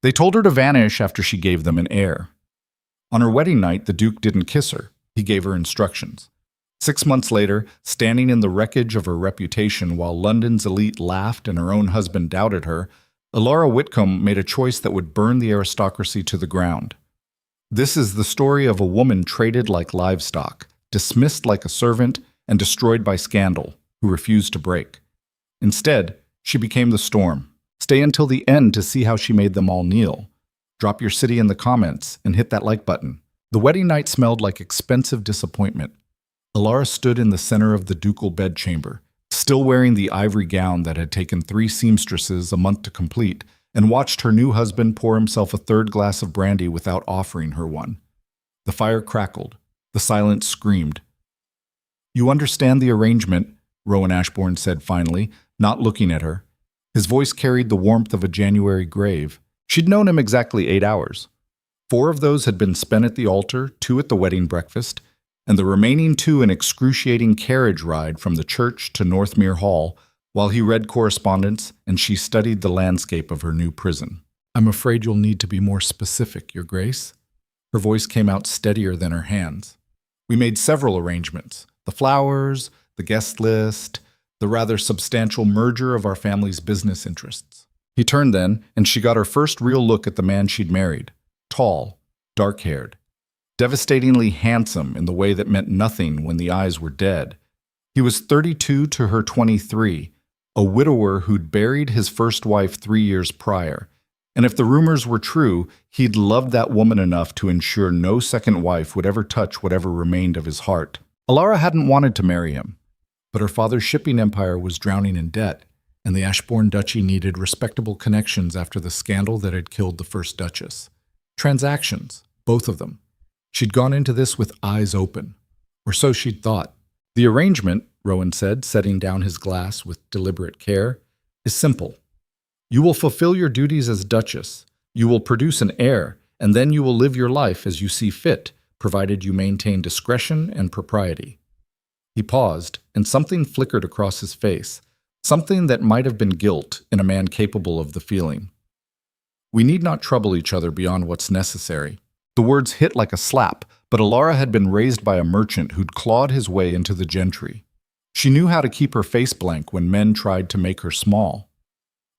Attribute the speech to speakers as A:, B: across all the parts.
A: They told her to vanish after she gave them an heir. On her wedding night, the Duke didn't kiss her. He gave her instructions. 6 months later, standing in the wreckage of her reputation while London's elite laughed and her own husband doubted her, Elara Whitcombe made a choice that would burn the aristocracy to the ground. This is the story of a woman traded like livestock, dismissed like a servant, and destroyed by scandal, who refused to break. Instead, she became the storm. Stay until the end to see how she made them all kneel. Drop your city in the comments and hit that like button. The wedding night smelled like expensive disappointment. Elara stood in the center of the ducal bedchamber, still wearing the ivory gown that had taken 3 seamstresses a month to complete, and watched her new husband pour himself a 3rd glass of brandy without offering her one. The fire crackled. The silence screamed. "You understand the arrangement," Rowan Ashbourne said finally, not looking at her. His voice carried the warmth of a January grave. She'd known him exactly 8 hours. 4 of those had been spent at the altar, 2 at the wedding breakfast, and the remaining 2 an excruciating carriage ride from the church to Northmere Hall, while he read correspondence and she studied the landscape of her new prison. "I'm afraid you'll need to be more specific, Your Grace." Her voice came out steadier than her hands. "We made several arrangements. The flowers, the guest list, the rather substantial merger of our family's business interests." He turned then, and she got her first real look at the man she'd married. Tall, dark-haired, devastatingly handsome in the way that meant nothing when the eyes were dead. He was 32 to her 23, a widower who'd buried his first wife 3 years prior. And if the rumors were true, he'd loved that woman enough to ensure no second wife would ever touch whatever remained of his heart. Elara hadn't wanted to marry him, but her father's shipping empire was drowning in debt, and the Ashbourne Duchy needed respectable connections after the scandal that had killed the first Duchess. Transactions, both of them. She'd gone into this with eyes open, or so she'd thought. "The arrangement," Rowan said, setting down his glass with deliberate care, "is simple. You will fulfill your duties as Duchess, you will produce an heir, and then you will live your life as you see fit, provided you maintain discretion and propriety." He paused, and something flickered across his face, something that might have been guilt in a man capable of the feeling. "We need not trouble each other beyond what's necessary." The words hit like a slap, but Elara had been raised by a merchant who'd clawed his way into the gentry. She knew how to keep her face blank when men tried to make her small.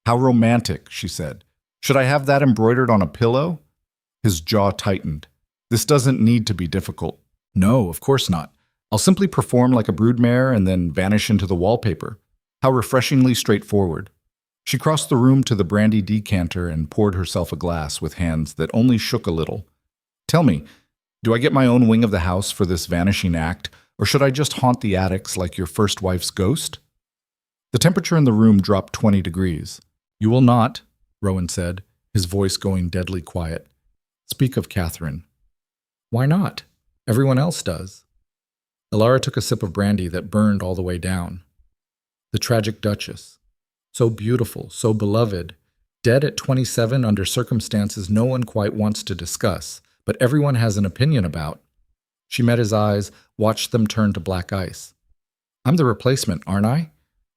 A: "How romantic," she said. "Should I have that embroidered on a pillow?" His jaw tightened. "This doesn't need to be difficult." "No, of course not. I'll simply perform like a broodmare and then vanish into the wallpaper." How refreshingly straightforward. She crossed the room to the brandy decanter and poured herself a glass with hands that only shook a little. "Tell me, do I get my own wing of the house for this vanishing act, or should I just haunt the attics like your first wife's ghost?" The temperature in the room dropped 20 degrees. "You will not," Rowan said, his voice going deadly quiet. "Speak of Catherine." "Why not? Everyone else does." Elara took a sip of brandy that burned all the way down. The tragic Duchess. So beautiful, so beloved. Dead at 27 under circumstances no one quite wants to discuss, but everyone has an opinion about. She met his eyes, watched them turn to black ice. "I'm the replacement, aren't I?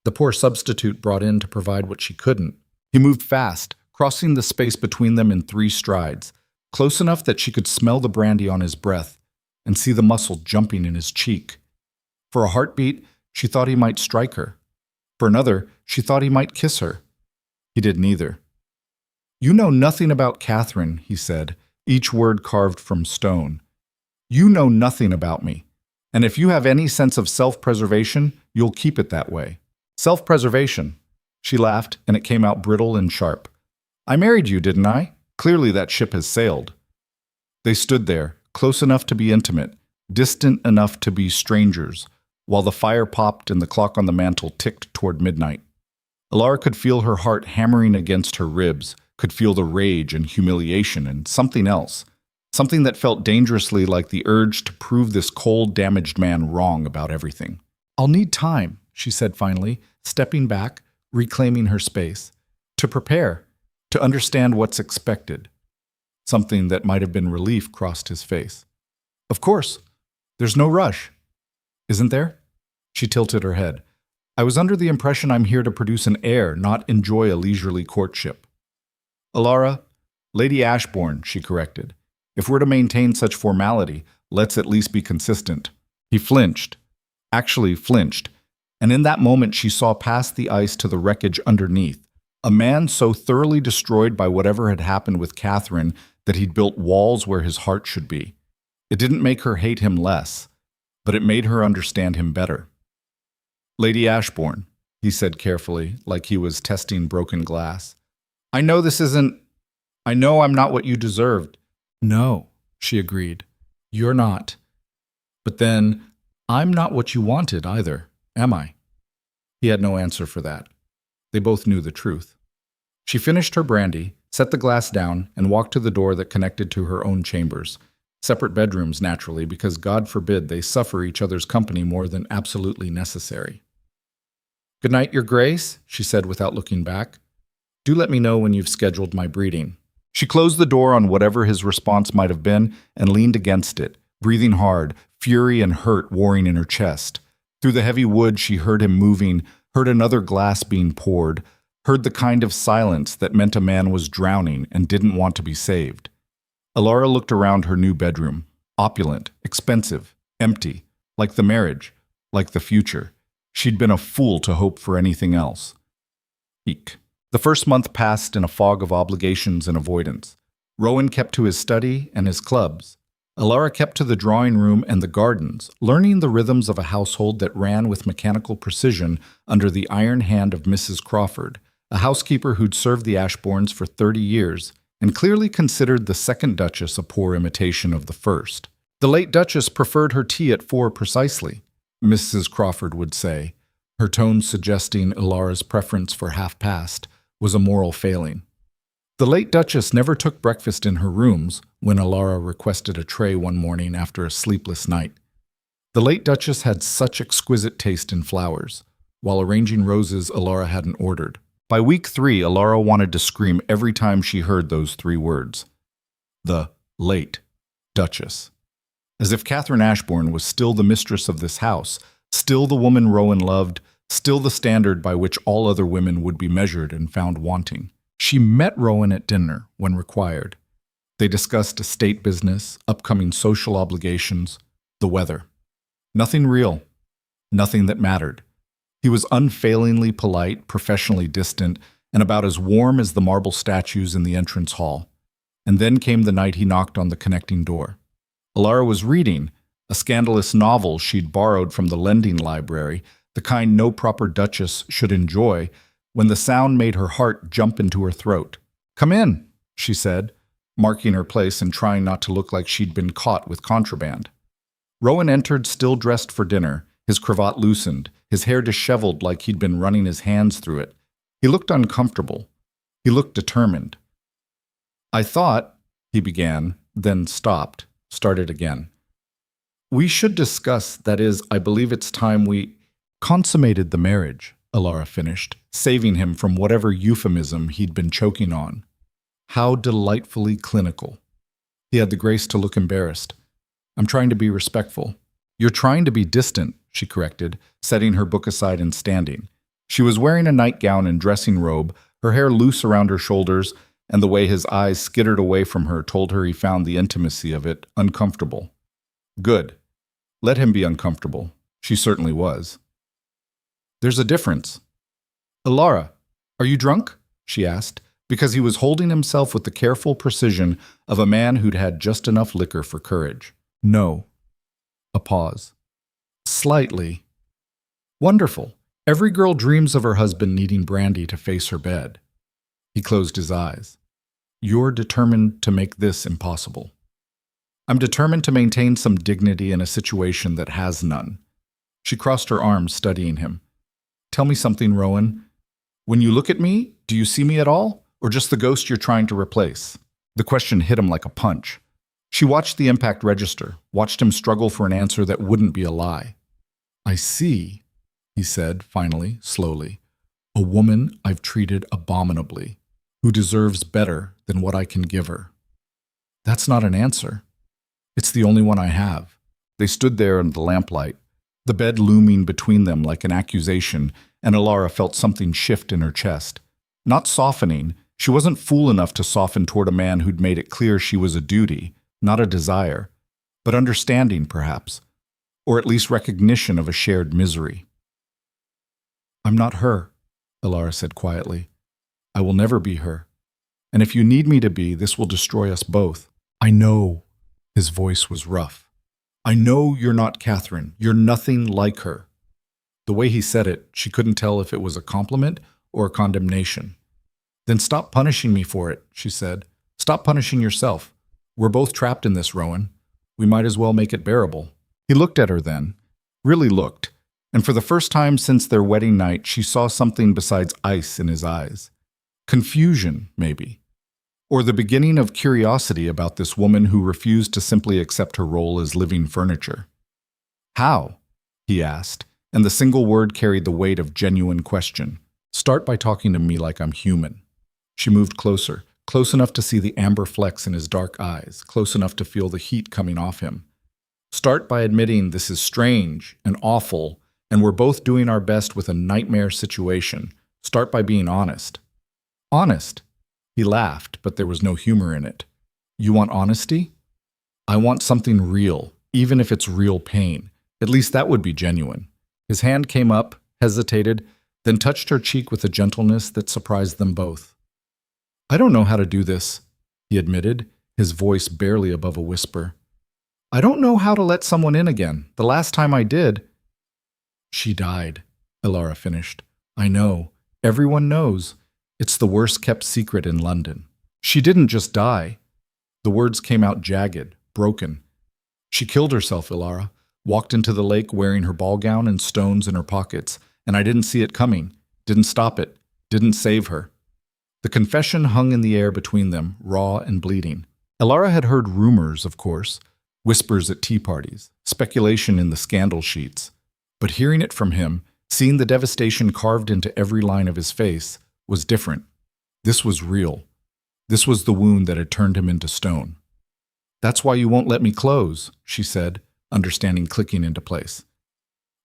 A: The poor substitute brought in to provide what she couldn't." He moved fast, crossing the space between them in 3 strides, close enough that she could smell the brandy on his breath and see the muscle jumping in his cheek. For a heartbeat, she thought he might strike her. For another, she thought he might kiss her. He did neither. "You know nothing about Catherine," he said, each word carved from stone. "You know nothing about me. And if you have any sense of self-preservation, you'll keep it that way." "Self-preservation." She laughed, and it came out brittle and sharp. "I married you, didn't I? Clearly that ship has sailed." They stood there, close enough to be intimate, distant enough to be strangers, while the fire popped and the clock on the mantel ticked toward midnight. Elara could feel her heart hammering against her ribs, could feel the rage and humiliation and something else, something that felt dangerously like the urge to prove this cold, damaged man wrong about everything. "I'll need time," she said finally, stepping back, reclaiming her space, "to prepare, to understand what's expected." Something that might have been relief crossed his face. "Of course. There's no rush." "Isn't there?" She tilted her head. "I was under the impression I'm here to produce an heir, not enjoy a leisurely courtship." Elara, Lady Ashbourne, she corrected. If we're to maintain such formality, let's at least be consistent. He flinched, actually flinched, and in that moment she saw past the ice to the wreckage underneath. A man so thoroughly destroyed by whatever had happened with Catherine that he'd built walls where his heart should be. It didn't make her hate him less, but it made her understand him better. Lady Ashbourne, he said carefully, like he was testing broken glass. I know I'm not what you deserved. No, she agreed. You're not. But then, I'm not what you wanted either, am I? He had no answer for that. They both knew the truth. She finished her brandy, set the glass down, and walked to the door that connected to her own chambers. Separate bedrooms, naturally, because God forbid they suffer each other's company more than absolutely necessary. Good night, Your Grace, she said without looking back. Do let me know when you've scheduled my breeding. She closed the door on whatever his response might have been and leaned against it, breathing hard, fury and hurt warring in her chest. Through the heavy wood she heard him moving, heard another glass being poured, heard the kind of silence that meant a man was drowning and didn't want to be saved. Elara looked around her new bedroom, opulent, expensive, empty, like the marriage, like the future. She'd been a fool to hope for anything else. Eek. The first month passed in a fog of obligations and avoidance. Rowan kept to his study and his clubs. Elara kept to the drawing room and the gardens, learning the rhythms of a household that ran with mechanical precision under the iron hand of Mrs. Crawford, a housekeeper who'd served the Ashbournes for 30 years and clearly considered the second Duchess a poor imitation of the first. The late Duchess preferred her tea at 4 precisely, Mrs. Crawford would say, her tone suggesting Elara's preference for half-past was a moral failing. The late Duchess never took breakfast in her rooms when Elara requested a tray one morning after a sleepless night. The late Duchess had such exquisite taste in flowers, while arranging roses Elara hadn't ordered. By week 3, Elara wanted to scream every time she heard those 3 words. The late Duchess. As if Catherine Ashbourne was still the mistress of this house, still the woman Rowan loved, still the standard by which all other women would be measured and found wanting. She met Rowan at dinner when required. They discussed estate business, upcoming social obligations, the weather. Nothing real, nothing that mattered. He was unfailingly polite, professionally distant, and about as warm as the marble statues in the entrance hall. And then came the night he knocked on the connecting door. Elara was reading, a scandalous novel she'd borrowed from the lending library, the kind no proper duchess should enjoy, when the sound made her heart jump into her throat. Come in, she said, marking her place and trying not to look like she'd been caught with contraband. Rowan entered still dressed for dinner, his cravat loosened, his hair disheveled like he'd been running his hands through it. He looked uncomfortable. He looked determined. I thought, he began, then stopped, started again. We should discuss, that is, I believe it's time we consummated the marriage, Elara finished, saving him from whatever euphemism he'd been choking on. How delightfully clinical. He had the grace to look embarrassed. I'm trying to be respectful. You're trying to be distant, she corrected, setting her book aside and standing. She was wearing a nightgown and dressing robe, her hair loose around her shoulders, and the way his eyes skittered away from her told her he found the intimacy of it uncomfortable. Good. Let him be uncomfortable. She certainly was. There's a difference. Elara, are you drunk? She asked, because he was holding himself with the careful precision of a man who'd had just enough liquor for courage. No. A pause. Slightly. Wonderful. Every girl dreams of her husband needing brandy to face her bed. He closed his eyes. You're determined to make this impossible. I'm determined to maintain some dignity in a situation that has none. She crossed her arms, studying him. Tell me something, Rowan. When you look at me, do you see me at all, or just the ghost you're trying to replace? The question hit him like a punch. She watched the impact register, watched him struggle for an answer that wouldn't be a lie. I see, he said, finally, slowly. A woman I've treated abominably, who deserves better than what I can give her. That's not an answer. It's the only one I have. They stood there in the lamplight, the bed looming between them like an accusation, and Elara felt something shift in her chest. Not softening, She wasn't fool enough to soften toward a man who'd made it clear she was a duty, not a desire, but understanding, perhaps, or at least recognition of a shared misery. "I'm not her," Elara said quietly. "I will never be her. And if you need me to be, this will destroy us both. I know." His voice was rough. "I know you're not Catherine. You're nothing like her." The way he said it, she couldn't tell if it was a compliment or a condemnation. "Then stop punishing me for it," she said. "Stop punishing yourself. We're both trapped in this, Rowan. We might as well make it bearable." He looked at her then, really looked, and for the first time since their wedding night, she saw something besides ice in his eyes. Confusion, maybe. Or the beginning of curiosity about this woman who refused to simply accept her role as living furniture. "How?" he asked, and the single word carried the weight of genuine question. "Start by talking to me like I'm human." She moved closer, close enough to see the amber flecks in his dark eyes, close enough to feel the heat coming off him. "Start by admitting this is strange and awful, and we're both doing our best with a nightmare situation. Start by being honest." "Honest?" He laughed, but there was no humor in it. "You want honesty?" "I want something real, even if it's real pain. At least that would be genuine." His hand came up, hesitated, then touched her cheek with a gentleness that surprised them both. "I don't know how to do this," he admitted, his voice barely above a whisper. "I don't know how to let someone in again. The last time I did—" "She died," Elara finished. "I know. Everyone knows. It's the worst-kept secret in London." "She didn't just die." The words came out jagged, broken. "She killed herself, Elara. Walked into the lake wearing her ball gown and stones in her pockets, and I didn't see it coming, didn't stop it, didn't save her." The confession hung in the air between them, raw and bleeding. Elara had heard rumors, of course, whispers at tea parties, speculation in the scandal sheets. But hearing it from him, seeing the devastation carved into every line of his face, was different. This was real. This was the wound that had turned him into stone. "That's why you won't let me close," she said, understanding clicking into place.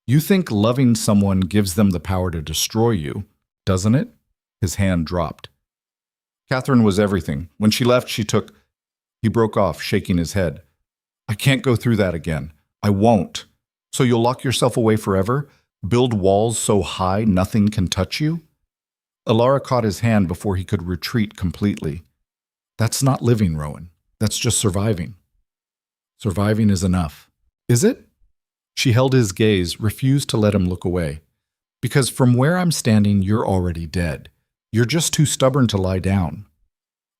A: "You think loving someone gives them the power to destroy you, doesn't it?" His hand dropped. "Catherine was everything. When she left, she took—" He broke off, shaking his head. "I can't go through that again. I won't. So you'll lock yourself away forever? Build walls so high nothing can touch you?" Elara caught his hand before he could retreat completely. "That's not living, Rowan. That's just surviving." "Surviving is enough." "Is it?" She held his gaze, refused to let him look away. "Because from where I'm standing, you're already dead. You're just too stubborn to lie down."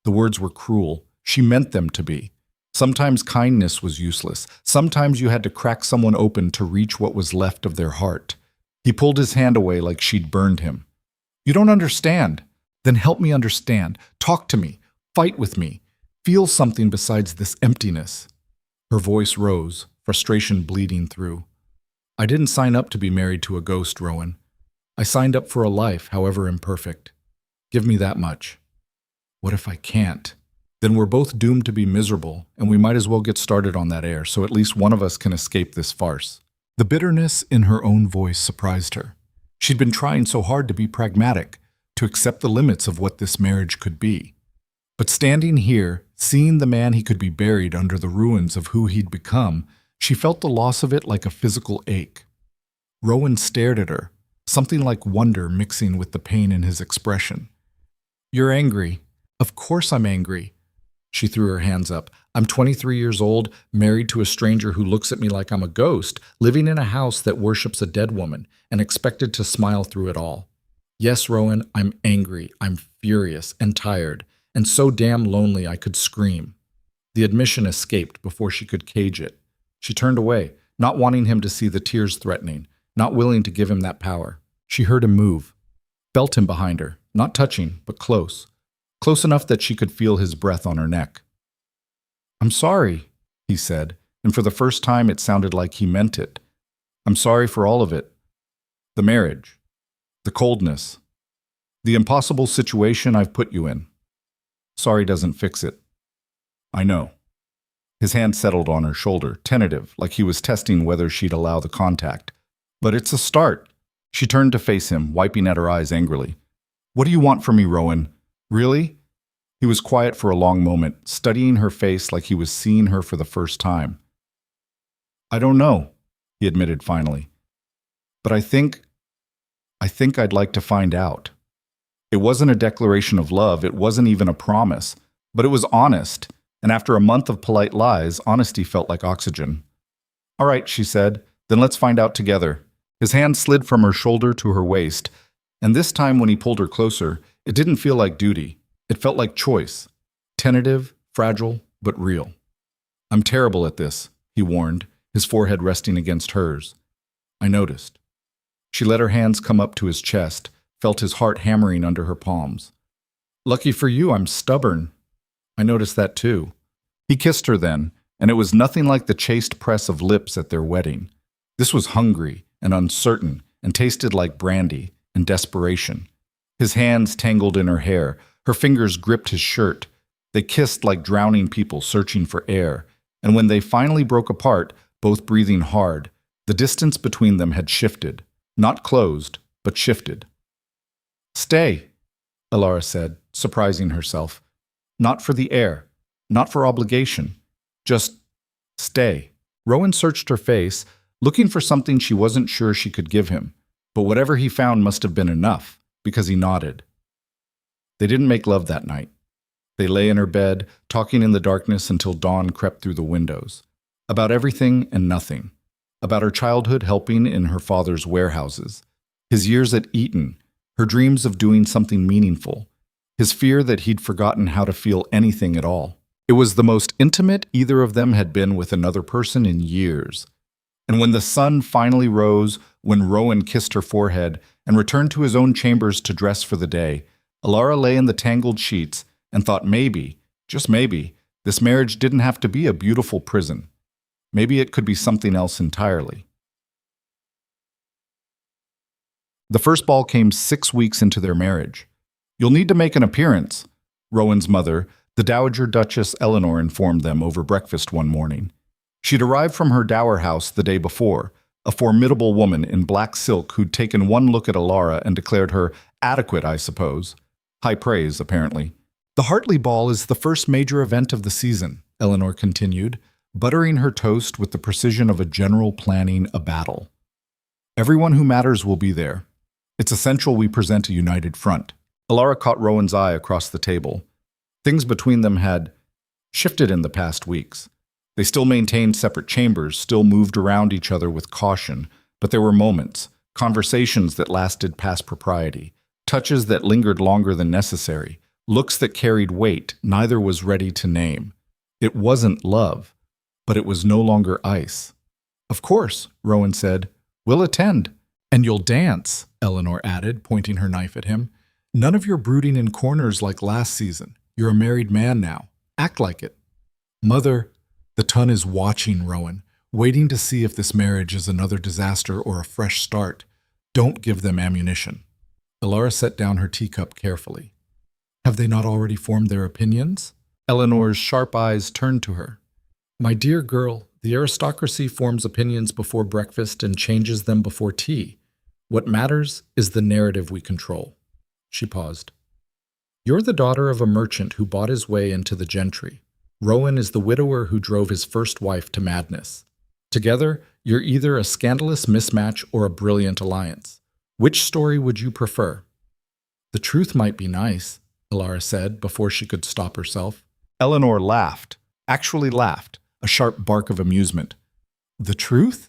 A: The words were cruel. She meant them to be. Sometimes kindness was useless. Sometimes you had to crack someone open to reach what was left of their heart. He pulled his hand away like she'd burned him. "You don't understand. Then help me understand. Talk to me. Fight with me. Feel something besides this emptiness." Her voice rose, frustration bleeding through. "I didn't sign up to be married to a ghost, Rowan. I signed up for a life, however imperfect. Give me that much." "What if I can't?" "Then we're both doomed to be miserable, and we might as well get started on that air, so at least one of us can escape this farce." The bitterness in her own voice surprised her. She'd been trying so hard to be pragmatic, to accept the limits of what this marriage could be. But standing here, seeing the man he could be buried under the ruins of who he'd become, she felt the loss of it like a physical ache. Rowan stared at her, something like wonder mixing with the pain in his expression. "You're angry." "Of course I'm angry." She threw her hands up. "I'm 23 years old, married to a stranger who looks at me like I'm a ghost, living in a house that worships a dead woman, and expected to smile through it all. Yes, Rowan, I'm angry, I'm furious and tired, and so damn lonely I could scream." The admission escaped before she could cage it. She turned away, not wanting him to see the tears threatening, not willing to give him that power. She heard him move, felt him behind her, not touching, but close. Close enough that she could feel his breath on her neck. "I'm sorry," he said, and for the first time it sounded like he meant it. "I'm sorry for all of it. The marriage, the coldness, the impossible situation I've put you in. Sorry doesn't fix it. I know." His hand settled on her shoulder, tentative, like he was testing whether she'd allow the contact. "But it's a start." She turned to face him, wiping at her eyes angrily. "What do you want from me, Rowan? Really? He was quiet for a long moment, studying her face like he was seeing her for the first time. "I don't know," he admitted finally. "But I think I'd like to find out." It wasn't a declaration of love, it wasn't even a promise, but it was honest, and after a month of polite lies, honesty felt like oxygen. "All right," she said, "then let's find out together." His hand slid from her shoulder to her waist, and this time when he pulled her closer, it didn't feel like duty. It felt like choice. Tentative, fragile, but real. "I'm terrible at this," he warned, his forehead resting against hers. "I noticed." She let her hands come up to his chest, felt his heart hammering under her palms. "Lucky for you, I'm stubborn." "I noticed that too." He kissed her then, and it was nothing like the chaste press of lips at their wedding. This was hungry and uncertain and tasted like brandy and desperation. His hands tangled in her hair, her fingers gripped his shirt. They kissed like drowning people searching for air, and when they finally broke apart, both breathing hard, the distance between them had shifted. Not closed, but shifted. "Stay," Elara said, surprising herself. "Not for the air, not for obligation. Just stay." Rowan searched her face, looking for something she wasn't sure she could give him, but whatever he found must have been enough, because he nodded. They didn't make love that night. They lay in her bed, talking in the darkness until dawn crept through the windows. About everything and nothing. About her childhood helping in her father's warehouses, his years at Eton, her dreams of doing something meaningful, his fear that he'd forgotten how to feel anything at all. It was the most intimate either of them had been with another person in years. And when the sun finally rose, when Rowan kissed her forehead and returned to his own chambers to dress for the day, Elara lay in the tangled sheets and thought maybe, just maybe, this marriage didn't have to be a beautiful prison. Maybe it could be something else entirely. The first ball came 6 weeks into their marriage. "You'll need to make an appearance," Rowan's mother, the Dowager Duchess Eleanor, informed them over breakfast one morning. She'd arrived from her dower house the day before, a formidable woman in black silk who'd taken one look at Elara and declared her adequate, I suppose. High praise, apparently. "The Hartley Ball is the first major event of the season," Eleanor continued, buttering her toast with the precision of a general planning a battle. "Everyone who matters will be there. It's essential we present a united front." Elara caught Rowan's eye across the table. Things between them had shifted in the past weeks. They still maintained separate chambers, still moved around each other with caution, but there were moments, conversations that lasted past propriety, touches that lingered longer than necessary, looks that carried weight neither was ready to name. It wasn't love, but it was no longer ice. "Of course," Rowan said. "We'll attend." "And you'll dance," Eleanor added, pointing her knife at him. "None of your brooding in corners like last season. You're a married man now. Act like it." "Mother," the Tun is watching Rowan, waiting to see if this marriage is another disaster or a fresh start. Don't give them ammunition. Elara set down her teacup carefully. "Have they not already formed their opinions?" Eleanor's sharp eyes turned to her. "My dear girl, the aristocracy forms opinions before breakfast and changes them before tea. What matters is the narrative we control." She paused. "You're the daughter of a merchant who bought his way into the gentry. Rowan is the widower who drove his first wife to madness. Together, you're either a scandalous mismatch or a brilliant alliance. Which story would you prefer?" "The truth might be nice," Elara said before she could stop herself. Eleanor laughed, actually laughed, a sharp bark of amusement. "The truth?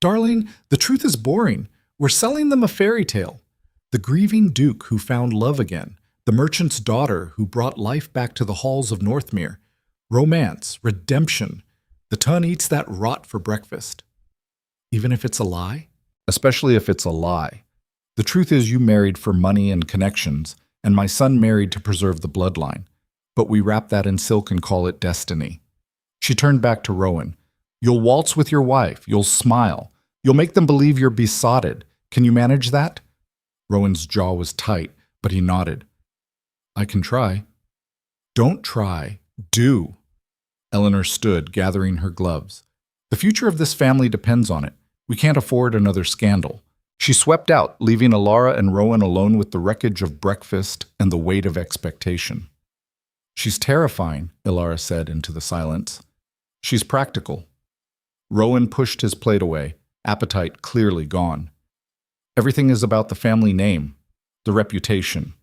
A: Darling, the truth is boring. We're selling them a fairy tale. The grieving duke who found love again, the merchant's daughter who brought life back to the halls of Northmere. Romance, redemption. The Tun eats that rot for breakfast." "Even if it's a lie?" "Especially if it's a lie. The truth is you married for money and connections, and my son married to preserve the bloodline. But we wrap that in silk and call it destiny." She turned back to Rowan. "You'll waltz with your wife. You'll smile. You'll make them believe you're besotted. Can you manage that?" Rowan's jaw was tight, but he nodded. "I can try." "Don't try. Do." Eleanor stood, gathering her gloves. "The future of this family depends on it. We can't afford another scandal." She swept out, leaving Elara and Rowan alone with the wreckage of breakfast and the weight of expectation. She's terrifying, Elara said into the silence. She's practical. Rowan pushed his plate away, appetite clearly gone. Everything is about the family name, the reputation.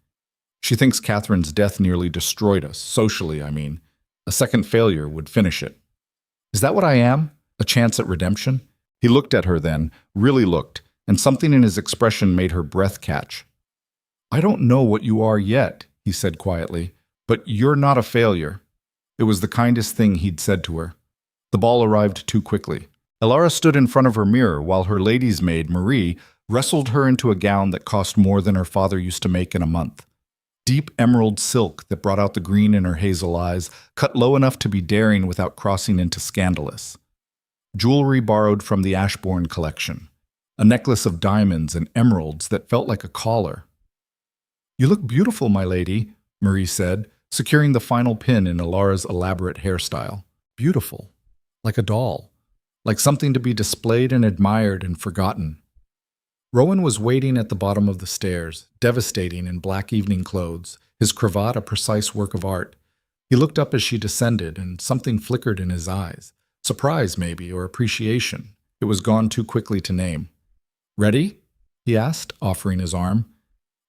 A: She thinks Catherine's death nearly destroyed us, socially, I mean. A second failure would finish it. Is that what I am? A chance at redemption? He looked at her then, really looked, and something in his expression made her breath catch. I don't know what you are yet, he said quietly, but you're not a failure. It was the kindest thing he'd said to her. The ball arrived too quickly. Elara stood in front of her mirror while her lady's maid, Marie, wrestled her into a gown that cost more than her father used to make in a month. Deep emerald silk that brought out the green in her hazel eyes, cut low enough to be daring without crossing into scandalous. Jewelry borrowed from the Ashbourne collection. A necklace of diamonds and emeralds that felt like a collar. You look beautiful, my lady, Marie said, securing the final pin in Elara's elaborate hairstyle. Beautiful. Like a doll. Like something to be displayed and admired and forgotten. Rowan was waiting at the bottom of the stairs, devastating in black evening clothes, his cravat a precise work of art. He looked up as she descended, and something flickered in his eyes. Surprise, maybe, or appreciation. It was gone too quickly to name. Ready? He asked, offering his arm.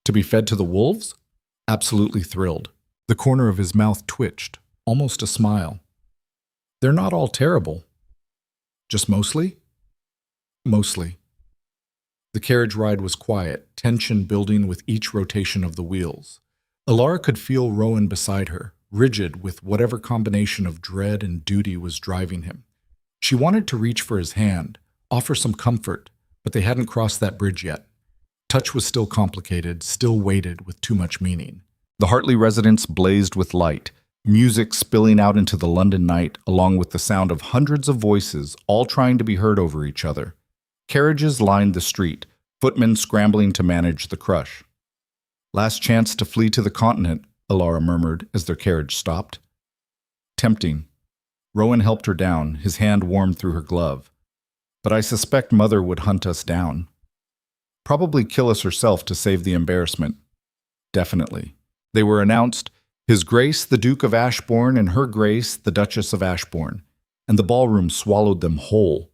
A: To be fed to the wolves? Absolutely thrilled. The corner of his mouth twitched, almost a smile. They're not all terrible. Just mostly? Mostly. The carriage ride was quiet, tension building with each rotation of the wheels. Elara could feel Rowan beside her, rigid with whatever combination of dread and duty was driving him. She wanted to reach for his hand, offer some comfort, but they hadn't crossed that bridge yet. Touch was still complicated, still weighted with too much meaning. The Hartley residence blazed with light, music spilling out into the London night, along with the sound of hundreds of voices, all trying to be heard over each other. Carriages lined the street, footmen scrambling to manage the crush. Last chance to flee to the continent, Elara murmured as their carriage stopped. Tempting. Rowan helped her down, his hand warm through her glove. But I suspect Mother would hunt us down. Probably kill us herself to save the embarrassment. Definitely. They were announced, His Grace the Duke of Ashbourne and Her Grace the Duchess of Ashbourne, and the ballroom swallowed them whole.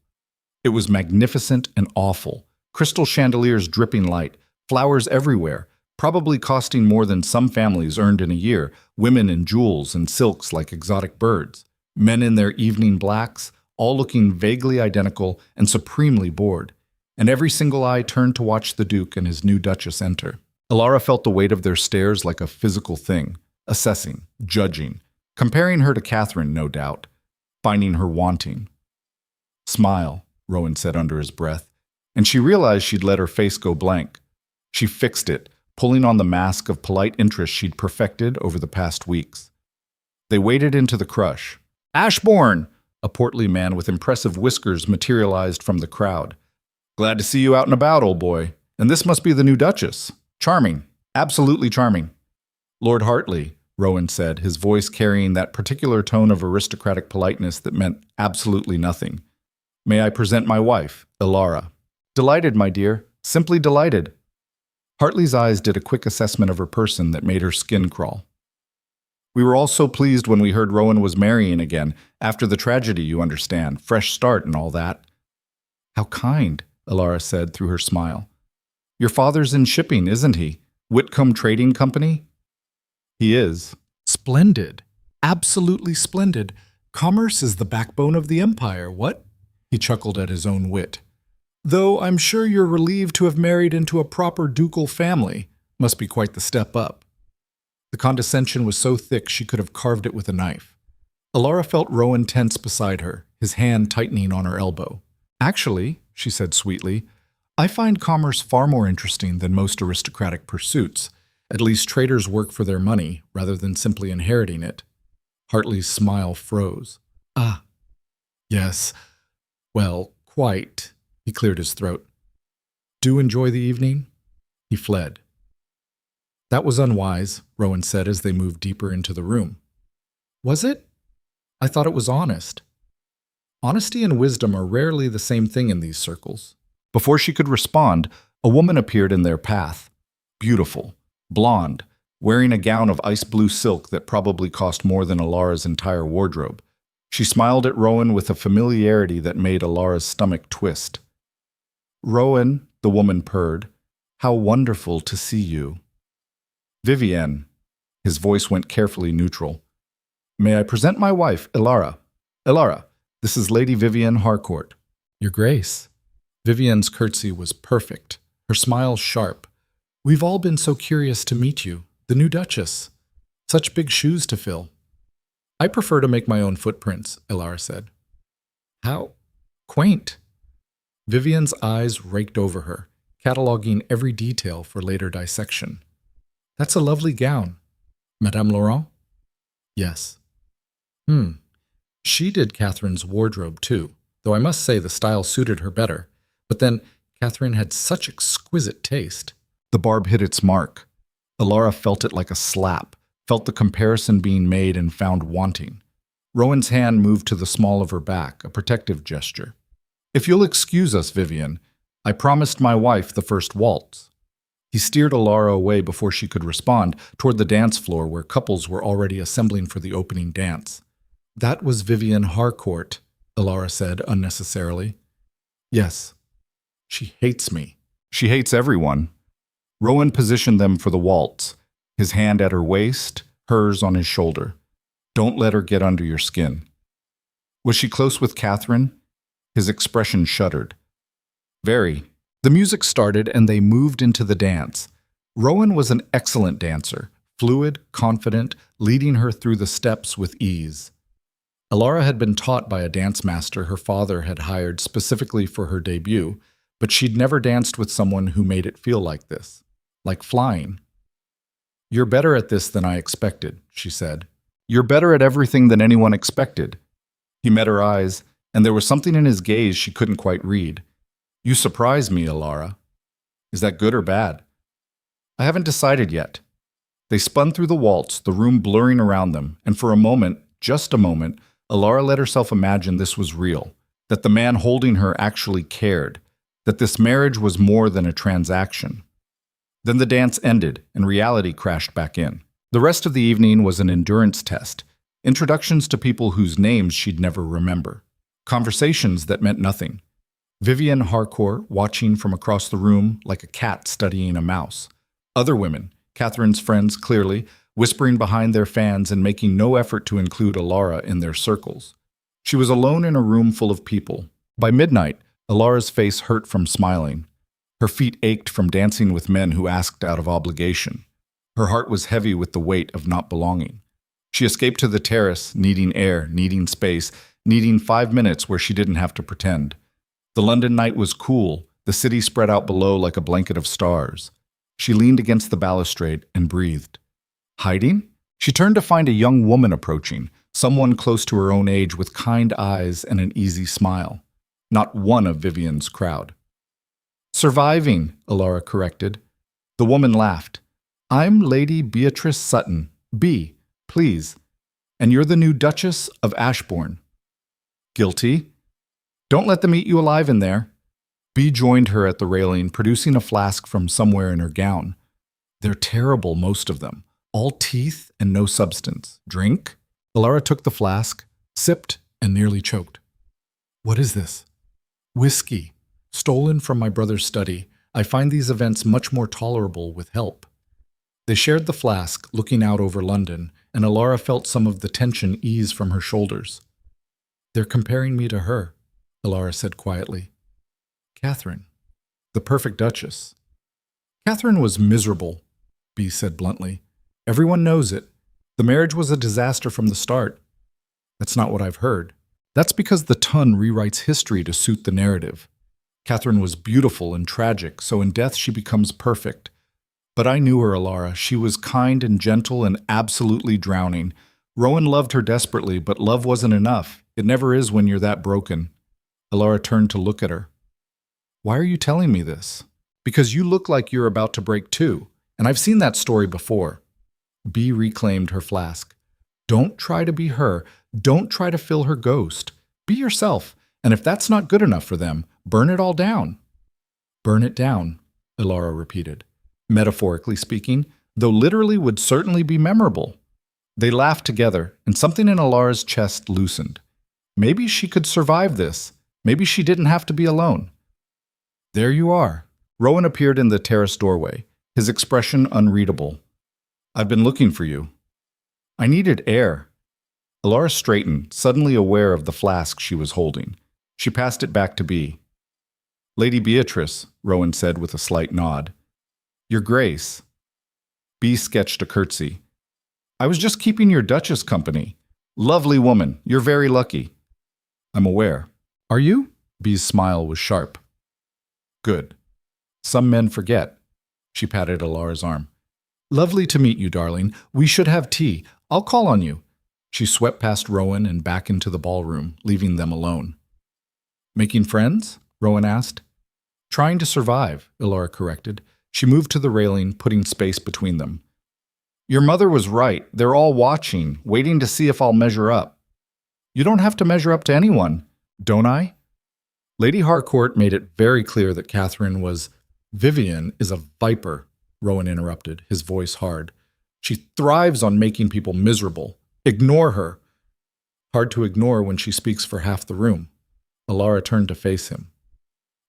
A: It was magnificent and awful, crystal chandeliers dripping light, flowers everywhere, probably costing more than some families earned in a year, women in jewels and silks like exotic birds, men in their evening blacks, all looking vaguely identical and supremely bored, and every single eye turned to watch the Duke and his new Duchess enter. Elara felt the weight of their stares like a physical thing, assessing, judging, comparing her to Catherine, no doubt, finding her wanting. Smile, Rowan said under his breath, and she realized she'd let her face go blank. She fixed it, pulling on the mask of polite interest she'd perfected over the past weeks. They waded into the crush. Ashbourne! A portly man with impressive whiskers materialized from the crowd. Glad to see you out and about, old boy. And this must be the new Duchess. Charming. Absolutely charming. Lord Hartley, Rowan said, his voice carrying that particular tone of aristocratic politeness that meant absolutely nothing. May I present my wife, Elara? Delighted, my dear. Simply delighted. Hartley's eyes did a quick assessment of her person that made her skin crawl. We were all so pleased when we heard Rowan was marrying again, after the tragedy, you understand, fresh start and all that. How kind, Elara said through her smile. Your father's in shipping, isn't he? Whitcombe Trading Company? He is. Splendid. Absolutely splendid. Commerce is the backbone of the empire, what? He chuckled at his own wit. Though I'm sure you're relieved to have married into a proper ducal family. Must be quite the step up. The condescension was so thick she could have carved it with a knife. Elara felt Rowan tense beside her, his hand tightening on her elbow. Actually, she said sweetly, I find commerce far more interesting than most aristocratic pursuits. At least traders work for their money, rather than simply inheriting it. Hartley's smile froze. Ah, yes. Well, quite. He cleared his throat. Do enjoy the evening? He fled. That was unwise, Rowan said as they moved deeper into the room. Was it? I thought it was honest. Honesty and wisdom are rarely the same thing in these circles. Before she could respond, a woman appeared in their path. Beautiful, blonde, wearing a gown of ice blue silk that probably cost more than Elara's entire wardrobe. She smiled at Rowan with a familiarity that made Elara's stomach twist. "Rowan," the woman purred, "how wonderful to see you." "Vivienne," his voice went carefully neutral. "May I present my wife, Elara? Elara, this is Lady Vivienne Harcourt." "Your Grace." Vivienne's curtsy was perfect, her smile sharp. "We've all been so curious to meet you, the new Duchess. Such big shoes to fill." "I prefer to make my own footprints," Elara said. "How quaint." Vivienne's eyes raked over her, cataloging every detail for later dissection. "That's a lovely gown. Madame Laurent?" "Yes." She did Catherine's wardrobe too, though I must say the style suited her better. But then, Catherine had such exquisite taste. The barb hit its mark. Elara felt it like a slap, felt the comparison being made and found wanting. Rowan's hand moved to the small of her back, a protective gesture. "If you'll excuse us, Vivienne, I promised my wife the first waltz." He steered Elara away before she could respond, toward the dance floor where couples were already assembling for the opening dance. "That was Vivienne Harcourt," Elara said unnecessarily. "Yes. She hates me." "She hates everyone." Rowan positioned them for the waltz, his hand at her waist, hers on his shoulder. "Don't let her get under your skin." "Was she close with Catherine?" His expression shuddered. "Very." The music started and they moved into the dance. Rowan was an excellent dancer, fluid, confident, leading her through the steps with ease. Elara had been taught by a dance master her father had hired specifically for her debut, but she'd never danced with someone who made it feel like this, like flying. "You're better at this than I expected," she said. "You're better at everything than anyone expected." He met her eyes, and there was something in his gaze she couldn't quite read. "You surprise me, Elara." "Is that good or bad?" "I haven't decided yet." They spun through the waltz, the room blurring around them, and for a moment, just a moment, Elara let herself imagine this was real, that the man holding her actually cared, that this marriage was more than a transaction. Then the dance ended, and reality crashed back in. The rest of the evening was an endurance test, introductions to people whose names she'd never remember, conversations that meant nothing. Vivienne Harcourt watching from across the room like a cat studying a mouse. Other women, Catherine's friends clearly, whispering behind their fans and making no effort to include Elara in their circles. She was alone in a room full of people. By midnight, Elara's face hurt from smiling. Her feet ached from dancing with men who asked out of obligation. Her heart was heavy with the weight of not belonging. She escaped to the terrace, needing air, needing space, needing 5 minutes where she didn't have to pretend. The London night was cool, the city spread out below like a blanket of stars. She leaned against the balustrade and breathed. Hiding? She turned to find a young woman approaching, someone close to her own age with kind eyes and an easy smile. Not one of Vivienne's crowd. "Surviving," Elara corrected. The woman laughed. "I'm Lady Beatrice Sutton. B, please. And you're the new Duchess of Ashbourne." "Guilty." "Don't let them eat you alive in there." B joined her at the railing, producing a flask from somewhere in her gown. "They're terrible, most of them. All teeth and no substance. Drink?" Elara took the flask, sipped, and nearly choked. "What is this?" "Whiskey. Stolen from my brother's study. I find these events much more tolerable with help." They shared the flask, looking out over London, and Elara felt some of the tension ease from her shoulders. "They're comparing me to her," Elara said quietly. "Catherine. The perfect Duchess." "Catherine was miserable," B said bluntly. "Everyone knows it. The marriage was a disaster from the start." "That's not what I've heard." "That's because the Ton rewrites history to suit the narrative. Catherine was beautiful and tragic, so in death she becomes perfect. But I knew her, Elara. She was kind and gentle and absolutely drowning. Rowan loved her desperately, but love wasn't enough. It never is when you're that broken." Elara turned to look at her. "Why are you telling me this?" "Because you look like you're about to break too, and I've seen that story before." B reclaimed her flask. "Don't try to be her. Don't try to fill her ghost. Be yourself, and if that's not good enough for them, burn it all down." "Burn it down," Elara repeated. "Metaphorically speaking, though literally would certainly be memorable. They laughed together, and something in Elara's chest loosened. Maybe she could survive this. Maybe she didn't have to be alone. There you are. Rowan appeared in the terrace doorway, his expression unreadable. I've been looking for you. I needed air. Elara straightened, suddenly aware of the flask she was holding. She passed it back to Bee. Lady Beatrice, Rowan said with a slight nod. Your Grace. Bee sketched a curtsy. I was just keeping your Duchess company. Lovely woman, you're very lucky. I'm aware. Are you? Bee's smile was sharp. Good. Some men forget. She patted Elara's arm. Lovely to meet you, darling. We should have tea. I'll call on you. She swept past Rowan and back into the ballroom, leaving them alone. Making friends? Rowan asked. Trying to survive, Elara corrected. She moved to the railing, putting space between them. Your mother was right. They're all watching, waiting to see if I'll measure up. You don't have to measure up to anyone, don't I? Lady Harcourt made it very clear that Catherine was... Vivian is a viper, Rowan interrupted, his voice hard. She thrives on making people miserable. Ignore her. Hard to ignore when she speaks for half the room. Elara turned to face him.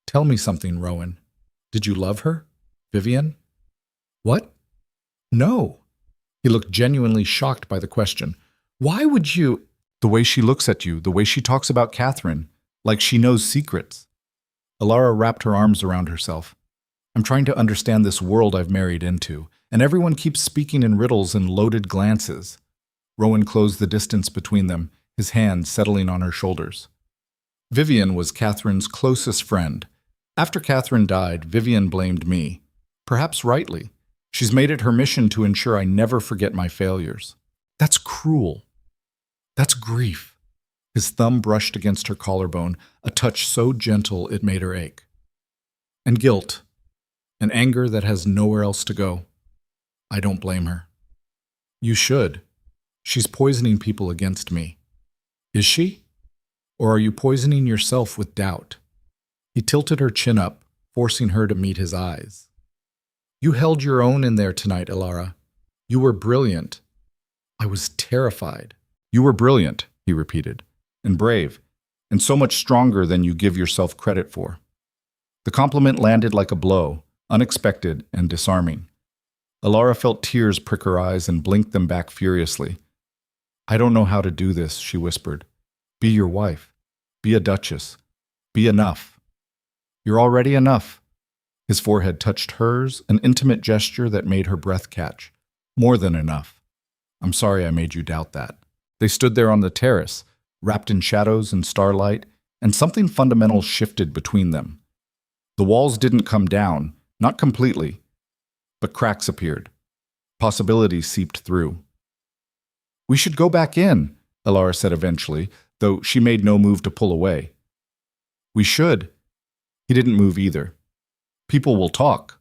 A: Tell me something, Rowan. Did you love her? Vivian? What? No. He looked genuinely shocked by the question. Why would you... The way she looks at you, the way she talks about Catherine, like she knows secrets. Elara wrapped her arms around herself. I'm trying to understand this world I've married into, and everyone keeps speaking in riddles and loaded glances. Rowan closed the distance between them, his hand settling on her shoulders. Vivian was Catherine's closest friend. After Catherine died, Vivian blamed me. Perhaps rightly. She's made it her mission to ensure I never forget my failures. That's cruel. That's grief. His thumb brushed against her collarbone, a touch so gentle it made her ache. And guilt. An anger that has nowhere else to go. I don't blame her. You should. She's poisoning people against me. Is she? Or are you poisoning yourself with doubt? He tilted her chin up, forcing her to meet his eyes. You held your own in there tonight, Elara. You were brilliant. I was terrified. You were brilliant, he repeated, and brave, and so much stronger than you give yourself credit for. The compliment landed like a blow, unexpected and disarming. Elara felt tears prick her eyes and blinked them back furiously. I don't know how to do this, she whispered. Be your wife. Be a duchess. Be enough. You're already enough. His forehead touched hers, an intimate gesture that made her breath catch. More than enough. I'm sorry I made you doubt that. They stood there on the terrace, wrapped in shadows and starlight, and something fundamental shifted between them. The walls didn't come down, not completely, but cracks appeared. Possibilities seeped through. We should go back in, Elara said eventually, though she made no move to pull away. We should. He didn't move either. People will talk.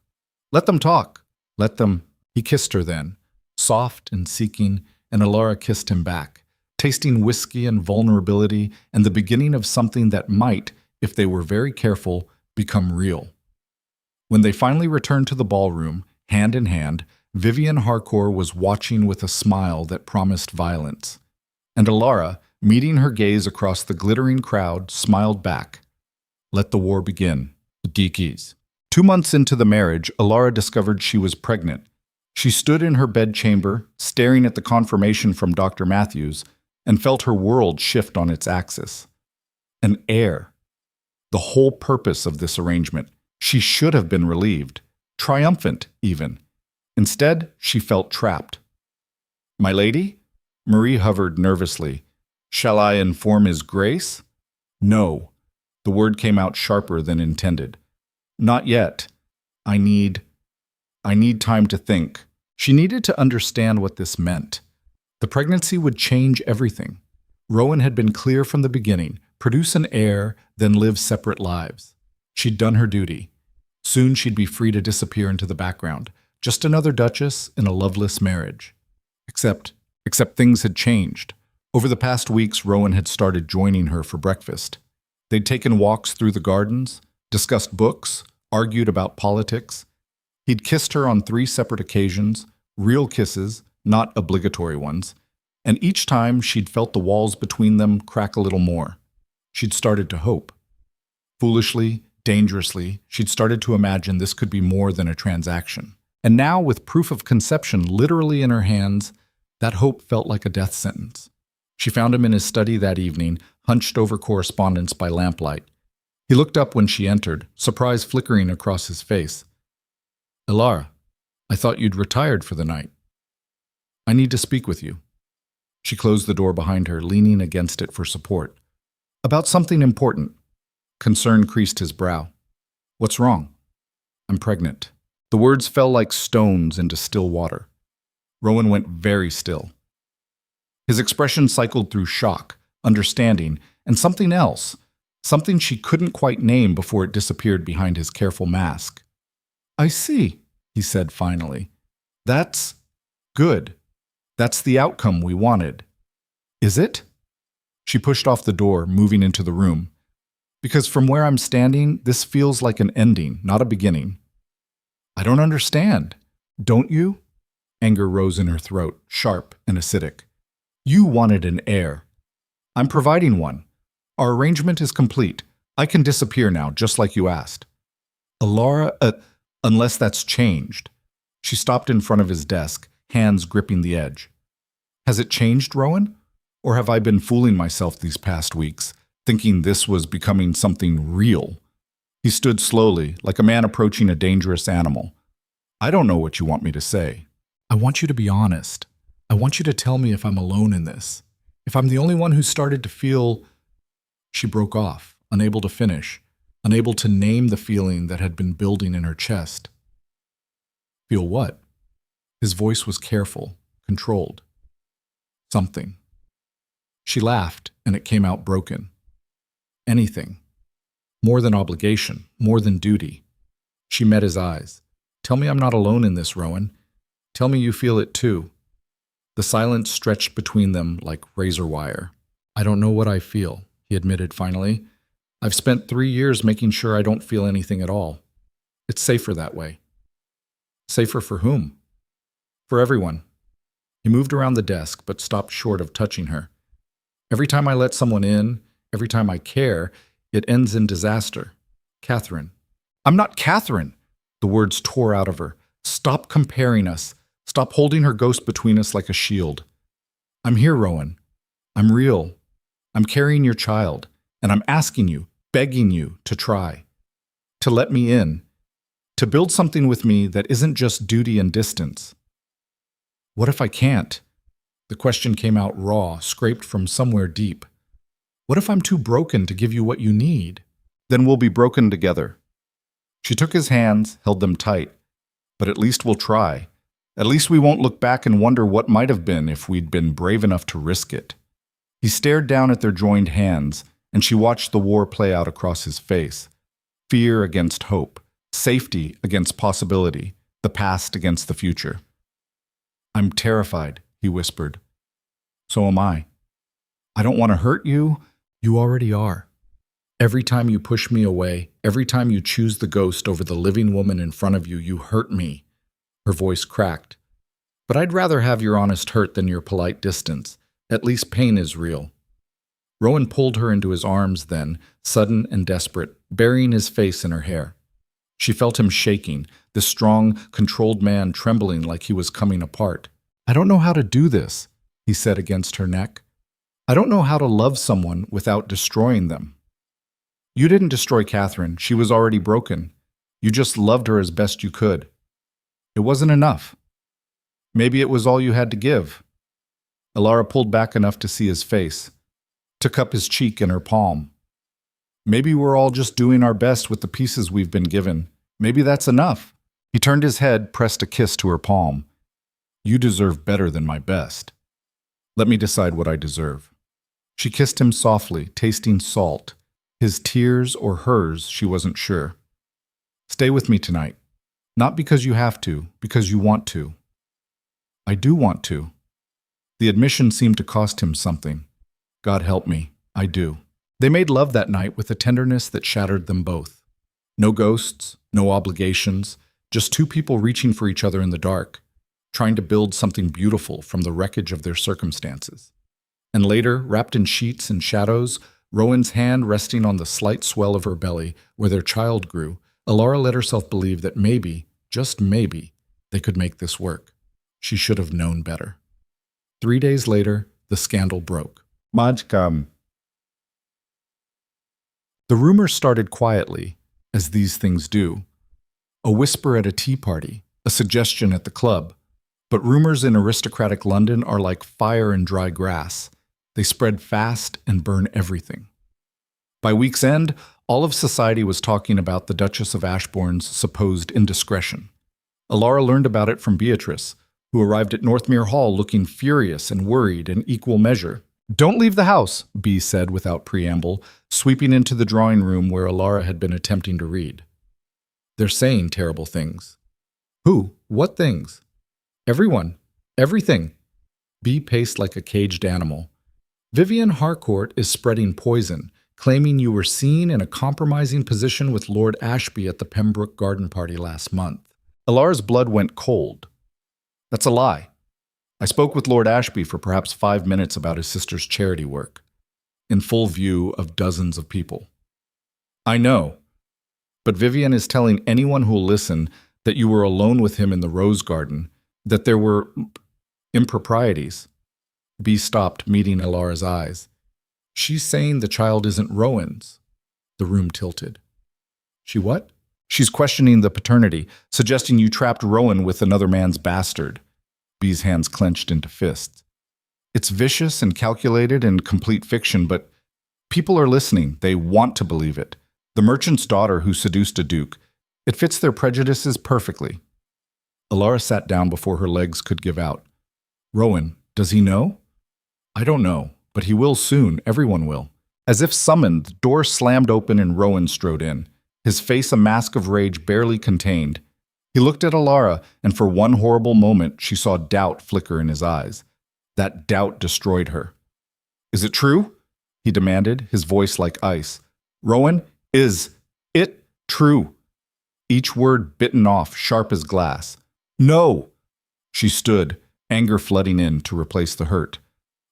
A: Let them talk. Let them... He kissed her then, soft and seeking, and Elara kissed him back, tasting whiskey and vulnerability and the beginning of something that might, if they were very careful, become real. When they finally returned to the ballroom, hand in hand, Vivian Harcourt was watching with a smile that promised violence. And Elara, meeting her gaze across the glittering crowd, smiled back. Let the war begin. The geekies. 2 months into the marriage, Elara discovered she was pregnant. She stood in her bedchamber, staring at the confirmation from Dr. Matthews, and felt her world shift on its axis. An heir. The whole purpose of this arrangement. She should have been relieved, triumphant even. Instead, she felt trapped. My lady? Marie hovered nervously. Shall I inform His Grace? No. The word came out sharper than intended. Not yet. I need time to think. She needed to understand what this meant. The pregnancy would change everything. Rowan had been clear from the beginning. Produce an heir, then live separate lives. She'd done her duty. Soon she'd be free to disappear into the background. Just another duchess in a loveless marriage. Except things had changed. Over the past weeks, Rowan had started joining her for breakfast. They'd taken walks through the gardens, discussed books, argued about politics. He'd kissed her on 3 separate occasions, real kisses, not obligatory ones, and each time she'd felt the walls between them crack a little more. She'd started to hope. Foolishly, dangerously, she'd started to imagine this could be more than a transaction. And now, with proof of conception literally in her hands, that hope felt like a death sentence. She found him in his study that evening, hunched over correspondence by lamplight. He looked up when she entered, surprise flickering across his face. "Elara, I thought you'd retired for the night. I need to speak with you." She closed the door behind her, leaning against it for support. "About something important." Concern creased his brow. "What's wrong?" "I'm pregnant." The words fell like stones into still water. Rowan went very still. His expression cycled through shock, understanding, and something else, something she couldn't quite name before it disappeared behind his careful mask. "I see," he said finally. "That's good. That's the outcome we wanted." "Is it?" She pushed off the door, moving into the room. "Because from where I'm standing, this feels like an ending, not a beginning." "I don't understand." "Don't you?" Anger rose in her throat, sharp and acidic. "You wanted an heir. I'm providing one. Our arrangement is complete. I can disappear now, just like you asked." "Elara, unless that's changed." She stopped in front of his desk, hands gripping the edge. "Has it changed, Rowan? Or have I been fooling myself these past weeks, thinking this was becoming something real?" He stood slowly, like a man approaching a dangerous animal. "I don't know what you want me to say. I want you to be honest. I want you to tell me if I'm alone in this. If I'm the only one who started to feel—" She broke off, unable to finish, unable to name the feeling that had been building in her chest. "Feel what?" His voice was careful, controlled. "Something." She laughed, and it came out broken. "Anything. More than obligation, more than duty." She met his eyes. "Tell me I'm not alone in this, Rowan. Tell me you feel it too." The silence stretched between them like razor wire. "I don't know what I feel," he admitted finally. "I've spent 3 years making sure I don't feel anything at all. It's safer that way." "Safer for whom?" "For everyone." He moved around the desk, but stopped short of touching her. "Every time I let someone in, every time I care, it ends in disaster. Catherine." "I'm not Catherine!" The words tore out of her. "Stop comparing us. Stop holding her ghost between us like a shield." "I'm here, Rowan. I'm real. I'm carrying your child, and I'm asking you, begging you to try. To let me in. To build something with me that isn't just duty and distance." "What if I can't?" The question came out raw, scraped from somewhere deep. "What if I'm too broken to give you what you need?" "Then we'll be broken together." She took his hands, held them tight. "But at least we'll try. At least we won't look back and wonder what might have been if we'd been brave enough to risk it." He stared down at their joined hands, and she watched the war play out across his face. Fear against hope, safety against possibility, the past against the future. "I'm terrified," he whispered. "So am I. I don't want to hurt you. You already are. Every time you push me away, every time you choose the ghost over the living woman in front of you, you hurt me." Her voice cracked. "But I'd rather have your honest hurt than your polite distance. At least pain is real." Rowan pulled her into his arms then, sudden and desperate, burying his face in her hair. She felt him shaking, this strong, controlled man trembling like he was coming apart. "I don't know how to do this," he said against her neck. "I don't know how to love someone without destroying them." "You didn't destroy Catherine. She was already broken. You just loved her as best you could. It wasn't enough. Maybe it was all you had to give." Elara pulled back enough to see his face, took up his cheek in her palm. "Maybe we're all just doing our best with the pieces we've been given. Maybe that's enough." He turned his head, pressed a kiss to her palm. "You deserve better than my best. Let me decide what I deserve." She kissed him softly, tasting salt. His tears or hers, she wasn't sure. "Stay with me tonight. Not because you have to, because you want to." "I do want to." The admission seemed to cost him something. "God help me, I do." They made love that night with a tenderness that shattered them both. No ghosts, no obligations, just two people reaching for each other in the dark, trying to build something beautiful from the wreckage of their circumstances. And later, wrapped in sheets and shadows, Rowan's hand resting on the slight swell of her belly where their child grew, Elara let herself believe that maybe, just maybe, they could make this work. She should have known better. 3 days later, the scandal broke. Whitcombe. The rumors started quietly, as these things do. A whisper at a tea party, a suggestion at the club. But rumors in aristocratic London are like fire in dry grass. They spread fast and burn everything. By week's end, all of society was talking about the Duchess of Ashbourne's supposed indiscretion. Elara learned about it from Beatrice, who arrived at Northmere Hall looking furious and worried in equal measure. "Don't leave the house," Bea said without preamble, sweeping into the drawing room where Elara had been attempting to read. "They're saying terrible things." "Who? What things?" "Everyone. Everything." Bea paced like a caged animal. "Vivian Harcourt is spreading poison, claiming you were seen in a compromising position with Lord Ashby at the Pembroke garden party last month." Elara's blood went cold. "That's a lie. I spoke with Lord Ashby for perhaps 5 minutes about his sister's charity work, in full view of dozens of people." "I know. But Vivian is telling anyone who will listen that you were alone with him in the rose garden, that there were improprieties." Bea stopped, meeting Elara's eyes. "She's saying the child isn't Rowan's." The room tilted. "She what?" "She's questioning the paternity, suggesting you trapped Rowan with another man's bastard." Bea's hands clenched into fists. "It's vicious and calculated and complete fiction, but people are listening. They want to believe it. The merchant's daughter who seduced a duke. It fits their prejudices perfectly." Elara sat down before her legs could give out. "Rowan, does he know?" "I don't know, but he will soon. Everyone will." As if summoned, the door slammed open and Rowan strode in, his face a mask of rage barely contained. He looked at Elara, and for one horrible moment she saw doubt flicker in his eyes. That doubt destroyed her. "Is it true?" he demanded, his voice like ice. "Rowan, is it true?" Each word bitten off, sharp as glass. "No!" She stood, anger flooding in to replace the hurt.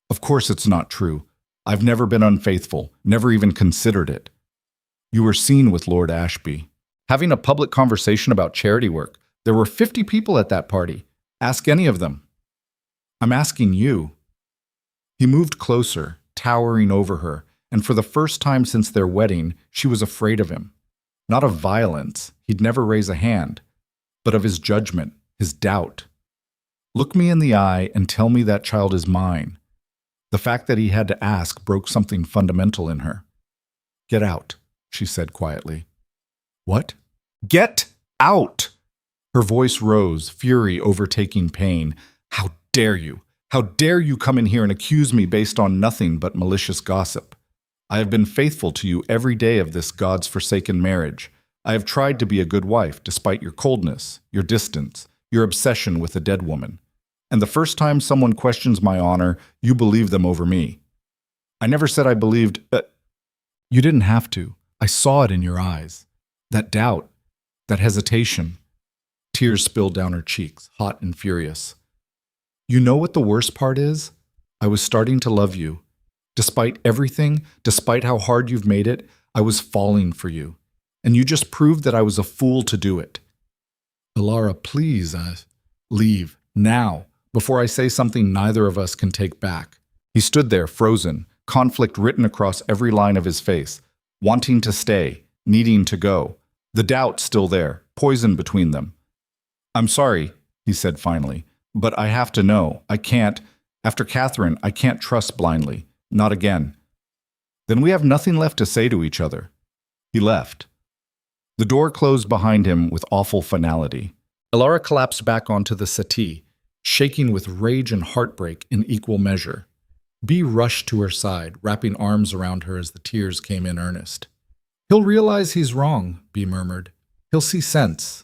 A: "Of course it's not true. I've never been unfaithful, never even considered it." "You were seen with Lord Ashby, having a public conversation about charity work. There were 50 people at that party. Ask any of them." "I'm asking you." He moved closer, towering over her, and for the first time since their wedding, she was afraid of him. Not of violence, he'd never raise a hand, but of his judgment, his doubt. "Look me in the eye and tell me that child is mine." The fact that he had to ask broke something fundamental in her. "Get out," she said quietly. "What?" "Get out!" Her voice rose, fury overtaking pain. "How dare you? How dare you come in here and accuse me based on nothing but malicious gossip? I have been faithful to you every day of this God's forsaken marriage. I have tried to be a good wife, despite your coldness, your distance, your obsession with a dead woman. And the first time someone questions my honor, you believe them over me. I never said I believed... You didn't have to. I saw it in your eyes. That doubt, that hesitation." Tears spilled down her cheeks, hot and furious. "You know what the worst part is? I was starting to love you. Despite everything, despite how hard you've made it, I was falling for you. And you just proved that I was a fool to do it." "Elara, please, leave, now, before I say something neither of us can take back." He stood there, frozen, conflict written across every line of his face, wanting to stay, needing to go. The doubt still there, poison between them. "I'm sorry," he said finally, "but I have to know. I can't. After Catherine, I can't trust blindly. Not again." "Then we have nothing left to say to each other." He left. The door closed behind him with awful finality. Elara collapsed back onto the settee, shaking with rage and heartbreak in equal measure. Bea rushed to her side, wrapping arms around her as the tears came in earnest. "He'll realize he's wrong," Bea murmured. "He'll see sense."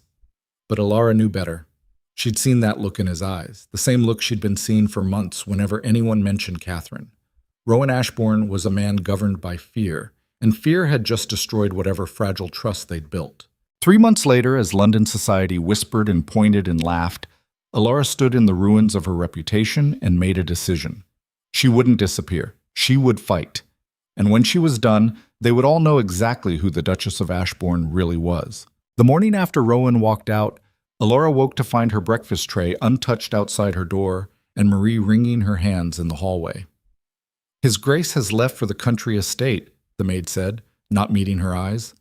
A: But Elara knew better. She'd seen that look in his eyes, the same look she'd been seeing for months whenever anyone mentioned Catherine. Rowan Ashbourne was a man governed by fear, and fear had just destroyed whatever fragile trust they'd built. 3 months later, as London society whispered and pointed and laughed, Elara stood in the ruins of her reputation and made a decision. She wouldn't disappear. She would fight. And when she was done, they would all know exactly who the Duchess of Ashbourne really was. The morning after Rowan walked out, Elara woke to find her breakfast tray untouched outside her door and Marie wringing her hands in the hallway. "His Grace has left for the country estate," the maid said, not meeting her eyes.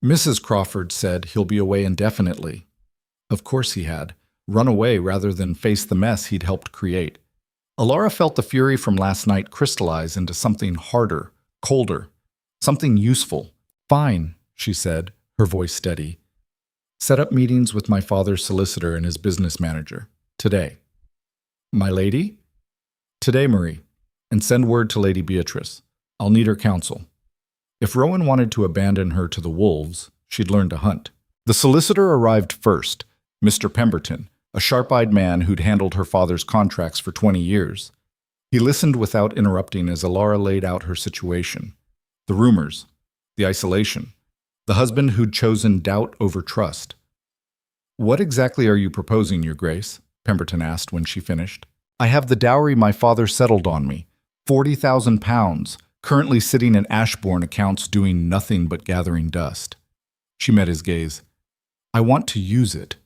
A: "Mrs. Crawford said he'll be away indefinitely." Of course he had. Run away rather than face the mess he'd helped create. Elara felt the fury from last night crystallize into something harder, colder, something useful. "Fine," she said, her voice steady. "Set up meetings with my father's solicitor and his business manager. Today." "My lady?" "Today, Marie. And send word to Lady Beatrice. I'll need her counsel." If Rowan wanted to abandon her to the wolves, she'd learn to hunt. The solicitor arrived first, Mr. Pemberton, a sharp-eyed man who'd handled her father's contracts for 20 years. He listened without interrupting as Elara laid out her situation. The rumors, the isolation, the husband who'd chosen doubt over trust. "What exactly are you proposing, Your Grace?" Pemberton asked when she finished. "I have the dowry my father settled on me, £40,000, currently sitting in Ashbourne accounts doing nothing but gathering dust." She met his gaze. "I want to use it.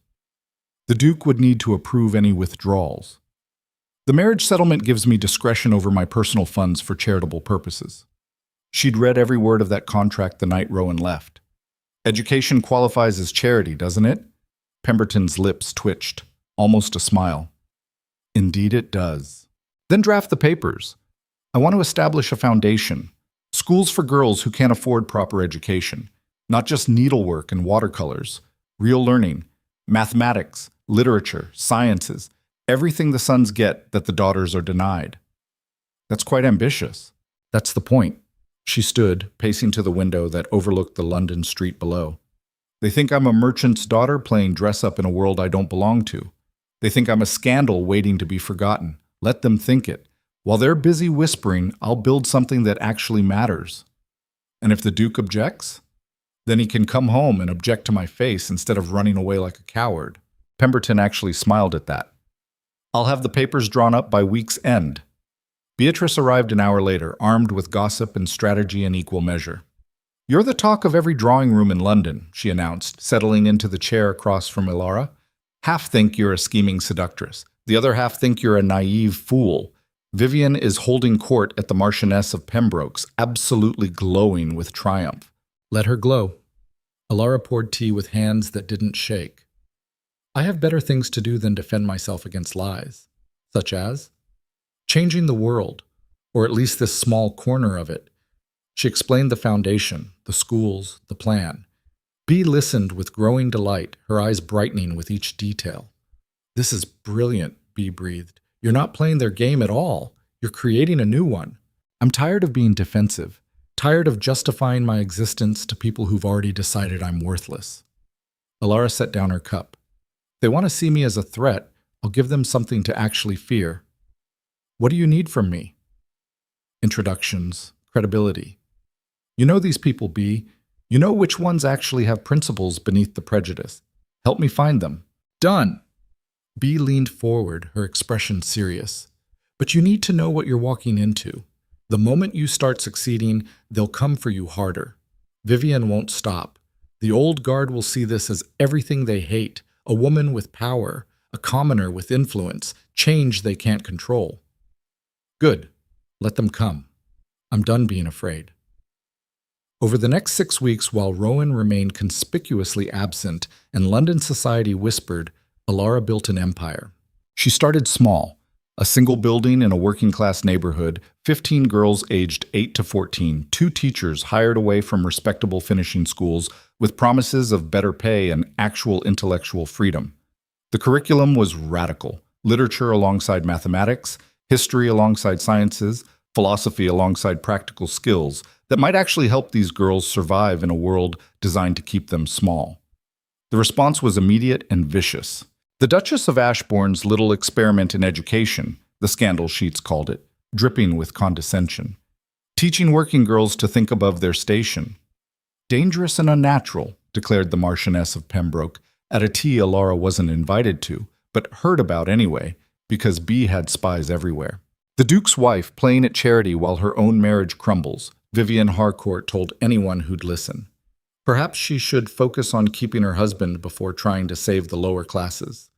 A: The Duke would need to approve any withdrawals. The marriage settlement gives me discretion over my personal funds for charitable purposes." She'd read every word of that contract the night Rowan left. "Education qualifies as charity, doesn't it?" Pemberton's lips twitched, almost a smile. "Indeed it does." "Then draft the papers. I want to establish a foundation. Schools for girls who can't afford proper education. Not just needlework and watercolors. Real learning. Mathematics, literature, sciences. Everything the sons get that the daughters are denied." "That's quite ambitious." "That's the point." She stood, pacing to the window that overlooked the London street below. "They think I'm a merchant's daughter playing dress-up in a world I don't belong to. They think I'm a scandal waiting to be forgotten. Let them think it. While they're busy whispering, I'll build something that actually matters. And if the Duke objects, then he can come home and object to my face instead of running away like a coward." Pemberton actually smiled at that. "I'll have the papers drawn up by week's end." Beatrice arrived an hour later, armed with gossip and strategy in equal measure. "You're the talk of every drawing room in London," she announced, settling into the chair across from Elara. "Half think you're a scheming seductress. The other half think you're a naive fool. Vivian is holding court at the Marchioness of Pembroke's, absolutely glowing with triumph." "Let her glow." Elara poured tea with hands that didn't shake. "I have better things to do than defend myself against lies." "Such as?" "Changing the world, or at least this small corner of it." She explained the foundation, the schools, the plan. Bea listened with growing delight, her eyes brightening with each detail. "This is brilliant," Bea breathed. "You're not playing their game at all. You're creating a new one. I'm tired of being defensive, tired of justifying my existence to people who've already decided I'm worthless." Elara set down her cup. "If they want to see me as a threat, I'll give them something to actually fear." "What do you need from me?" "Introductions, credibility. You know these people, Bea. You know which ones actually have principles beneath the prejudice. Help me find them." "Done." Bea leaned forward, her expression serious. "But you need to know what you're walking into. The moment you start succeeding, they'll come for you harder. Vivian won't stop. The old guard will see this as everything they hate, a woman with power, a commoner with influence, change they can't control." "Good. Let them come. I'm done being afraid." Over the next 6 weeks, while Rowan remained conspicuously absent and London society whispered, Elara built an empire. She started small, a single building in a working-class neighborhood, 15 girls aged 8 to 14, 2 teachers hired away from respectable finishing schools with promises of better pay and actual intellectual freedom. The curriculum was radical: literature alongside mathematics, history alongside sciences, philosophy alongside practical skills that might actually help these girls survive in a world designed to keep them small. The response was immediate and vicious. The Duchess of Ashbourne's little experiment in education, the scandal sheets called it, dripping with condescension. Teaching working girls to think above their station. "Dangerous and unnatural," declared the Marchioness of Pembroke, at a tea Elara wasn't invited to, but heard about anyway, because B had spies everywhere. The Duke's wife playing at charity while her own marriage crumbles, Vivian Harcourt told anyone who'd listen. Perhaps she should focus on keeping her husband before trying to save the lower classes.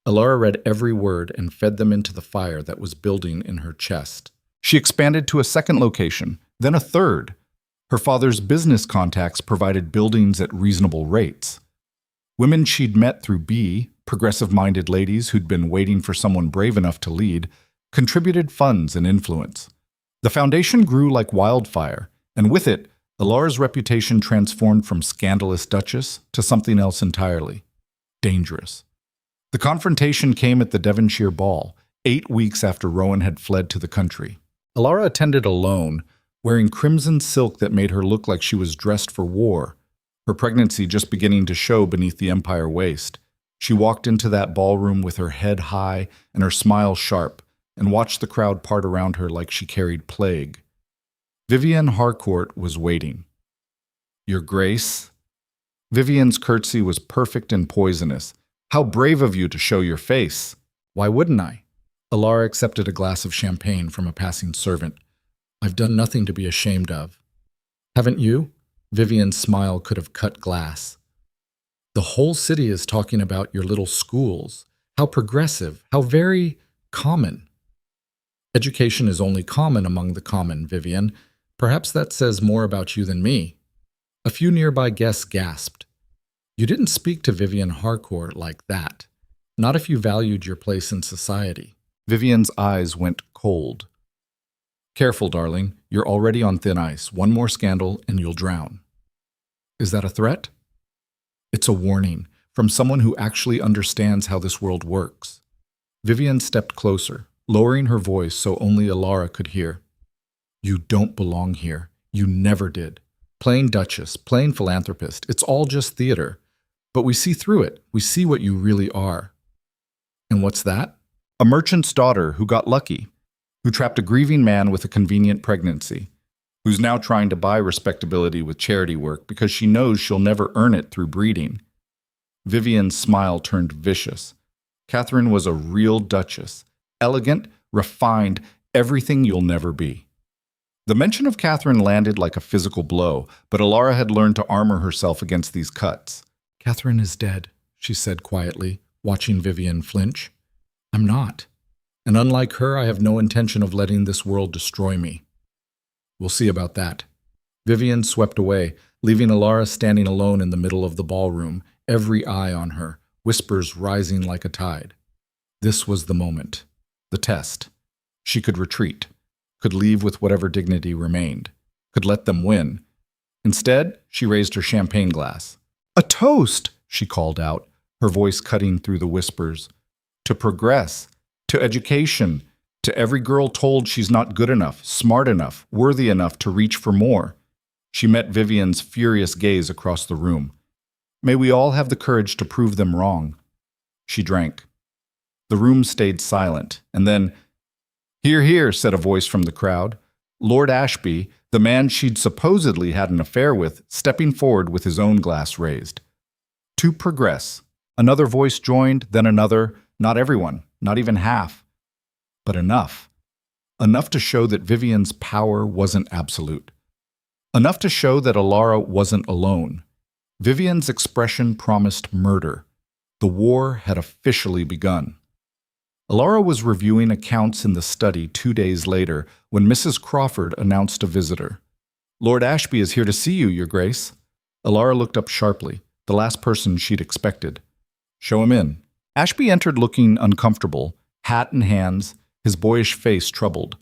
A: Elara read every word and fed them into the fire that was building in her chest. She expanded to a second location, then a third. Her father's business contacts provided buildings at reasonable rates. Women she'd met through B, progressive-minded ladies who'd been waiting for someone brave enough to lead, contributed funds and influence. The foundation grew like wildfire, and with it, Elara's reputation transformed from scandalous duchess to something else entirely. Dangerous. The confrontation came at the Devonshire ball, 8 weeks after Rowan had fled to the country. Elara attended alone, wearing crimson silk that made her look like she was dressed for war, her pregnancy just beginning to show beneath the empire waist. She walked into that ballroom with her head high and her smile sharp, and watched the crowd part around her like she carried plague. Vivian Harcourt was waiting. "Your Grace?" Vivian's curtsy was perfect and poisonous. "How brave of you to show your face." "Why wouldn't I?" Elara accepted a glass of champagne from a passing servant. "I've done nothing to be ashamed of." "Haven't you?" Vivian's smile could have cut glass. "The whole city is talking about your little schools. How progressive, how very common." "Education is only common among the common, Vivian. Perhaps that says more about you than me." A few nearby guests gasped. "You didn't speak to Vivian Harcourt like that. Not if you valued your place in society." Vivian's eyes went cold. "Careful, darling. You're already on thin ice. One more scandal and you'll drown." "Is that a threat?" "It's a warning from someone who actually understands how this world works." Vivian stepped closer, lowering her voice so only Elara could hear. "You don't belong here. You never did. Plain duchess, plain philanthropist. It's all just theater. But we see through it. We see what you really are." "And what's that?" "A merchant's daughter who got lucky, who trapped a grieving man with a convenient pregnancy, who's now trying to buy respectability with charity work because she knows she'll never earn it through breeding." Vivian's smile turned vicious. Catherine was a real duchess, elegant, refined, everything you'll never be. The mention of Catherine landed like a physical blow, but Elara had learned to armor herself against these cuts. "Catherine is dead," she said quietly, watching Vivian flinch. "I'm not. And unlike her, I have no intention of letting this world destroy me." "We'll see about that." Vivian swept away, leaving Elara standing alone in the middle of the ballroom, every eye on her, whispers rising like a tide. This was the moment. The test. She could retreat, could leave with whatever dignity remained, could let them win. Instead, she raised her champagne glass. "A toast!" she called out, her voice cutting through the whispers. "To progress, to education, to every girl told she's not good enough, smart enough, worthy enough to reach for more." She met Vivian's furious gaze across the room. "May we all have the courage to prove them wrong." She drank. The room stayed silent, and then, "Hear, hear," said a voice from the crowd. Lord Ashby, the man she'd supposedly had an affair with, stepping forward with his own glass raised. "To progress." Another voice joined, then another. Not everyone, not even half. But enough. Enough to show that Vivian's power wasn't absolute. Enough to show that Elara wasn't alone. Vivian's expression promised murder. The war had officially begun. Elara was reviewing accounts in the study 2 days later when Mrs. Crawford announced a visitor. "Lord Ashby is here to see you, Your Grace." Elara looked up sharply, the last person she'd expected. "Show him in." Ashby entered looking uncomfortable, hat in hands, his boyish face troubled.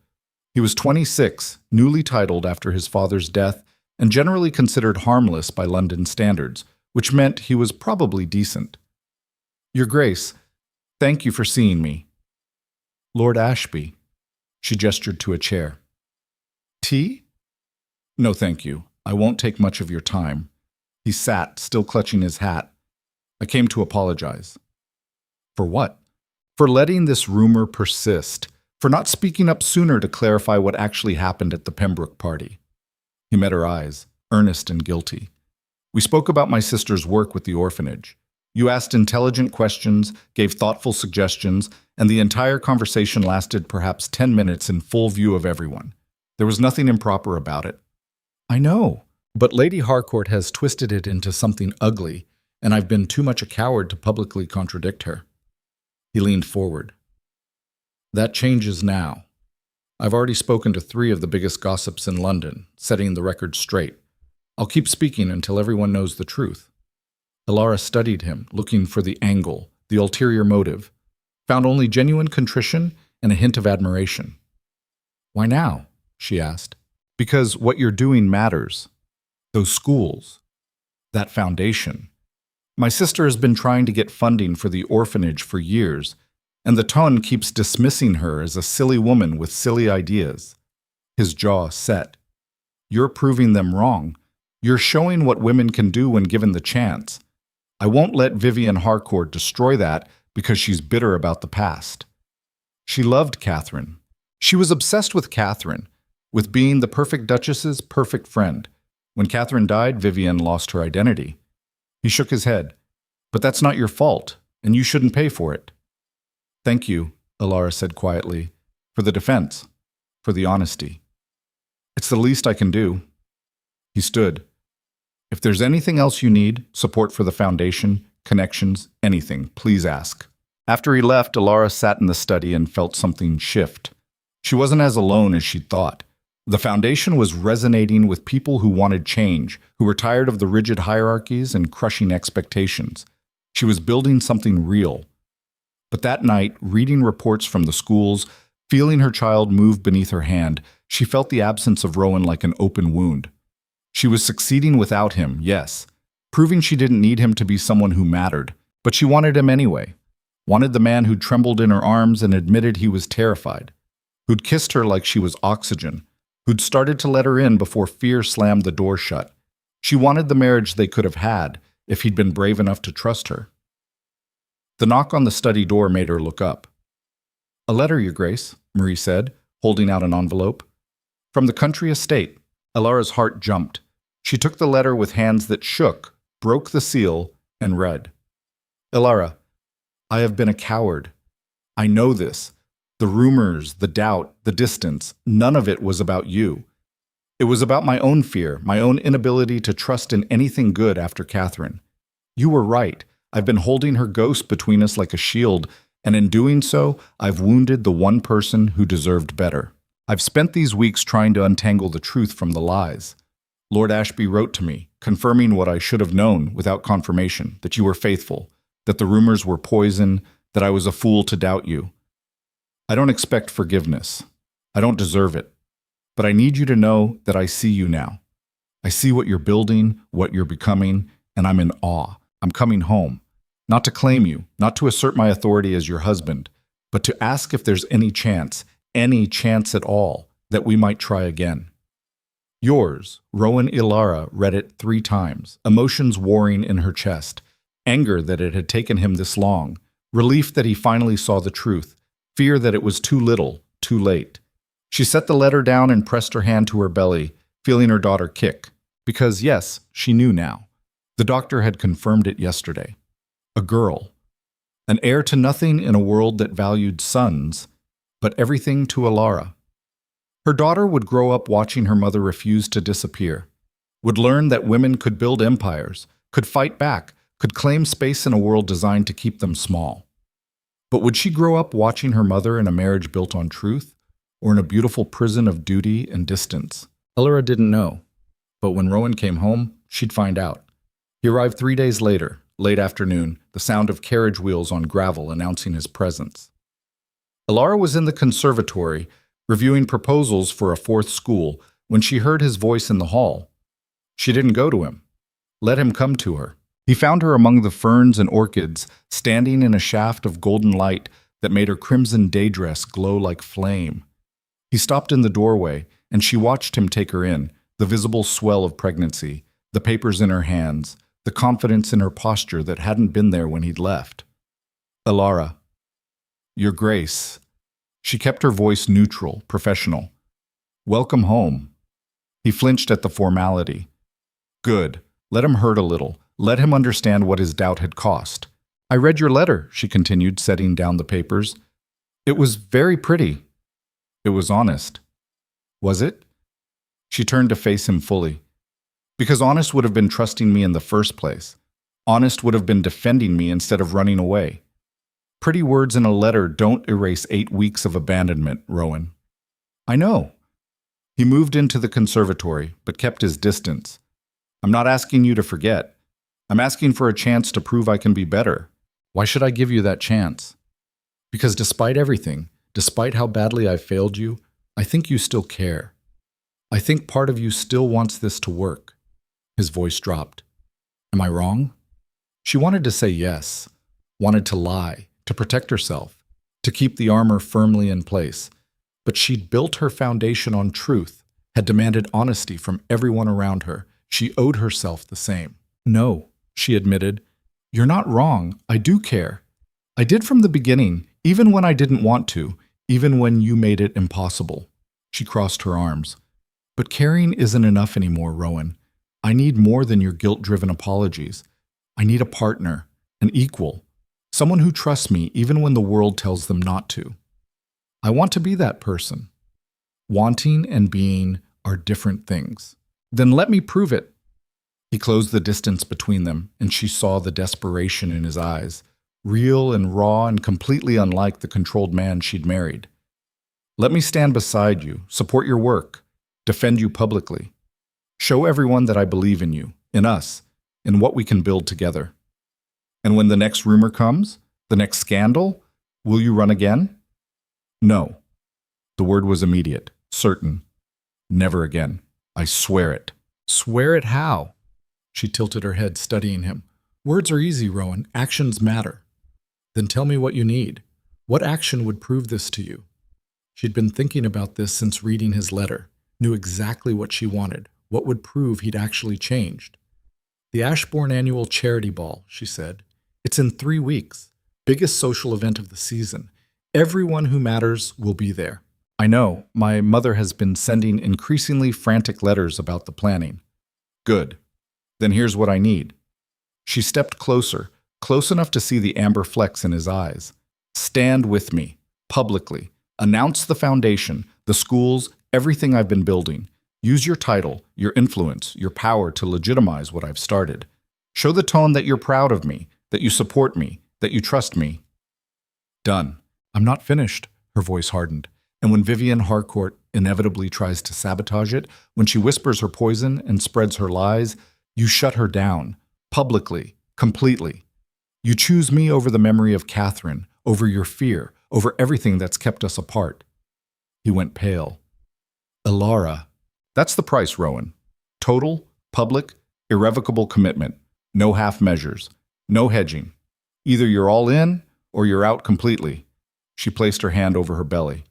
A: He was 26, newly titled after his father's death, and generally considered harmless by London standards, which meant he was probably decent. "Your Grace, thank you for seeing me." "Lord Ashby." She gestured to a chair. "Tea?" "No, thank you. I won't take much of your time." He sat, still clutching his hat. "I came to apologize." "For what?" "For letting this rumor persist. For not speaking up sooner to clarify what actually happened at the Pembroke party." He met her eyes, earnest and guilty. "We spoke about my sister's work with the orphanage. You asked intelligent questions, gave thoughtful suggestions, and the entire conversation lasted perhaps 10 minutes in full view of everyone. There was nothing improper about it. I know, but Lady Harcourt has twisted it into something ugly, and I've been too much a coward to publicly contradict her. He leaned forward. That changes now. I've already spoken to 3 of the biggest gossips in London, setting the record straight. I'll keep speaking until everyone knows the truth. Elara studied him, looking for the angle, the ulterior motive, found only genuine contrition and a hint of admiration. Why now? She asked. Because what you're doing matters. Those schools. That foundation. My sister has been trying to get funding for the orphanage for years, and the ton keeps dismissing her as a silly woman with silly ideas. His jaw set. You're proving them wrong. You're showing what women can do when given the chance. I won't let Vivian Harcourt destroy that because she's bitter about the past. She loved Catherine. She was obsessed with Catherine, with being the perfect Duchess's perfect friend. When Catherine died, Vivian lost her identity. He shook his head. But that's not your fault, and you shouldn't pay for it. Thank you, Elara said quietly, for the defense, for the honesty. It's the least I can do. He stood. If there's anything else you need, support for the foundation, connections, anything, please ask. After he left, Elara sat in the study and felt something shift. She wasn't as alone as she'd thought. The foundation was resonating with people who wanted change, who were tired of the rigid hierarchies and crushing expectations. She was building something real. But that night, reading reports from the schools, feeling her child move beneath her hand, she felt the absence of Rowan like an open wound. She was succeeding without him, yes, proving she didn't need him to be someone who mattered, but she wanted him anyway. Wanted the man who trembled in her arms and admitted he was terrified, who'd kissed her like she was oxygen, who'd started to let her in before fear slammed the door shut. She wanted the marriage they could have had if he'd been brave enough to trust her. The knock on the study door made her look up. A letter, Your Grace, Marie said, holding out an envelope. From the country estate. Elara's heart jumped. She took the letter with hands that shook, broke the seal, and read. Elara, I have been a coward. I know this. The rumors, the doubt, the distance, none of it was about you. It was about my own fear, my own inability to trust in anything good after Catherine. You were right. I've been holding her ghost between us like a shield, and in doing so, I've wounded the one person who deserved better. I've spent these weeks trying to untangle the truth from the lies. Lord Ashby wrote to me, confirming what I should have known without confirmation, that you were faithful, that the rumors were poison, that I was a fool to doubt you. I don't expect forgiveness. I don't deserve it. But I need you to know that I see you now. I see what you're building, what you're becoming, and I'm in awe. I'm coming home. Not to claim you, not to assert my authority as your husband, but to ask if there's any chance at all, that we might try again. Yours, Rowan Elara, read it 3 times, emotions warring in her chest, anger that it had taken him this long, relief that he finally saw the truth, fear that it was too little, too late. She set the letter down and pressed her hand to her belly, feeling her daughter kick, because yes, she knew now. The doctor had confirmed it yesterday. A girl. An heir to nothing in a world that valued sons, but everything to Elara. Her daughter would grow up watching her mother refuse to disappear, would learn that women could build empires, could fight back, could claim space in a world designed to keep them small. But would she grow up watching her mother in a marriage built on truth, or in a beautiful prison of duty and distance? Elara didn't know, but when Rowan came home, she'd find out. He arrived 3 days later, late afternoon, the sound of carriage wheels on gravel announcing his presence. Elara was in the conservatory, reviewing proposals for a 4th school, when she heard his voice in the hall. She didn't go to him. Let him come to her. He found her among the ferns and orchids, standing in a shaft of golden light that made her crimson day dress glow like flame. He stopped in the doorway, and she watched him take her in, the visible swell of pregnancy, the papers in her hands, the confidence in her posture that hadn't been there when he'd left. Elara, Your Grace. She kept her voice neutral, professional. Welcome home. He flinched at the formality. Good. Let him hurt a little. Let him understand what his doubt had cost. I read your letter, she continued, setting down the papers. It was very pretty. It was honest. Was it? She turned to face him fully. Because honest would have been trusting me in the first place. Honest would have been defending me instead of running away. Pretty words in a letter don't erase 8 weeks of abandonment, Rowan. I know. He moved into the conservatory, but kept his distance. I'm not asking you to forget. I'm asking for a chance to prove I can be better. Why should I give you that chance? Because despite everything, despite how badly I've failed you, I think you still care. I think part of you still wants this to work. His voice dropped. Am I wrong? She wanted to say yes, wanted to lie, to protect herself, to keep the armor firmly in place. But she'd built her foundation on truth, had demanded honesty from everyone around her. She owed herself the same. No, she admitted. You're not wrong. I do care. I did from the beginning, even when I didn't want to, even when you made it impossible. She crossed her arms. But caring isn't enough anymore, Rowan. I need more than your guilt-driven apologies. I need a partner, an equal, someone who trusts me even when the world tells them not to. I want to be that person. Wanting and being are different things. Then let me prove it. He closed the distance between them, and she saw the desperation in his eyes, real and raw and completely unlike the controlled man she'd married. Let me stand beside you, support your work, defend you publicly. Show everyone that I believe in you, in us, in what we can build together. And when the next rumor comes, the next scandal, will you run again? No. The word was immediate, certain. Never again. I swear it. Swear it how? She tilted her head, studying him. Words are easy, Rowan. Actions matter. Then tell me what you need. What action would prove this to you? She'd been thinking about this since reading his letter, knew exactly what she wanted, what would prove he'd actually changed. The Ashbourne annual charity ball, she said. It's in 3 weeks. Biggest social event of the season. Everyone who matters will be there. I know. My mother has been sending increasingly frantic letters about the planning. Good. Then here's what I need. She stepped closer, close enough to see the amber flecks in his eyes. Stand with me, publicly. Announce the foundation, the schools, everything I've been building. Use your title, your influence, your power to legitimize what I've started. Show the tone that you're proud of me, that you support me, that you trust me. Done. I'm not finished, her voice hardened. And when Vivian Harcourt inevitably tries to sabotage it, when she whispers her poison and spreads her lies, you shut her down, publicly, completely. You choose me over the memory of Catherine, over your fear, over everything that's kept us apart. He went pale. Elara. That's the price, Rowan. Total, public, irrevocable commitment. No half measures. No hedging. Either you're all in, or you're out completely. She placed her hand over her belly.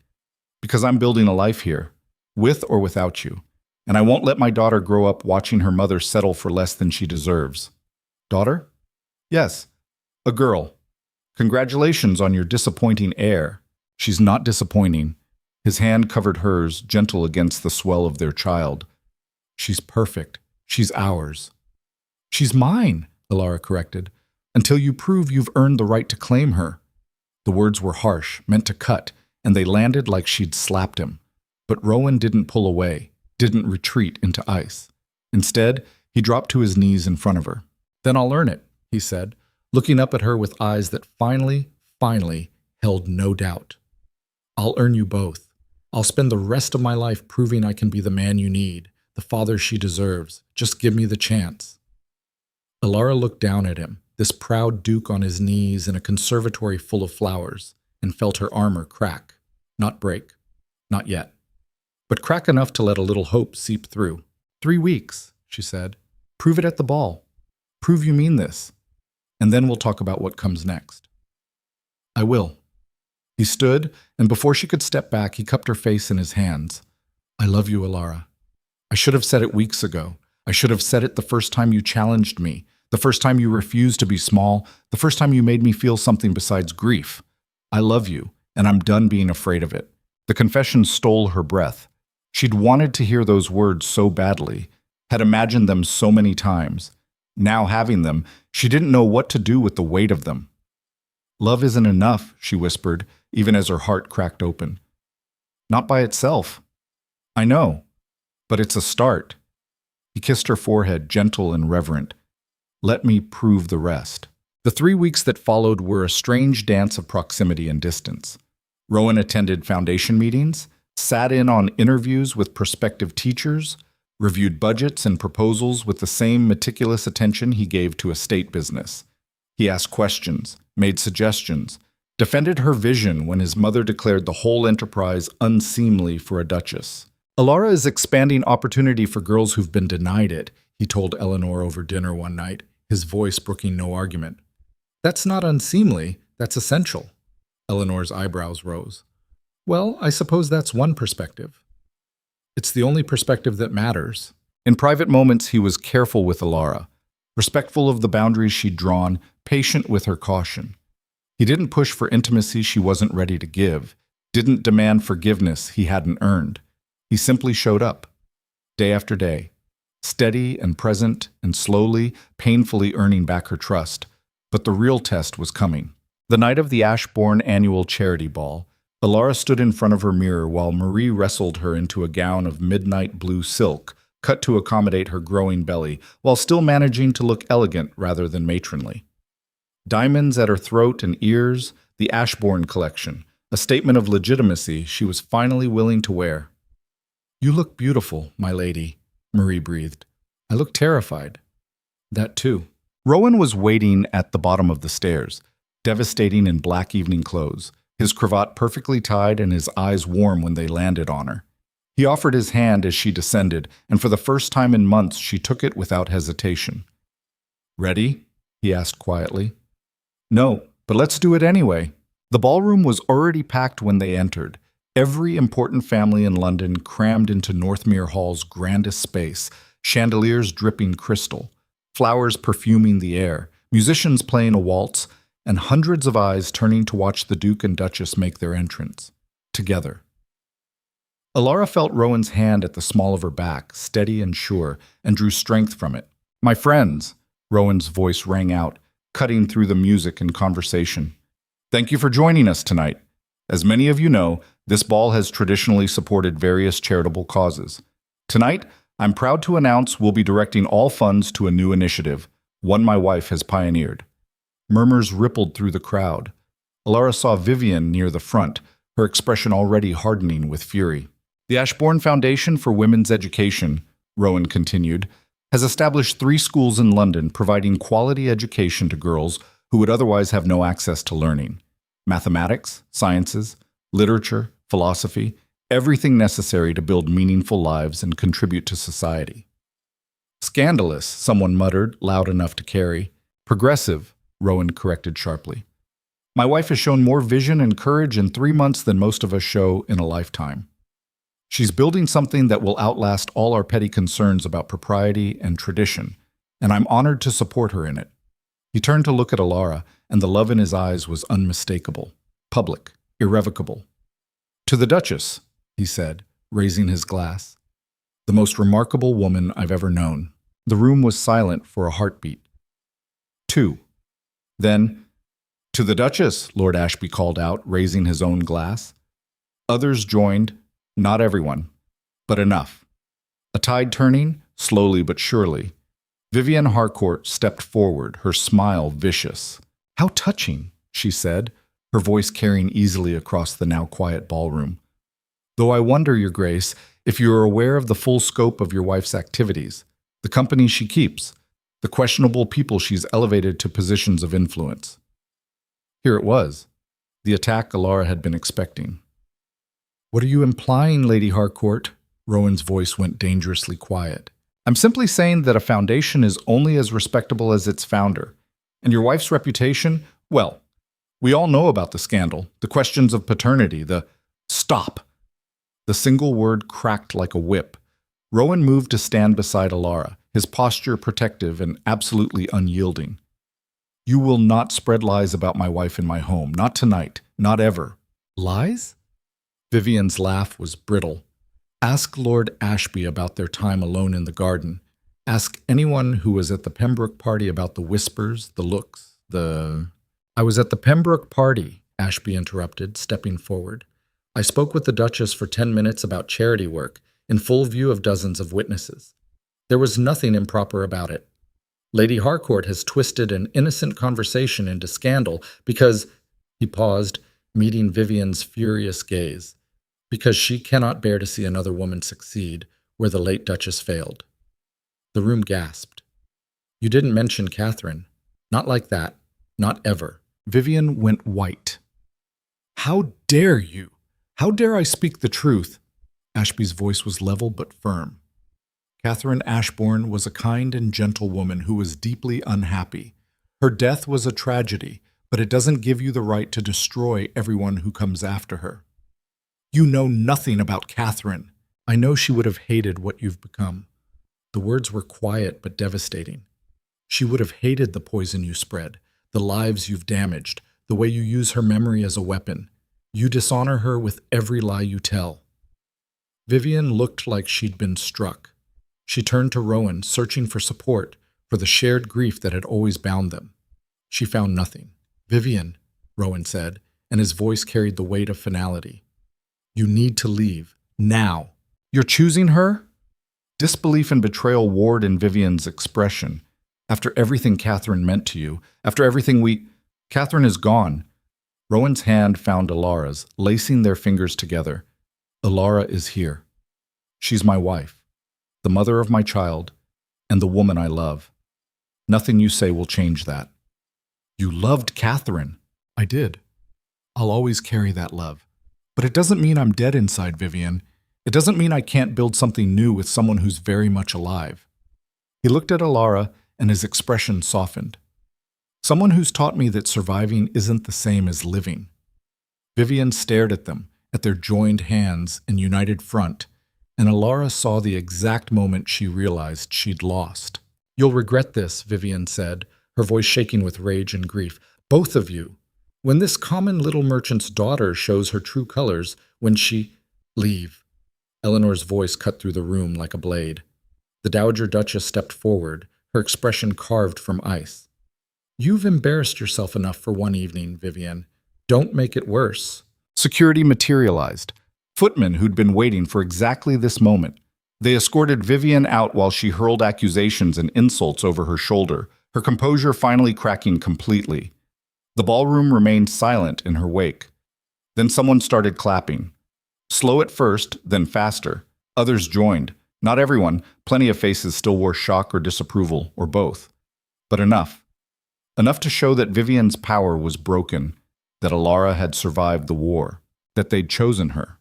A: Because I'm building a life here, with or without you. And I won't let my daughter grow up watching her mother settle for less than she deserves. Daughter? Yes, a girl. Congratulations on your disappointing heir. She's not disappointing. His hand covered hers, gentle against the swell of their child. She's perfect. She's ours. She's mine, Elara corrected, until you prove you've earned the right to claim her. The words were harsh, meant to cut, and they landed like she'd slapped him. But Rowan didn't pull away, didn't retreat into ice. Instead, he dropped to his knees in front of her. Then I'll earn it, he said, looking up at her with eyes that finally held no doubt. I'll earn you both. I'll spend the rest of my life proving I can be the man you need, the father she deserves. Just give me the chance. Elara looked down at him, this proud duke on his knees in a conservatory full of flowers, and felt her armor crack. Not break. Not yet. But crack enough to let a little hope seep through. 3 weeks, she said. Prove it at the ball. Prove you mean this. And then we'll talk about what comes next. I will. He stood, and before she could step back, he cupped her face in his hands. I love you, Elara. I should have said it weeks ago. I should have said it the first time you challenged me, the first time you refused to be small, the first time you made me feel something besides grief. I love you, and I'm done being afraid of it. The confession stole her breath. She'd wanted to hear those words so badly, had imagined them so many times. Now having them, she didn't know what to do with the weight of them. Love isn't enough, she whispered, even as her heart cracked open. Not by itself. I know, but it's a start. He kissed her forehead, gentle and reverent. Let me prove the rest. The 3 weeks that followed were a strange dance of proximity and distance. Rowan attended foundation meetings, sat in on interviews with prospective teachers, reviewed budgets and proposals with the same meticulous attention he gave to estate business. He asked questions, made suggestions, defended her vision when his mother declared the whole enterprise unseemly for a duchess. Elara is expanding opportunity for girls who've been denied it, he told Eleanor over dinner one night, his voice brooking no argument. That's not unseemly, that's essential. Eleanor's eyebrows rose. Well, I suppose that's one perspective. It's the only perspective that matters. In private moments, he was careful with Elara, respectful of the boundaries she'd drawn, patient with her caution. He didn't push for intimacy she wasn't ready to give, didn't demand forgiveness he hadn't earned. He simply showed up, day after day, steady and present and slowly, painfully earning back her trust. But the real test was coming. The night of the Ashbourne annual charity ball, Elara stood in front of her mirror while Marie wrestled her into a gown of midnight blue silk, cut to accommodate her growing belly, while still managing to look elegant rather than matronly. Diamonds at her throat and ears, the Ashbourne collection, a statement of legitimacy she was finally willing to wear. You look beautiful, my lady, Marie breathed. I look terrified. That too. Rowan was waiting at the bottom of the stairs, devastating in black evening clothes, his cravat perfectly tied and his eyes warm when they landed on her. He offered his hand as she descended, and for the first time in months she took it without hesitation. Ready? He asked quietly. No, but let's do it anyway. The ballroom was already packed when they entered. Every important family in London crammed into Northmere Hall's grandest space, chandeliers dripping crystal, flowers perfuming the air, musicians playing a waltz, and hundreds of eyes turning to watch the Duke and Duchess make their entrance, together. Elara felt Rowan's hand at the small of her back, steady and sure, and drew strength from it. My friends, Rowan's voice rang out, cutting through the music and conversation. Thank you for joining us tonight. As many of you know, this ball has traditionally supported various charitable causes. Tonight, I'm proud to announce we'll be directing all funds to a new initiative, one my wife has pioneered. Murmurs rippled through the crowd. Elara saw Vivian near the front, her expression already hardening with fury. The Ashbourne Foundation for Women's Education, Rowan continued, has established 3 schools in London providing quality education to girls who would otherwise have no access to learning. Mathematics, sciences, literature, philosophy, everything necessary to build meaningful lives and contribute to society. Scandalous, someone muttered, loud enough to carry. Progressive, Rowan corrected sharply. My wife has shown more vision and courage in 3 months than most of us show in a lifetime. She's building something that will outlast all our petty concerns about propriety and tradition, and I'm honored to support her in it. He turned to look at Elara, and the love in his eyes was unmistakable, public, irrevocable. To the Duchess, he said, raising his glass. The most remarkable woman I've ever known. The room was silent for a heartbeat. 2. Then, to the Duchess, Lord Ashby called out, raising his own glass. Others joined, not everyone, but enough. A tide turning, slowly but surely. Vivian Harcourt stepped forward, her smile vicious. How touching, she said, her voice carrying easily across the now quiet ballroom. Though I wonder, Your Grace, if you are aware of the full scope of your wife's activities, the company she keeps, the questionable people she's elevated to positions of influence. Here it was, the attack Elara had been expecting. What are you implying, Lady Harcourt? Rowan's voice went dangerously quiet. I'm simply saying that a foundation is only as respectable as its founder. And your wife's reputation, well, we all know about the scandal, the questions of paternity, the stop. The single word cracked like a whip. Rowan moved to stand beside Elara, his posture protective and absolutely unyielding. You will not spread lies about my wife in my home, not tonight, not ever. Lies? Vivian's laugh was brittle. Ask Lord Ashby about their time alone in the garden. Ask anyone who was at the Pembroke party about the whispers, the looks, the... I was at the Pembroke party, Ashby interrupted, stepping forward. I spoke with the Duchess for 10 minutes about charity work, in full view of dozens of witnesses. There was nothing improper about it. Lady Harcourt has twisted an innocent conversation into scandal because, he paused, meeting Vivian's furious gaze, because she cannot bear to see another woman succeed where the late Duchess failed. The room gasped. You didn't mention Catherine. Not like that. Not ever. Vivian went white. How dare you? How dare I speak the truth? Ashby's voice was level but firm. Catherine Ashbourne was a kind and gentle woman who was deeply unhappy. Her death was a tragedy, but it doesn't give you the right to destroy everyone who comes after her. You know nothing about Catherine. I know she would have hated what you've become. The words were quiet but devastating. She would have hated the poison you spread, the lives you've damaged, the way you use her memory as a weapon. You dishonor her with every lie you tell. Vivian looked like she'd been struck. She turned to Rowan, searching for support, for the shared grief that had always bound them. She found nothing. Vivian, Rowan said, and his voice carried the weight of finality. You need to leave. Now. You're choosing her? Disbelief and betrayal warred in Vivian's expression. After everything Catherine meant to you, after everything Catherine is gone. Rowan's hand found Elara's, lacing their fingers together. Elara is here. She's my wife, the mother of my child, and the woman I love. Nothing you say will change that. You loved Catherine. I did. I'll always carry that love. But it doesn't mean I'm dead inside, Vivian. It doesn't mean I can't build something new with someone who's very much alive. He looked at Elara, and his expression softened. Someone who's taught me that surviving isn't the same as living. Vivian stared at them, at their joined hands and united front, and Elara saw the exact moment she realized she'd lost. You'll regret this, Vivian said, her voice shaking with rage and grief. Both of you. When this common little merchant's daughter shows her true colors, when she... Leave. Eleanor's voice cut through the room like a blade. The Dowager Duchess stepped forward, her expression carved from ice. You've embarrassed yourself enough for one evening, Vivian. Don't make it worse. Security materialized. Footmen who'd been waiting for exactly this moment. They escorted Vivian out while she hurled accusations and insults over her shoulder, her composure finally cracking completely. The ballroom remained silent in her wake. Then someone started clapping. Slow at first, then faster. Others joined. Not everyone. Plenty of faces still wore shock or disapproval, or both. But enough. Enough to show that Vivian's power was broken, that Elara had survived the war, that they'd chosen her.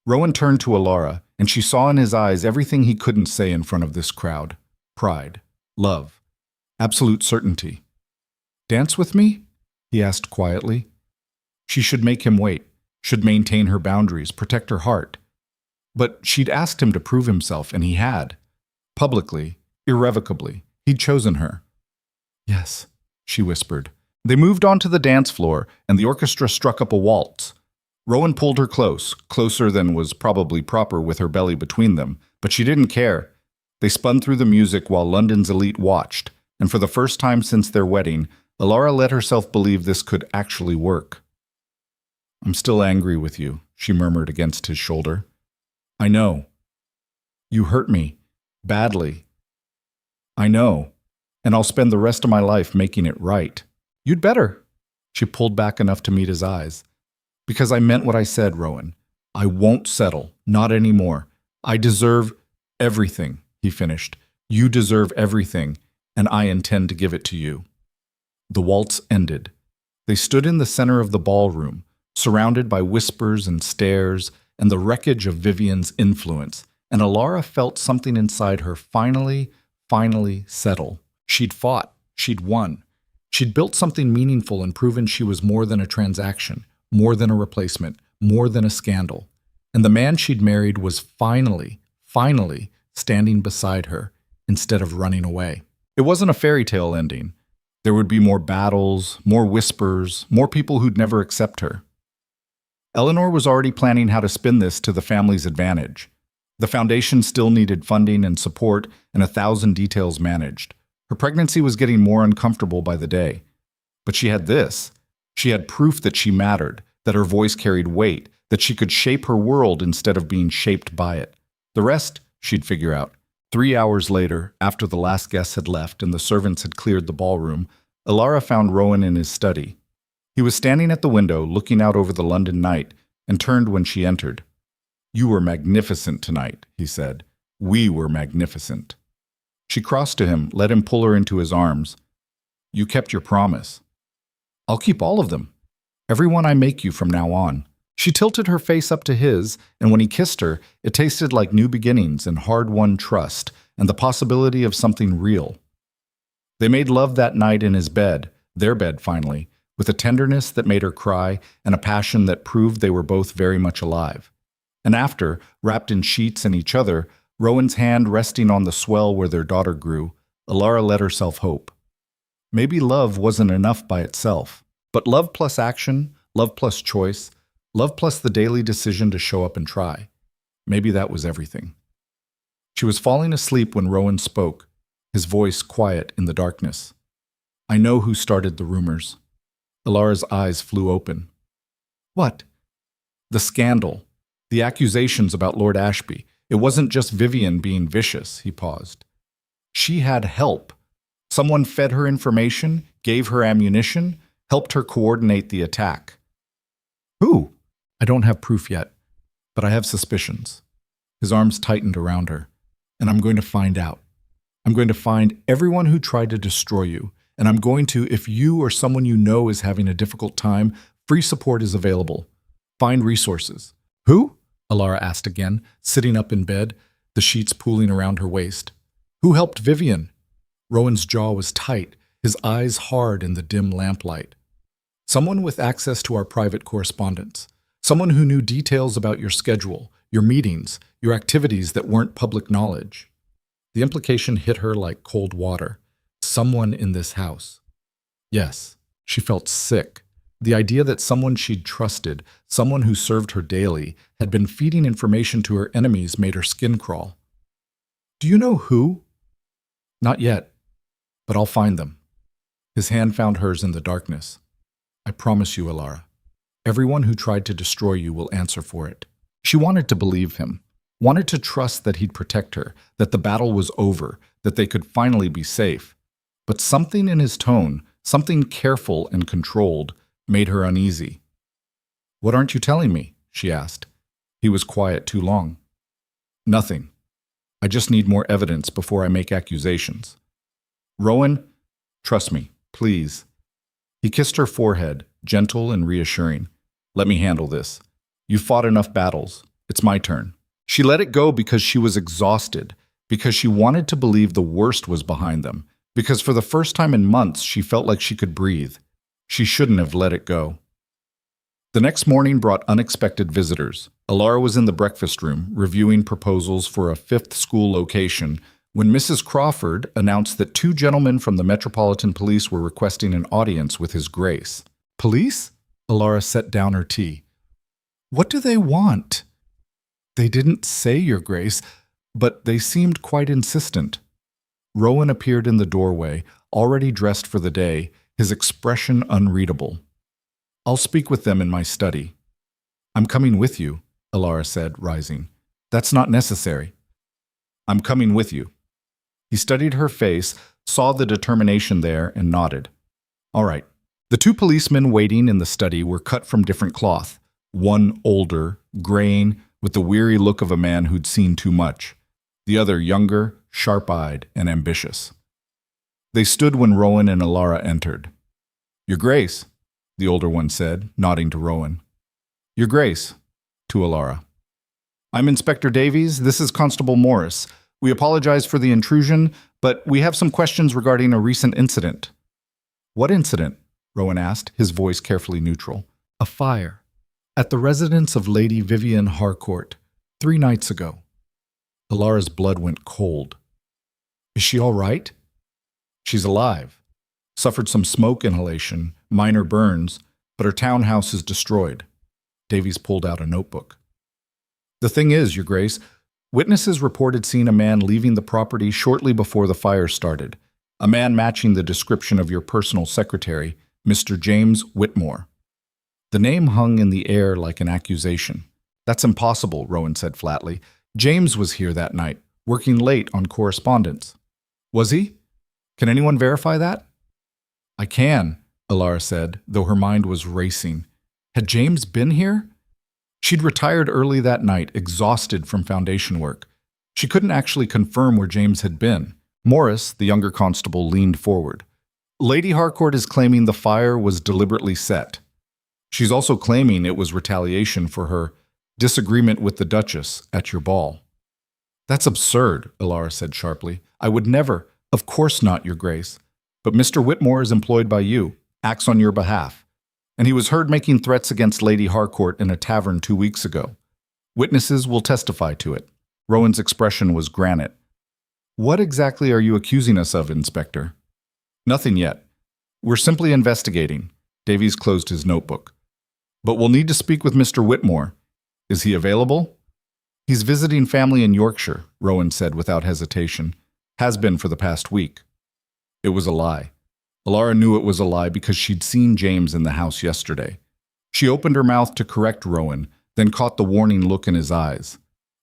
A: Rowan turned to Elara, and she saw in his eyes everything he couldn't say in front of this crowd. Pride, love, absolute certainty. Dance with me? He asked quietly. She should make him wait, should maintain her boundaries, protect her heart. But she'd asked him to prove himself, and he had. Publicly, irrevocably, he'd chosen her. Yes, she whispered. They moved onto the dance floor, and the orchestra struck up a waltz. Rowan pulled her close, closer than was probably proper with her belly between them, but she didn't care. They spun through the music while London's elite watched, and for the first time since their wedding, Elara let herself believe this could actually work. I'm still angry with you, she murmured against his shoulder. I know. You hurt me. Badly. I know. And I'll spend the rest of my life making it right. You'd better. She pulled back enough to meet his eyes. Because I meant what I said, Rowan. I won't settle. Not anymore. I deserve everything, he finished. You deserve everything, and I intend to give it to you. The waltz ended. They stood in the center of the ballroom, surrounded by whispers and stares and the wreckage of Vivian's influence, and Elara felt something inside her finally settle. She'd fought. She'd won. She'd built something meaningful and proven she was more than a transaction, more than a replacement, more than a scandal. And the man she'd married was finally standing beside her instead of running away. It wasn't a fairy tale ending. There would be more battles, more whispers, more people who'd never accept her. Eleanor was already planning how to spin this to the family's advantage. The foundation still needed funding and support and 1,000 details managed. Her pregnancy was getting more uncomfortable by the day. But she had this. She had proof that she mattered, that her voice carried weight, that she could shape her world instead of being shaped by it. The rest, she'd figure out. 3 hours later, after the last guests had left and the servants had cleared the ballroom, Elara found Rowan in his study. He was standing at the window, looking out over the London night, and turned when she entered. "You were magnificent tonight," he said. "We were magnificent." She crossed to him, let him pull her into his arms. "You kept your promise." "I'll keep all of them. Every one I make you from now on." She tilted her face up to his, and when he kissed her, it tasted like new beginnings and hard-won trust and the possibility of something real. They made love that night in his bed, their bed finally, with a tenderness that made her cry and a passion that proved they were both very much alive. And after, wrapped in sheets and each other, Rowan's hand resting on the swell where their daughter grew, Elara let herself hope. Maybe love wasn't enough by itself, but love plus action, love plus choice, love plus the daily decision to show up and try. Maybe that was everything. She was falling asleep when Rowan spoke, his voice quiet in the darkness. "I know who started the rumors." Elara's eyes flew open. "What?" "The scandal. The accusations about Lord Ashby. It wasn't just Vivian being vicious," he paused. "She had help. Someone fed her information, gave her ammunition, helped her coordinate the attack." "Who?" "I don't have proof yet, but I have suspicions." His arms tightened around her. "And I'm going to find out. I'm going to find everyone who tried to destroy you, and I'm going to, if you or someone you know is having a difficult time, free support is available. Find resources." "Who?" Elara asked again, sitting up in bed, the sheets pooling around her waist. "Who helped Vivian?" Rowan's jaw was tight, his eyes hard in the dim lamplight. "Someone with access to our private correspondence. Someone who knew details about your schedule, your meetings, your activities that weren't public knowledge." The implication hit her like cold water. Someone in this house. Yes, she felt sick. The idea that someone she'd trusted, someone who served her daily, had been feeding information to her enemies made her skin crawl. "Do you know who?" "Not yet, but I'll find them." His hand found hers in the darkness. "I promise you, Elara. Everyone who tried to destroy you will answer for it." She wanted to believe him, wanted to trust that he'd protect her, that the battle was over, that they could finally be safe. But something in his tone, something careful and controlled, made her uneasy. "What aren't you telling me?" she asked. He was quiet too long. "Nothing. I just need more evidence before I make accusations." "Rowan, trust me, please." He kissed her forehead, gentle and reassuring. "Let me handle this. You fought enough battles. It's my turn." She let it go because she was exhausted, because she wanted to believe the worst was behind them, because for the first time in months she felt like she could breathe. She shouldn't have let it go. The next morning brought unexpected visitors. Elara was in the breakfast room, reviewing proposals for a 5th school location, when Mrs. Crawford announced that 2 gentlemen from the Metropolitan Police were requesting an audience with His Grace. "Police?" Elara set down her tea. "What do they want?" "They didn't say, Your Grace, but they seemed quite insistent." Rowan appeared in the doorway, already dressed for the day, his expression unreadable. "I'll speak with them in my study." "I'm coming with you," Elara said, rising. "That's not necessary." "I'm coming with you." He studied her face, saw the determination there, and nodded. "All right." The 2 policemen waiting in the study were cut from different cloth, one older, graying, with the weary look of a man who'd seen too much, the other younger, sharp-eyed, and ambitious. They stood when Rowan and Elara entered. "Your Grace," the older one said, nodding to Rowan. "Your Grace," to Elara. "I'm Inspector Davies. This is Constable Morris. We apologize for the intrusion, but we have some questions regarding a recent incident." "What incident?" Rowan asked, his voice carefully neutral. "A fire. At the residence of Lady Vivian Harcourt, 3 nights ago." Elara's blood went cold. "Is she all right?" "She's alive. Suffered some smoke inhalation, minor burns, but her townhouse is destroyed." Davies pulled out a notebook. "The thing is, Your Grace, Witnesses reported seeing a man leaving the property shortly before the fire started. A man matching the description of your personal secretary, Mr. James Whitmore. The name hung in the air like an accusation. That's impossible, Rowan said flatly. James was here that night, working late on correspondence. Was he? Can anyone verify that? I can, Elara said, though her mind was racing. Had James been here? She'd retired early that night, exhausted from foundation work. She couldn't actually confirm where James had been. Morris, the younger constable, leaned forward. Lady Harcourt is claiming the fire was deliberately set. She's also claiming it was retaliation for her disagreement with the Duchess at your ball. That's absurd, Elara said sharply. I would never. Of course not, Your Grace. But Mr. Whitmore is employed by you, acts on your behalf. And he was heard making threats against Lady Harcourt in a tavern 2 weeks ago. Witnesses will testify to it. Rowan's expression was granite. What exactly are you accusing us of, Inspector? Nothing yet. We're simply investigating. Davies closed his notebook. But we'll need to speak with Mr. Whitmore. Is he available? He's visiting family in Yorkshire, Rowan said without hesitation. Has been for the past week. It was a lie. Elara knew it was a lie because she'd seen James in the house yesterday. She opened her mouth to correct Rowan, then caught the warning look in his eyes.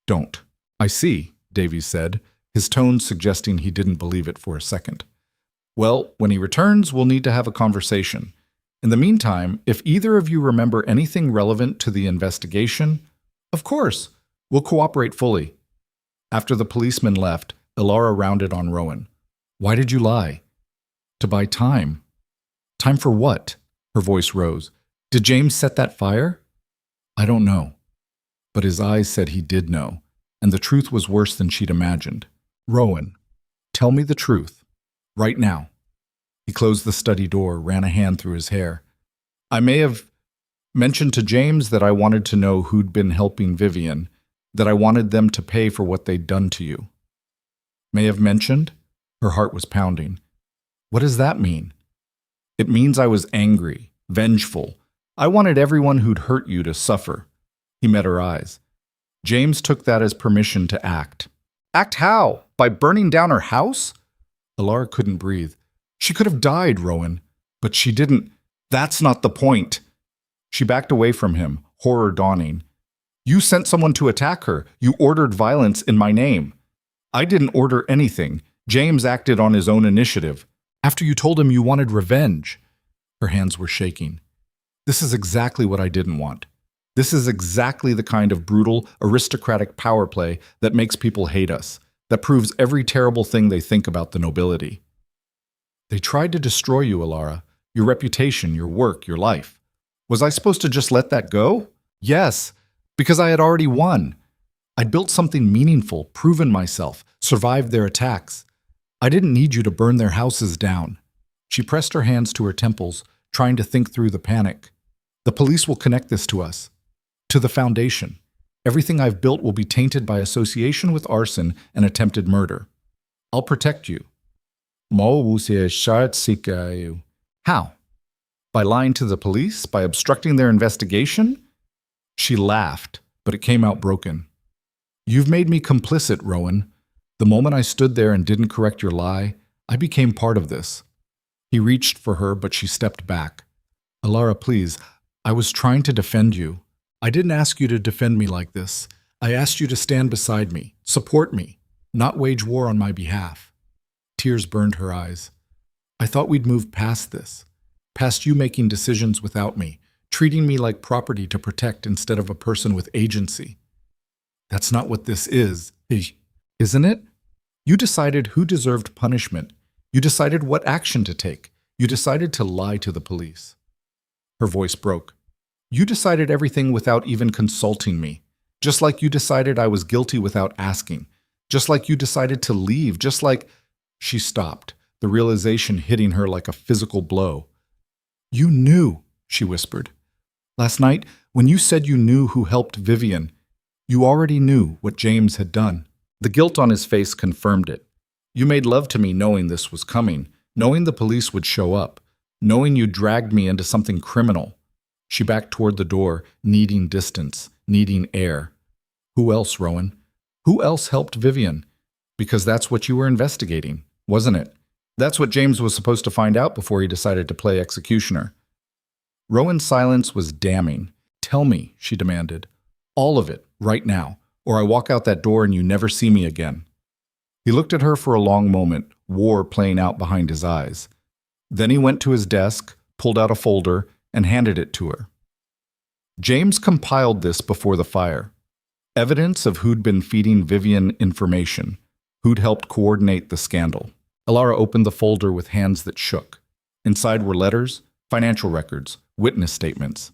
A: Don't. I see, Davies said, his tone suggesting he didn't believe it for a second. Well, when he returns, we'll need to have a conversation. In the meantime, if either of you remember anything relevant to the investigation, of course, we'll cooperate fully. After the policeman left, Elara rounded on Rowan. Why did you lie? To buy time. Time for what? Her voice rose. Did James set that fire? I don't know. But his eyes said he did know, and the truth was worse than she'd imagined. Rowan, tell me the truth. Right now. He closed the study door, ran a hand through his hair. I may have mentioned to James that I wanted to know who'd been helping Vivian, that I wanted them to pay for what they'd done to you. May have mentioned? Her heart was pounding. What does that mean? It means I was angry, vengeful. I wanted everyone who'd hurt you to suffer. He met her eyes. James took that as permission to act. Act how? By burning down her house? Elara couldn't breathe. She could have died, Rowan. But she didn't. That's not the point. She backed away from him, horror dawning. You sent someone to attack her. You ordered violence in my name. I didn't order anything. James acted on his own initiative. After you told him you wanted revenge. Her hands were shaking. This is exactly what I didn't want. This is exactly the kind of brutal, aristocratic power play that makes people hate us, that proves every terrible thing they think about the nobility. They tried to destroy you, Elara. Your reputation, your work, your life. Was I supposed to just let that go? Yes, because I had already won. I'd built something meaningful, proven myself, survived their attacks. I didn't need you to burn their houses down. She pressed her hands to her temples, trying to think through the panic. The police will connect this to us, to the foundation. Everything I've built will be tainted by association with arson and attempted murder. I'll protect you. How? By lying to the police? By obstructing their investigation? She laughed, but it came out broken. You've made me complicit, Rowan. The moment I stood there and didn't correct your lie, I became part of this. He reached for her, but she stepped back. Elara, please, I was trying to defend you. I didn't ask you to defend me like this. I asked you to stand beside me, support me, not wage war on my behalf. Tears burned her eyes. I thought we'd move past this, past you making decisions without me, treating me like property to protect instead of a person with agency. That's not what this is, isn't it? You decided who deserved punishment. You decided what action to take. You decided to lie to the police. Her voice broke. You decided everything without even consulting me. Just like you decided I was guilty without asking. Just like you decided to leave. Just like... She stopped, the realization hitting her like a physical blow. You knew, she whispered. Last night, when you said you knew who helped Vivian, you already knew what James had done. The guilt on his face confirmed it. You made love to me knowing this was coming, knowing the police would show up, knowing you dragged me into something criminal. She backed toward the door, needing distance, needing air. Who else, Rowan? Who else helped Vivian? Because that's what you were investigating, wasn't it? That's what James was supposed to find out before he decided to play executioner. Rowan's silence was damning. Tell me, she demanded. All of it, right now, or I walk out that door and you never see me again. He looked at her for a long moment, war playing out behind his eyes. Then he went to his desk, pulled out a folder, and handed it to her. James compiled this before the fire. Evidence of who'd been feeding Vivian information, who'd helped coordinate the scandal. Elara opened the folder with hands that shook. Inside were letters, financial records, witness statements.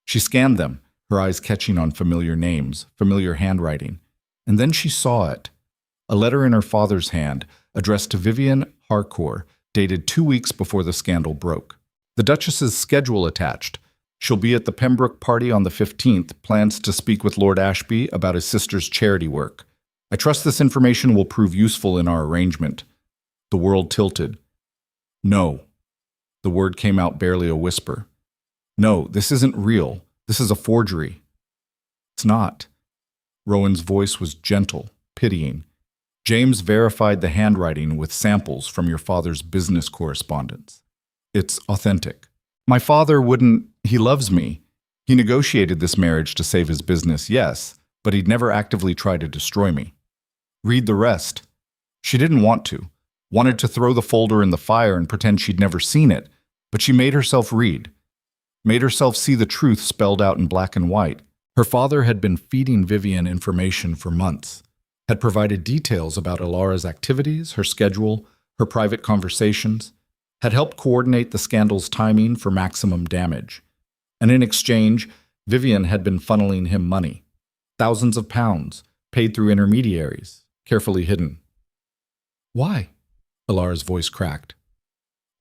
A: She scanned them, her eyes catching on familiar names, familiar handwriting. And then she saw it. A letter in her father's hand, addressed to Vivian Harcourt, dated 2 weeks before the scandal broke. The Duchess's schedule attached. She'll be at the Pembroke party on the 15th, plans to speak with Lord Ashby about his sister's charity work. I trust this information will prove useful in our arrangement. The world tilted. No. The word came out barely a whisper. No, this isn't real. This is a forgery. It's not. Rowan's voice was gentle, pitying. James verified the handwriting with samples from your father's business correspondence. It's authentic. My father wouldn't. He loves me. He negotiated this marriage to save his business, yes, but he'd never actively try to destroy me. Read the rest. She didn't want to. Wanted to throw the folder in the fire and pretend she'd never seen it, but she made herself read. Made herself see the truth spelled out in black and white. Her father had been feeding Vivian information for months, had provided details about Elara's activities, her schedule, her private conversations, had helped coordinate the scandal's timing for maximum damage. And in exchange, Vivian had been funneling him money. Thousands of pounds, paid through intermediaries, carefully hidden. Why? Elara's voice cracked.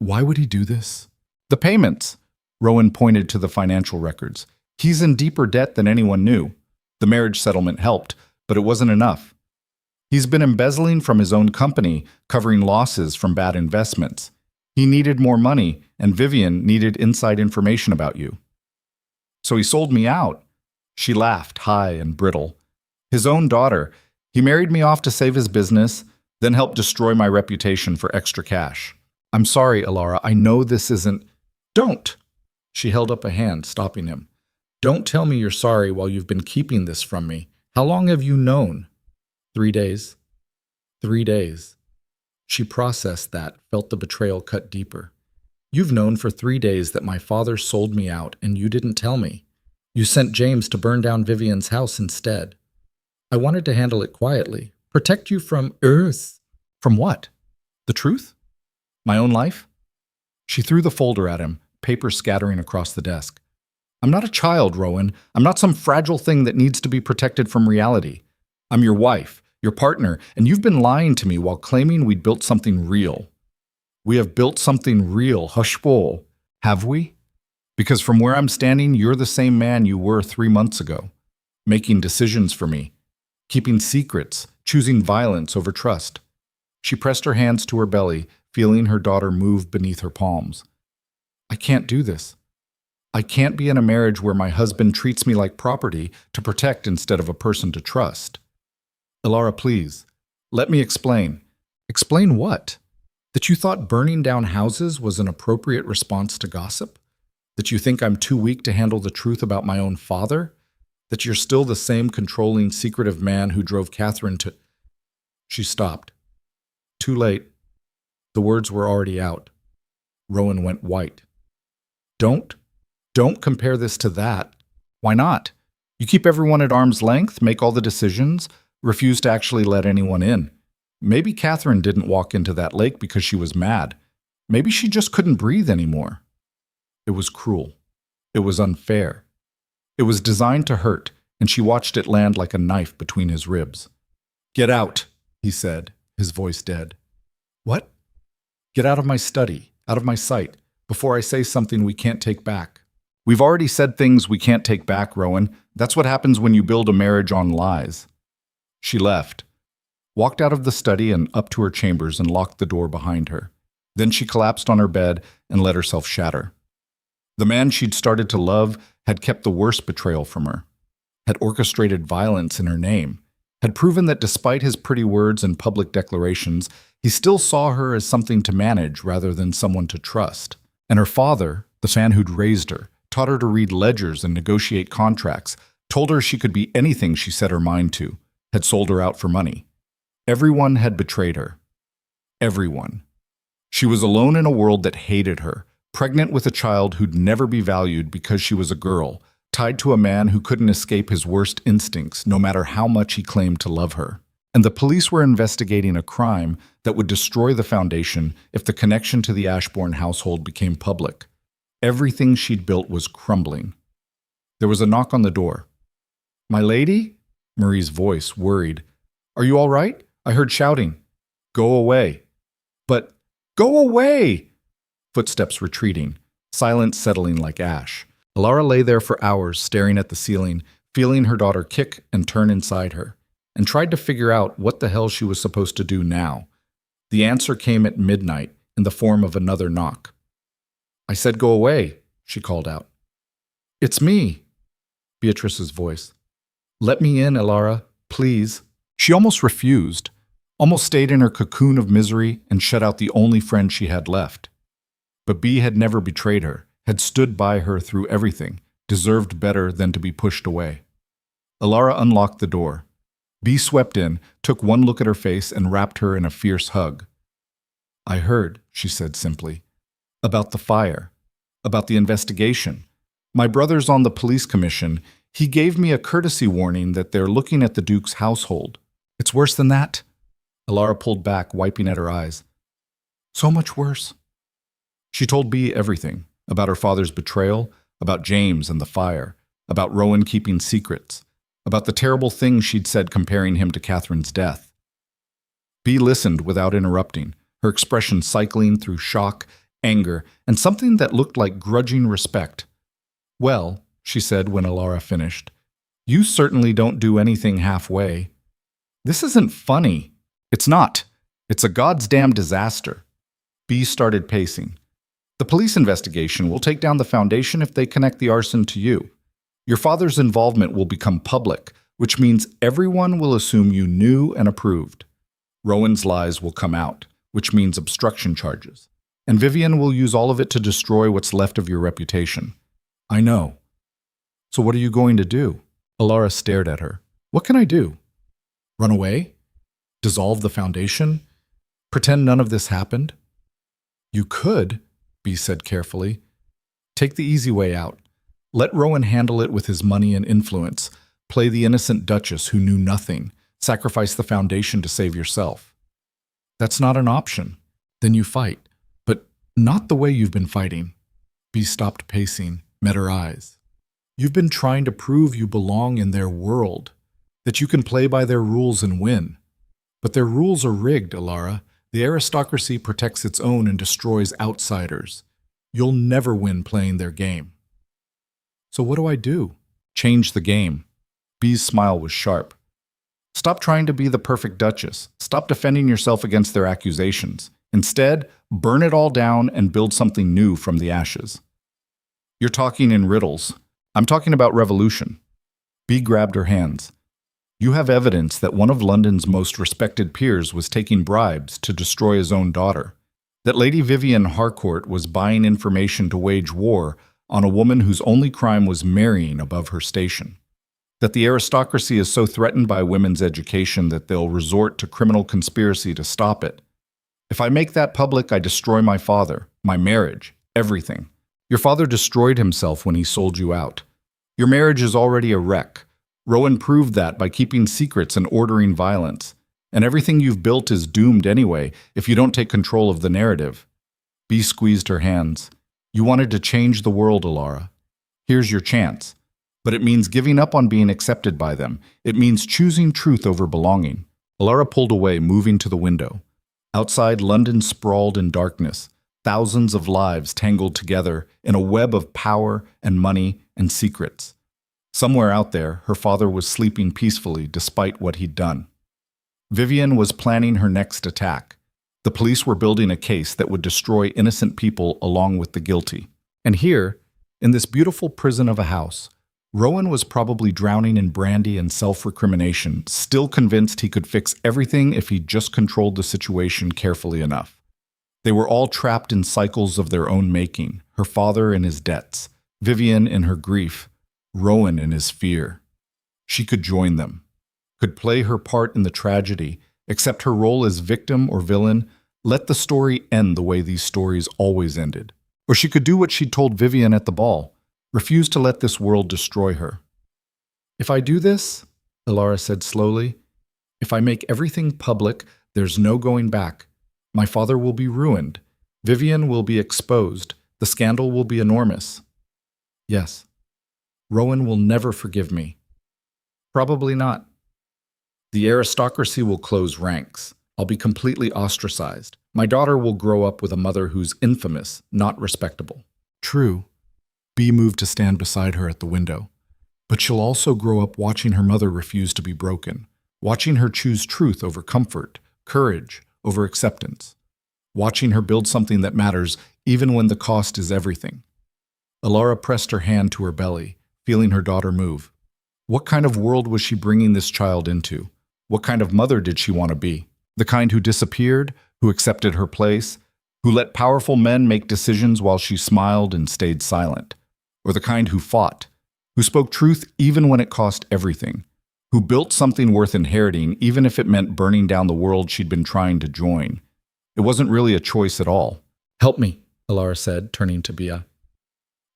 A: Why would he do this? The payments. Rowan pointed to the financial records. He's in deeper debt than anyone knew. The marriage settlement helped, but it wasn't enough. He's been embezzling from his own company, covering losses from bad investments. He needed more money, and Vivian needed inside information about you. So he sold me out. She laughed, high and brittle. His own daughter. He married me off to save his business, then helped destroy my reputation for extra cash. I'm sorry, Elara, I know this isn't... Don't! She held up a hand, stopping him. Don't tell me you're sorry while you've been keeping this from me. How long have you known? 3 days. 3 days. She processed that, felt the betrayal cut deeper. You've known for 3 days that my father sold me out, and you didn't tell me. You sent James to burn down Vivian's house instead. I wanted to handle it quietly, protect you from Earth. From what? The truth? My own life? She threw the folder at him, paper scattering across the desk. I'm not a child, Rowan. I'm not some fragile thing that needs to be protected from reality. I'm your wife, your partner, and you've been lying to me while claiming we'd built something real. We have built something real, hushpol. Have we? Because from where I'm standing, you're the same man you were 3 months ago, making decisions for me, keeping secrets, choosing violence over trust. She pressed her hands to her belly, feeling her daughter move beneath her palms. I can't do this. I can't be in a marriage where my husband treats me like property to protect instead of a person to trust. Elara, please, let me explain. Explain what? That you thought burning down houses was an appropriate response to gossip? That you think I'm too weak to handle the truth about my own father? That you're still the same controlling, secretive man who drove Catherine to... She stopped. Too late. The words were already out. Rowan went white. Don't compare this to that. Why not? You keep everyone at arm's length, make all the decisions, refuse to actually let anyone in. Maybe Catherine didn't walk into that lake because she was mad. Maybe she just couldn't breathe anymore. It was cruel. It was unfair. It was designed to hurt, and she watched it land like a knife between his ribs. Get out, he said, his voice dead. What? Get out of my study, out of my sight, before I say something we can't take back. We've already said things we can't take back, Rowan. That's what happens when you build a marriage on lies. She left, walked out of the study and up to her chambers and locked the door behind her. Then she collapsed on her bed and let herself shatter. The man she'd started to love had kept the worst betrayal from her, had orchestrated violence in her name, had proven that despite his pretty words and public declarations, he still saw her as something to manage rather than someone to trust. And her father, the fan who'd raised her, taught her to read ledgers and negotiate contracts, told her she could be anything she set her mind to, had sold her out for money. Everyone had betrayed her. Everyone. She was alone in a world that hated her, pregnant with a child who'd never be valued because she was a girl, tied to a man who couldn't escape his worst instincts no matter how much he claimed to love her. And the police were investigating a crime that would destroy the foundation if the connection to the Ashbourne household became public. Everything she'd built was crumbling. There was a knock on the door. "My lady?" Marie's voice, worried. "Are you all right? I heard shouting." "Go away." "But, go away!" Footsteps retreating, silence settling like ash. Elara lay there for hours, staring at the ceiling, feeling her daughter kick and turn inside her, and tried to figure out what the hell she was supposed to do now. The answer came at midnight in the form of another knock. "I said go away," she called out. "It's me," Beatrice's voice. "Let me in, Elara, please." She almost refused, almost stayed in her cocoon of misery and shut out the only friend she had left. But Bea had never betrayed her, had stood by her through everything, deserved better than to be pushed away. Elara unlocked the door. Bea swept in, took one look at her face, and wrapped her in a fierce hug. "I heard," she said simply, "about the fire, about the investigation. My brother's on the police commission. He gave me a courtesy warning that they're looking at the Duke's household." "It's worse than that?" Elara pulled back, wiping at her eyes. "So much worse." She told Bea everything, about her father's betrayal, about James and the fire, about Rowan keeping secrets, about the terrible things she'd said comparing him to Catherine's death. Bea listened without interrupting, her expression cycling through shock, anger, and something that looked like grudging respect. "Well," she said when Elara finished, "you certainly don't do anything halfway. This isn't funny. It's not. It's a goddamn disaster." Bea started pacing. "The police investigation will take down the foundation if they connect the arson to you. Your father's involvement will become public, which means everyone will assume you knew and approved. Rowan's lies will come out, which means obstruction charges. And Vivian will use all of it to destroy what's left of your reputation." "I know." "So what are you going to do?" Elara stared at her. "What can I do? Run away? Dissolve the foundation? Pretend none of this happened?" "You could," Bea said carefully. "Take the easy way out. Let Rowan handle it with his money and influence. Play the innocent duchess who knew nothing. Sacrifice the foundation to save yourself." "That's not an option. Then you fight. But not the way you've been fighting." Bea stopped pacing, met her eyes. "You've been trying to prove you belong in their world, that you can play by their rules and win. But their rules are rigged, Elara. The aristocracy protects its own and destroys outsiders. You'll never win playing their game." "So what do I do?" "Change the game." Bea's smile was sharp. "Stop trying to be the perfect duchess. Stop defending yourself against their accusations. Instead, burn it all down and build something new from the ashes." "You're talking in riddles. I'm talking about revolution." Bea grabbed her hands. "You have evidence that one of London's most respected peers was taking bribes to destroy his own daughter, that Lady Vivian Harcourt was buying information to wage war on a woman whose only crime was marrying above her station, that the aristocracy is so threatened by women's education that they'll resort to criminal conspiracy to stop it. If I make that public, I destroy my father, my marriage, everything. Your father destroyed himself when he sold you out. Your marriage is already a wreck. Rowan proved that by keeping secrets and ordering violence. And everything you've built is doomed anyway if you don't take control of the narrative." Bea squeezed her hands. "You wanted to change the world, Elara. Here's your chance. But it means giving up on being accepted by them. It means choosing truth over belonging." Elara pulled away, moving to the window. Outside, London sprawled in darkness, thousands of lives tangled together in a web of power and money and secrets. Somewhere out there, her father was sleeping peacefully despite what he'd done. Vivian was planning her next attack. The police were building a case that would destroy innocent people along with the guilty. And here, in this beautiful prison of a house, Rowan was probably drowning in brandy and self-recrimination, still convinced he could fix everything if he just controlled the situation carefully enough. They were all trapped in cycles of their own making, her father in his debts, Vivian in her grief, Rowan in his fear. She could join them, could play her part in the tragedy, accept her role as victim or villain, let the story end the way these stories always ended. Or she could do what she told Vivian at the ball, refuse to let this world destroy her. "If I do this," Elara said slowly, "if I make everything public, there's no going back. My father will be ruined. Vivian will be exposed. The scandal will be enormous. Yes. Rowan will never forgive me. Probably not. The aristocracy will close ranks. I'll be completely ostracized. My daughter will grow up with a mother who's infamous, not respectable." True. Bea moved to stand beside her at the window. But she'll also grow up watching her mother refuse to be broken, watching her choose truth over comfort, courage over acceptance, watching her build something that matters even when the cost is everything. Elara pressed her hand to her belly, feeling her daughter move. What kind of world was she bringing this child into? What kind of mother did she want to be? The kind who disappeared, who accepted her place, who let powerful men make decisions while she smiled and stayed silent? Or the kind who fought, who spoke truth even when it cost everything, who built something worth inheriting even if it meant burning down the world she'd been trying to join? It wasn't really a choice at all. "Help me," Elara said, turning to Bea.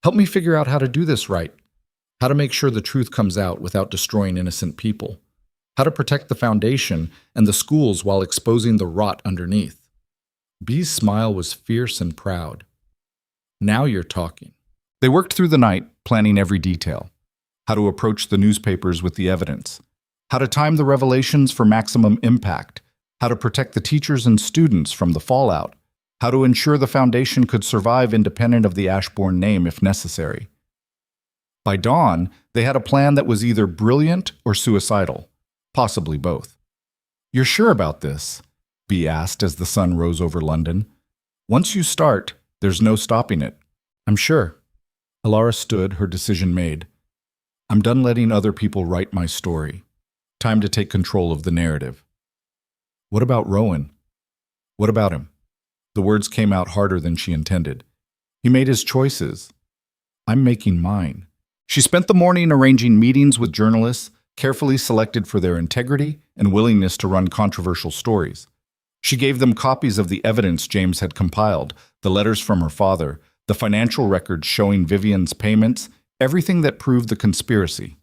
A: "Help me figure out how to do this right. How to make sure the truth comes out without destroying innocent people. How to protect the foundation and the schools while exposing the rot underneath." Bea's smile was fierce and proud. "Now you're talking." They worked through the night, planning every detail. How to approach the newspapers with the evidence. How to time the revelations for maximum impact. How to protect the teachers and students from the fallout. How to ensure the foundation could survive independent of the Ashbourne name if necessary. By dawn, they had a plan that was either brilliant or suicidal, possibly both. "You're sure about this?" Bea asked as the sun rose over London. "Once you start, there's no stopping it." "I'm sure." Elara stood, her decision made. "I'm done letting other people write my story. Time to take control of the narrative." "What about Rowan?" "What about him?" The words came out harder than she intended. "He made his choices. I'm making mine." She spent the morning arranging meetings with journalists, carefully selected for their integrity and willingness to run controversial stories. She gave them copies of the evidence James had compiled, the letters from her father, the financial records showing Vivian's payments, everything that proved the conspiracy.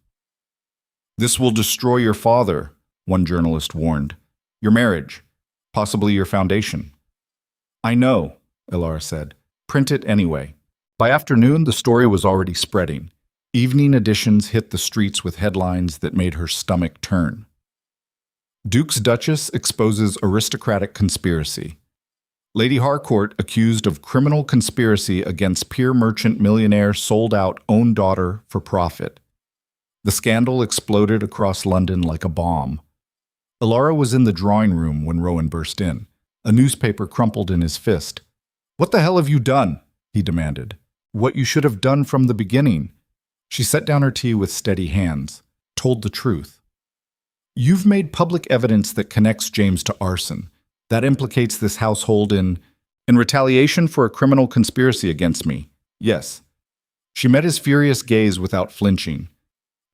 A: "This will destroy your father," one journalist warned. "Your marriage, possibly your foundation." "I know," Elara said. "Print it anyway." By afternoon, the story was already spreading. Evening editions hit the streets with headlines that made her stomach turn. Duke's Duchess exposes aristocratic conspiracy. Lady Harcourt accused of criminal conspiracy against peer merchant millionaire sold-out own daughter for profit. The scandal exploded across London like a bomb. Elara was in the drawing room when Rowan burst in, a newspaper crumpled in his fist. "What the hell have you done?" he demanded. "What you should have done from the beginning." She set down her tea with steady hands, told the truth. "You've made public evidence that connects James to arson. That implicates this household in retaliation for a criminal conspiracy against me. Yes." She met his furious gaze without flinching.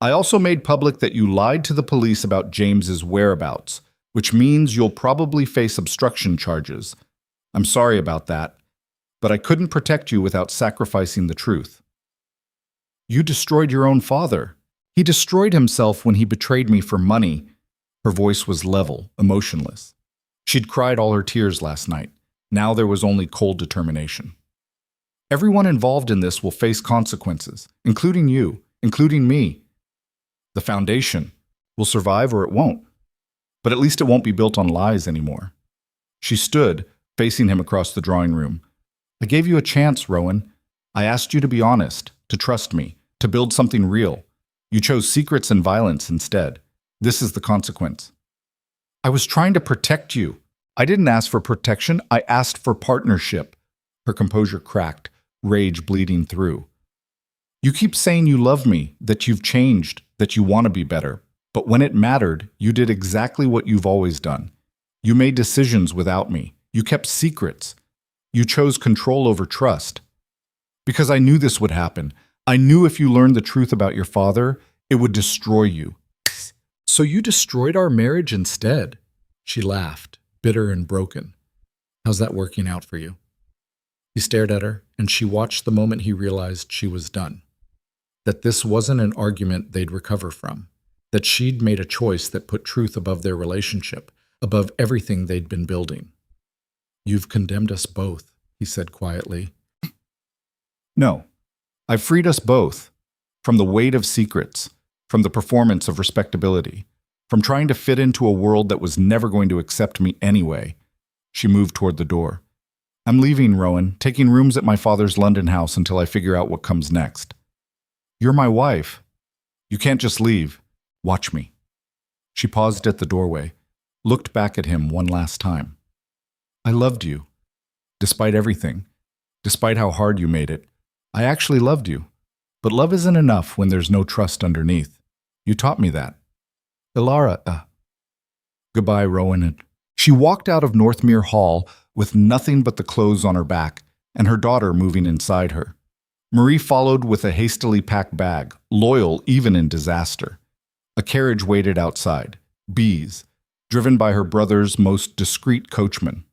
A: "I also made public that you lied to the police about James's whereabouts, which means you'll probably face obstruction charges. I'm sorry about that, but I couldn't protect you without sacrificing the truth." "You destroyed your own father. He destroyed himself when he betrayed me for money." Her voice was level, emotionless. She'd cried all her tears last night. Now there was only cold determination. "Everyone involved in this will face consequences, including you, including me. The foundation will survive or it won't. But at least it won't be built on lies anymore." She stood, facing him across the drawing room. "I gave you a chance, Rowan. I asked you to be honest, to trust me, to build something real. You chose secrets and violence instead. This is the consequence." "I was trying to protect you. I didn't ask for protection, I asked for partnership." Her composure cracked, rage bleeding through. You keep saying you love me, that you've changed, that you want to be better. But when it mattered, you did exactly what you've always done. You made decisions without me. You kept secrets. You chose control over trust. Because I knew this would happen. I knew if you learned the truth about your father, it would destroy you. So you destroyed our marriage instead? She laughed, bitter and broken. How's that working out for you? He stared at her, and she watched the moment he realized she was done. That this wasn't an argument they'd recover from. That she'd made a choice that put truth above their relationship, above everything they'd been building. You've condemned us both, he said quietly. No, I've freed us both from the weight of secrets, from the performance of respectability, from trying to fit into a world that was never going to accept me anyway. She moved toward the door. I'm leaving, Rowan, taking rooms at my father's London house until I figure out what comes next. You're my wife. You can't just leave. Watch me. She paused at the doorway, looked back at him one last time. I loved you. Despite everything, despite how hard you made it, I actually loved you. But love isn't enough when there's no trust underneath. You taught me that. Elara, Goodbye, Rowan. She walked out of Northmere Hall with nothing but the clothes on her back and her daughter moving inside her. Marie followed with a hastily packed bag, loyal even in disaster. A carriage waited outside, bees, driven by her brother's most discreet coachman.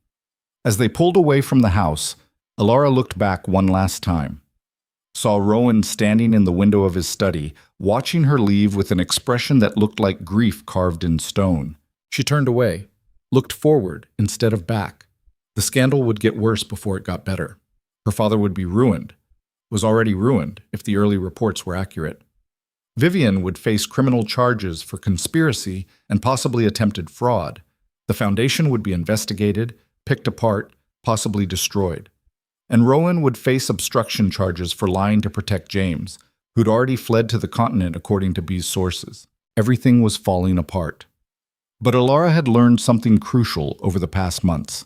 A: As they pulled away from the house, Elara looked back one last time. Saw Rowan standing in the window of his study, watching her leave with an expression that looked like grief carved in stone. She turned away, looked forward instead of back. The scandal would get worse before it got better. Her father would be ruined, was already ruined if the early reports were accurate. Vivian would face criminal charges for conspiracy and possibly attempted fraud. The foundation would be investigated, picked apart, possibly destroyed. And Rowan would face obstruction charges for lying to protect James, who'd already fled to the continent according to Bee's sources. Everything was falling apart. But Elara had learned something crucial over the past months.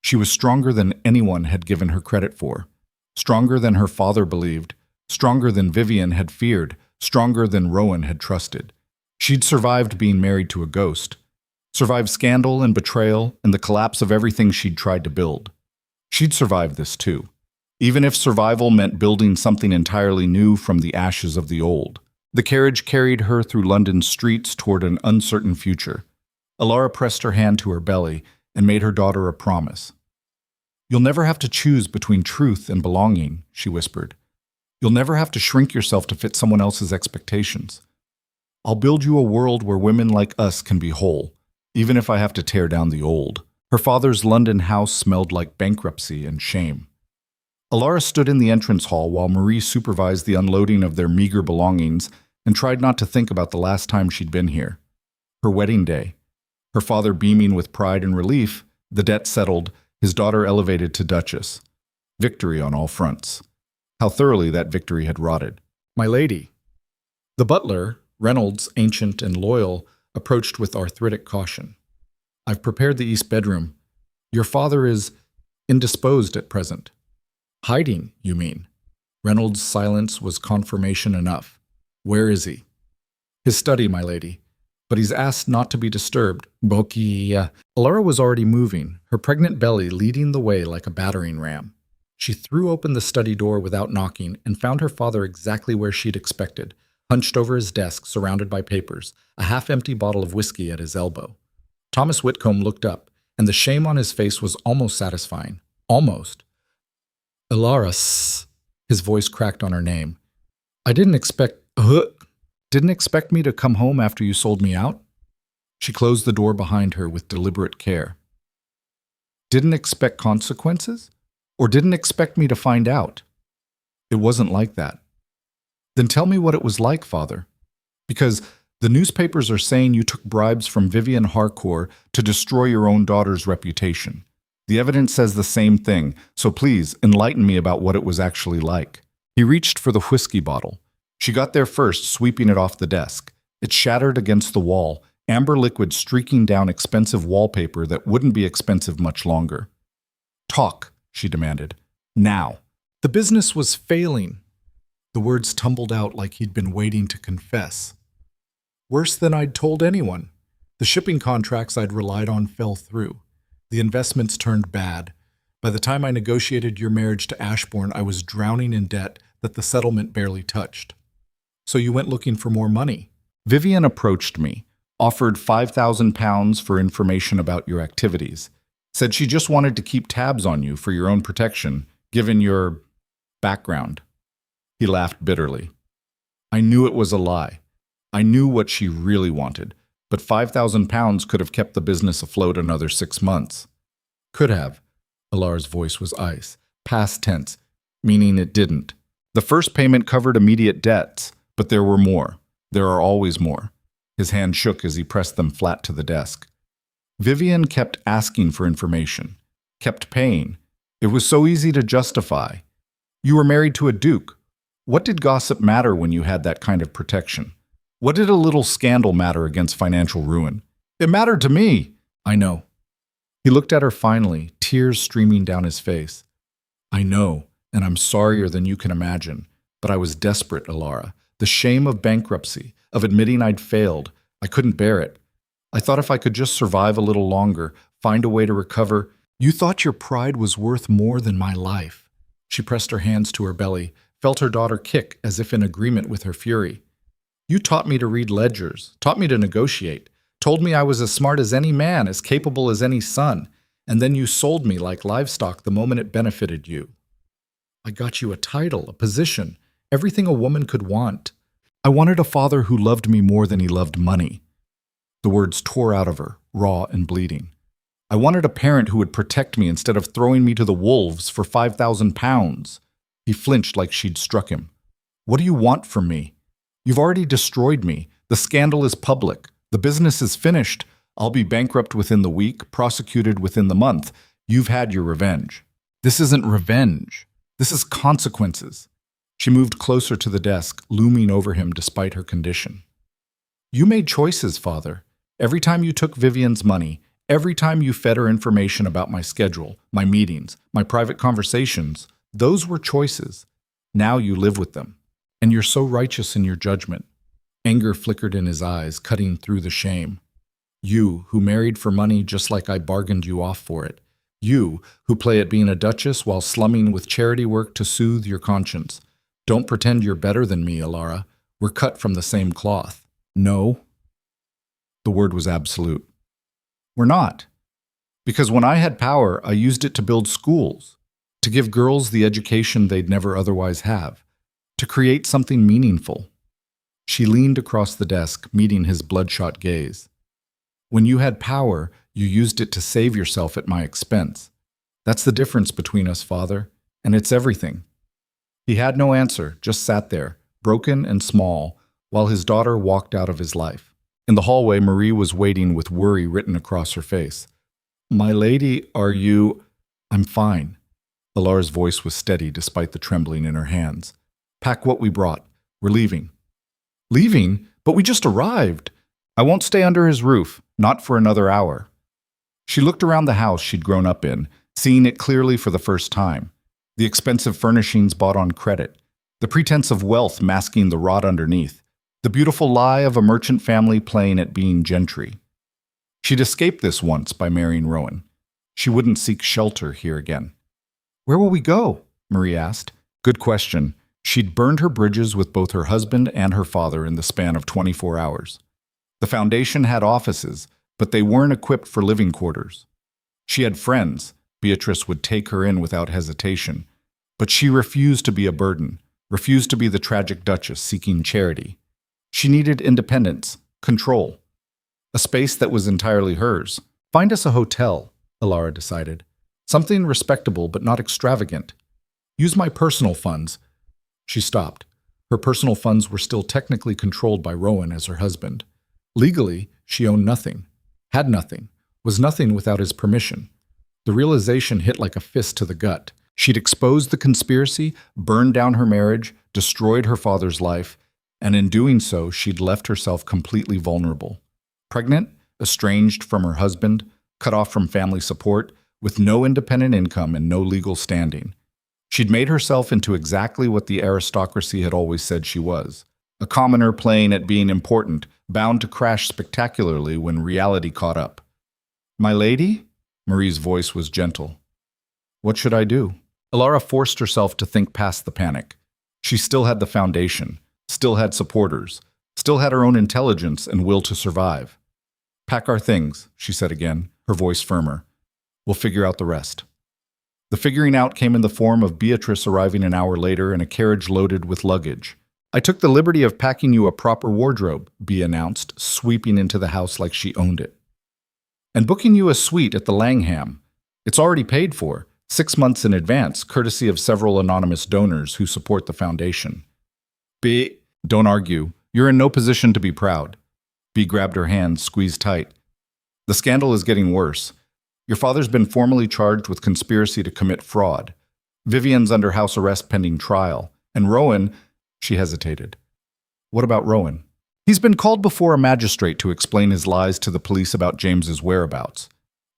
A: She was stronger than anyone had given her credit for, stronger than her father believed, stronger than Vivian had feared, stronger than Rowan had trusted. She'd survived being married to a ghost, survived scandal and betrayal and the collapse of everything she'd tried to build. She'd survive this too, even if survival meant building something entirely new from the ashes of the old. The carriage carried her through London's streets toward an uncertain future. Elara pressed her hand to her belly and made her daughter a promise. You'll never have to choose between truth and belonging, she whispered. You'll never have to shrink yourself to fit someone else's expectations. I'll build you a world where women like us can be whole, even if I have to tear down the old. Her father's London house smelled like bankruptcy and shame. Elara stood in the entrance hall while Marie supervised the unloading of their meager belongings and tried not to think about the last time she'd been here. Her wedding day. Her father beaming with pride and relief, the debt settled, his daughter elevated to Duchess. Victory on all fronts. How thoroughly that victory had rotted. My lady. The butler, Reynolds, ancient and loyal, approached with arthritic caution. I've prepared the east bedroom. Your father is indisposed at present. Hiding, you mean? Reynolds' silence was confirmation enough. Where is he? His study, my lady. But he's asked not to be disturbed. Elara was already moving, her pregnant belly leading the way like a battering ram. She threw open the study door without knocking and found her father exactly where she'd expected, hunched over his desk, surrounded by papers, a half-empty bottle of whiskey at his elbow. Thomas Whitcombe looked up, and the shame on his face was almost satisfying. Almost. Elara, his voice cracked on her name. I didn't expect me to come home after you sold me out? She closed the door behind her with deliberate care. Didn't expect consequences? Or didn't expect me to find out? It wasn't like that. Then tell me what it was like, Father. Because the newspapers are saying you took bribes from Vivian Harcourt to destroy your own daughter's reputation. The evidence says the same thing, so please enlighten me about what it was actually like. He reached for the whiskey bottle. She got there first, sweeping it off the desk. It shattered against the wall, amber liquid streaking down expensive wallpaper that wouldn't be expensive much longer. Talk, she demanded. Now. The business was failing. The words tumbled out like he'd been waiting to confess. Worse than I'd told anyone. The shipping contracts I'd relied on fell through. The investments turned bad. By the time I negotiated your marriage to Ashbourne, I was drowning in debt that the settlement barely touched. So you went looking for more money. Vivian approached me, offered £5,000 for information about your activities, said she just wanted to keep tabs on you for your own protection, given your background. He laughed bitterly. I knew it was a lie. I knew what she really wanted, but £5,000 could have kept the business afloat another 6 months. Could have. Elara's voice was ice, past tense, meaning it didn't. The first payment covered immediate debts, but there were more. There are always more. His hand shook as he pressed them flat to the desk. Vivian kept asking for information, kept paying. It was so easy to justify. You were married to a duke. What did gossip matter when you had that kind of protection? What did a little scandal matter against financial ruin? It mattered to me. I know. He looked at her finally, tears streaming down his face. I know, and I'm sorrier than you can imagine. But I was desperate, Elara. The shame of bankruptcy, of admitting I'd failed. I couldn't bear it. I thought if I could just survive a little longer, find a way to recover. You thought your pride was worth more than my life. She pressed her hands to her belly, felt her daughter kick as if in agreement with her fury. You taught me to read ledgers, taught me to negotiate, told me I was as smart as any man, as capable as any son, and then you sold me like livestock the moment it benefited you. I got you a title, a position, everything a woman could want. I wanted a father who loved me more than he loved money. The words tore out of her, raw and bleeding. I wanted a parent who would protect me instead of throwing me to the wolves for £5,000. He flinched like she'd struck him. What do you want from me? You've already destroyed me. The scandal is public. The business is finished. I'll be bankrupt within the week, prosecuted within the month. You've had your revenge. This isn't revenge. This is consequences. She moved closer to the desk, looming over him despite her condition. You made choices, Father. Every time you took Vivian's money, every time you fed her information about my schedule, my meetings, my private conversations, those were choices. Now you live with them. And you're so righteous in your judgment. Anger flickered in his eyes, cutting through the shame. You, who married for money just like I bargained you off for it. You, who play at being a duchess while slumming with charity work to soothe your conscience. Don't pretend you're better than me, Elara. We're cut from the same cloth. No. The word was absolute. We're not. Because when I had power, I used it to build schools, to give girls the education they'd never otherwise have, to create something meaningful. She leaned across the desk, meeting his bloodshot gaze. When you had power, you used it to save yourself at my expense. That's the difference between us, Father, and it's everything. He had no answer, just sat there, broken and small, while his daughter walked out of his life. In the hallway, Marie was waiting with worry written across her face. My lady, are you— I'm fine. Elara's voice was steady despite the trembling in her hands. Pack what we brought. We're leaving. Leaving? But we just arrived. I won't stay under his roof, not for another hour. She looked around the house she'd grown up in, seeing it clearly for the first time. The expensive furnishings bought on credit, the pretense of wealth masking the rot underneath, the beautiful lie of a merchant family playing at being gentry. She'd escaped this once by marrying Rowan. She wouldn't seek shelter here again. Where will we go? Marie asked. Good question. She'd burned her bridges with both her husband and her father in the span of 24 hours. The foundation had offices, but they weren't equipped for living quarters. She had friends. Beatrice would take her in without hesitation. But she refused to be a burden, refused to be the tragic duchess seeking charity. She needed independence, control. A space that was entirely hers. Find us a hotel, Elara decided. Something respectable but not extravagant. Use my personal funds. She stopped. Her personal funds were still technically controlled by Rowan as her husband. Legally, she owned nothing, had nothing, was nothing without his permission. The realization hit like a fist to the gut. She'd exposed the conspiracy, burned down her marriage, destroyed her father's life, and in doing so, she'd left herself completely vulnerable. Pregnant, estranged from her husband, cut off from family support, with no independent income and no legal standing. She'd made herself into exactly what the aristocracy had always said she was, a commoner playing at being important, bound to crash spectacularly when reality caught up. "My lady?" Marie's voice was gentle. "What should I do?" Elara forced herself to think past the panic. She still had the foundation, still had supporters, still had her own intelligence and will to survive. "Pack our things," she said again, her voice firmer. "We'll figure out the rest." The figuring out came in the form of Beatrice arriving an hour later in a carriage loaded with luggage. "I took the liberty of packing you a proper wardrobe," Bea announced, sweeping into the house like she owned it. "And booking you a suite at the Langham. It's already paid for, 6 months in advance, courtesy of several anonymous donors who support the foundation." "Bea, don't argue. You're in no position to be proud." Bea grabbed her hand, squeezed tight. "The scandal is getting worse. Your father's been formally charged with conspiracy to commit fraud. Vivian's under house arrest pending trial. And Rowan—" She hesitated. "What about Rowan?" "He's been called before a magistrate to explain his lies to the police about James's whereabouts.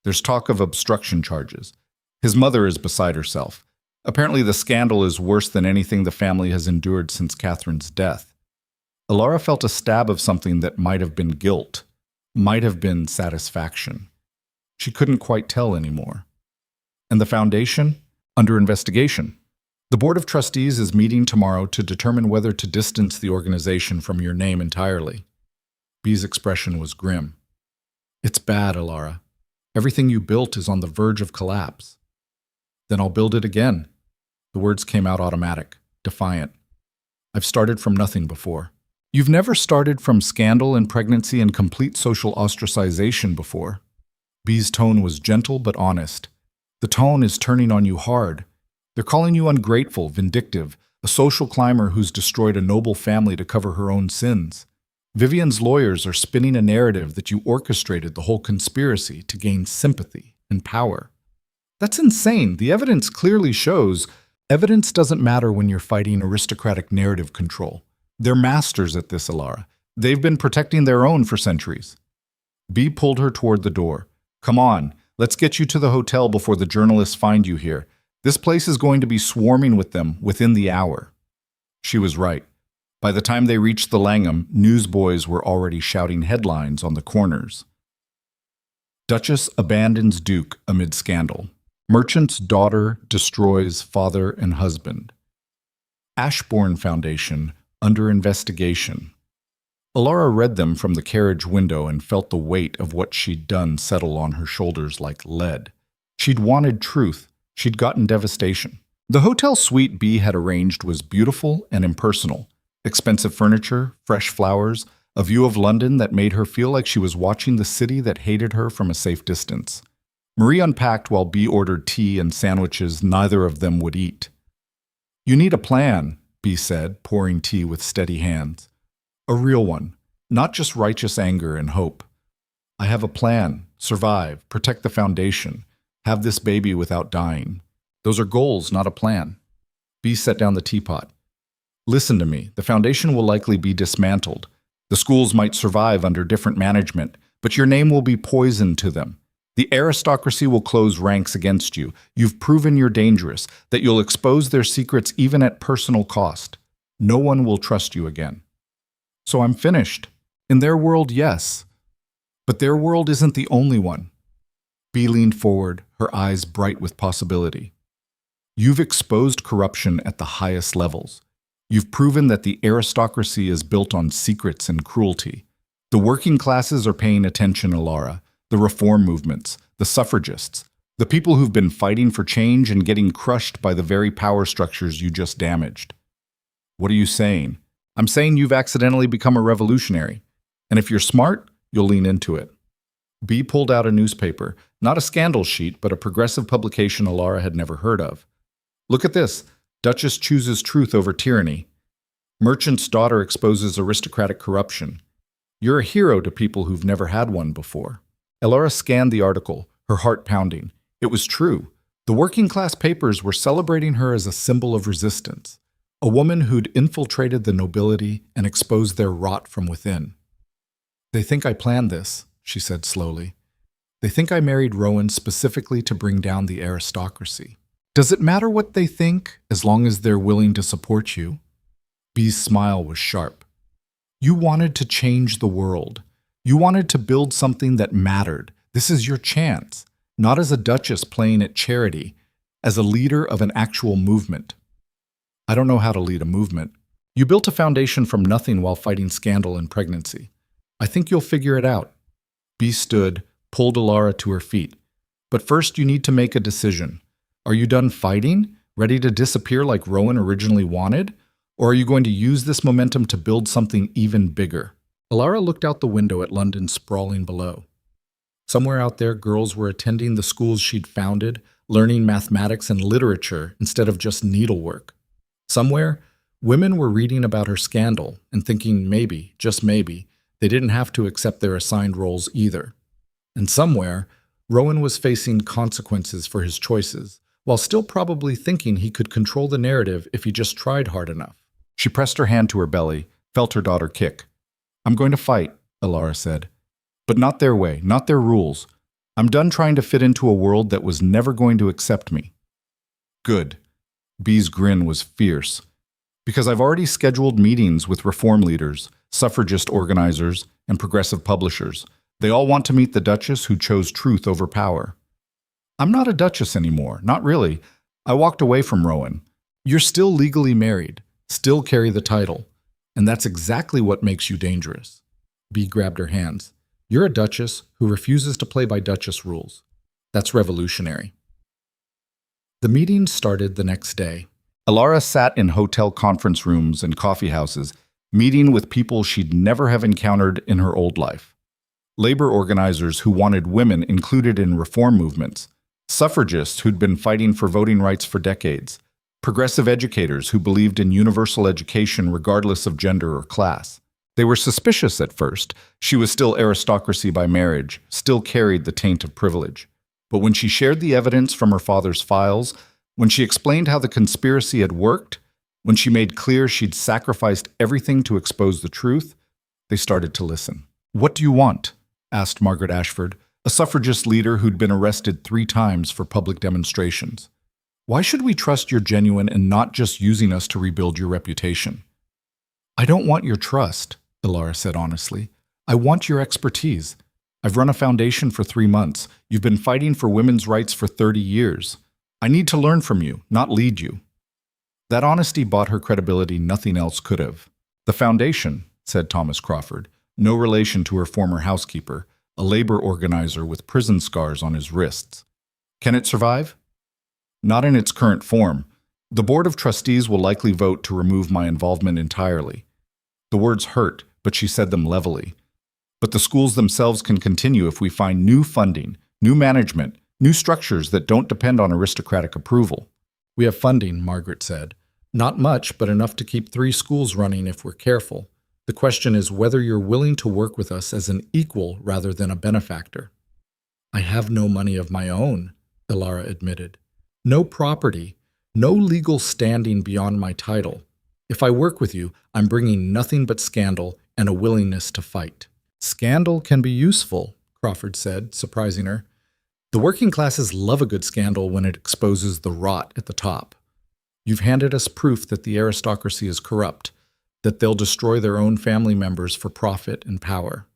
A: There's talk of obstruction charges. His mother is beside herself. Apparently the scandal is worse than anything the family has endured since Catherine's death." Elara felt a stab of something that might have been guilt, might have been satisfaction. She couldn't quite tell anymore. "And the foundation? Under investigation. The Board of Trustees is meeting tomorrow to determine whether to distance the organization from your name entirely." Bea's expression was grim. "It's bad, Elara. Everything you built is on the verge of collapse." "Then I'll build it again." The words came out automatic, defiant. "I've started from nothing before." "You've never started from scandal and pregnancy and complete social ostracization before." Bea's tone was gentle but honest. "The tone is turning on you hard. They're calling you ungrateful, vindictive, a social climber who's destroyed a noble family to cover her own sins. Vivian's lawyers are spinning a narrative that you orchestrated the whole conspiracy to gain sympathy and power." "That's insane. The evidence clearly shows—" "Evidence doesn't matter when you're fighting aristocratic narrative control. They're masters at this, Elara. They've been protecting their own for centuries." Bea pulled her toward the door. "Come on, let's get you to the hotel before the journalists find you here. This place is going to be swarming with them within the hour." She was right. By the time they reached the Langham, newsboys were already shouting headlines on the corners. "Duchess abandons Duke amid scandal. Merchant's daughter destroys father and husband. Ashbourne Foundation under investigation." Elara read them from the carriage window and felt the weight of what she'd done settle on her shoulders like lead. She'd wanted truth. She'd gotten devastation. The hotel suite Bea had arranged was beautiful and impersonal. Expensive furniture, fresh flowers, a view of London that made her feel like she was watching the city that hated her from a safe distance. Marie unpacked while Bea ordered tea and sandwiches neither of them would eat. "You need a plan," Bea said, pouring tea with steady hands. "A real one, not just righteous anger and hope. I have a plan. Survive, protect the foundation, have this baby without dying. Those are goals, not a plan." Bea set down the teapot. "Listen to me. The foundation will likely be dismantled. The schools might survive under different management, but your name will be poison to them. The aristocracy will close ranks against you. You've proven you're dangerous, that you'll expose their secrets even at personal cost. No one will trust you again." "So I'm finished." "In their world, yes. But their world isn't the only one." Bea leaned forward, her eyes bright with possibility. "You've exposed corruption at the highest levels. You've proven that the aristocracy is built on secrets and cruelty. The working classes are paying attention, Elara. The reform movements, the suffragists, the people who've been fighting for change and getting crushed by the very power structures you just damaged." "What are you saying?" "I'm saying you've accidentally become a revolutionary. And if you're smart, you'll lean into it." Bea pulled out a newspaper, not a scandal sheet, but a progressive publication Elara had never heard of. "Look at this. Duchess chooses truth over tyranny. Merchant's daughter exposes aristocratic corruption. You're a hero to people who've never had one before." Elara scanned the article, her heart pounding. It was true. The working class papers were celebrating her as a symbol of resistance, a woman who'd infiltrated the nobility and exposed their rot from within. "They think I planned this," she said slowly. "They think I married Rowan specifically to bring down the aristocracy. Does it matter what they think, as long as they're willing to support you? Bee's smile was sharp. You wanted to change the world. You wanted to build something that mattered. This is your chance, not as a duchess playing at charity, as a leader of an actual movement. I don't know how to lead a movement. You built a foundation from nothing while fighting scandal and pregnancy. I think you'll figure it out. Bee stood, pulled Elara to her feet. But first you need to make a decision. Are you done fighting, ready to disappear like Rowan originally wanted? Or are you going to use this momentum to build something even bigger? Elara looked out the window at London sprawling below. Somewhere out there, girls were attending the schools she'd founded, learning mathematics and literature instead of just needlework. Somewhere, women were reading about her scandal and thinking maybe, just maybe, they didn't have to accept their assigned roles either. And somewhere, Rowan was facing consequences for his choices, while still probably thinking he could control the narrative if he just tried hard enough. She pressed her hand to her belly, felt her daughter kick. I'm going to fight, Elara said. But not their way, not their rules. I'm done trying to fit into a world that was never going to accept me. Good. Bee's grin was fierce. Because I've already scheduled meetings with reform leaders, suffragist organizers, and progressive publishers. They all want to meet the Duchess who chose truth over power. I'm not a Duchess anymore, not really. I walked away from Rowan. You're still legally married, still carry the title, and that's exactly what makes you dangerous. Bee grabbed her hands. You're a Duchess who refuses to play by Duchess rules. That's revolutionary. The meeting started the next day. Elara sat in hotel conference rooms and coffee houses, meeting with people she'd never have encountered in her old life. Labor organizers who wanted women included in reform movements, suffragists who'd been fighting for voting rights for decades, progressive educators who believed in universal education regardless of gender or class. They were suspicious at first. She was still aristocracy by marriage, still carried the taint of privilege. But when she shared the evidence from her father's files, when she explained how the conspiracy had worked, when she made clear she'd sacrificed everything to expose the truth, they started to listen. What do you want? Asked Margaret Ashford, a suffragist leader who'd been arrested 3 times for public demonstrations. Why should we trust you're genuine and not just using us to rebuild your reputation? I don't want your trust, Elara said honestly. I want your expertise. I've run a foundation for 3 months. You've been fighting for women's rights for 30 years. I need to learn from you, not lead you. That honesty bought her credibility nothing else could have. The foundation, said Thomas Crawford, no relation to her former housekeeper, a labor organizer with prison scars on his wrists. Can it survive? Not in its current form. The Board of Trustees will likely vote to remove my involvement entirely. The words hurt, but she said them levelly. But the schools themselves can continue if we find new funding, new management, new structures that don't depend on aristocratic approval. We have funding, Margaret said. Not much, but enough to keep 3 schools running if we're careful. The question is whether you're willing to work with us as an equal rather than a benefactor. I have no money of my own, Elara admitted. No property, no legal standing beyond my title. If I work with you, I'm bringing nothing but scandal and a willingness to fight. Scandal can be useful, Crawford said, surprising her. The working classes love a good scandal when it exposes the rot at the top. You've handed us proof that the aristocracy is corrupt, that they'll destroy their own family members for profit and power.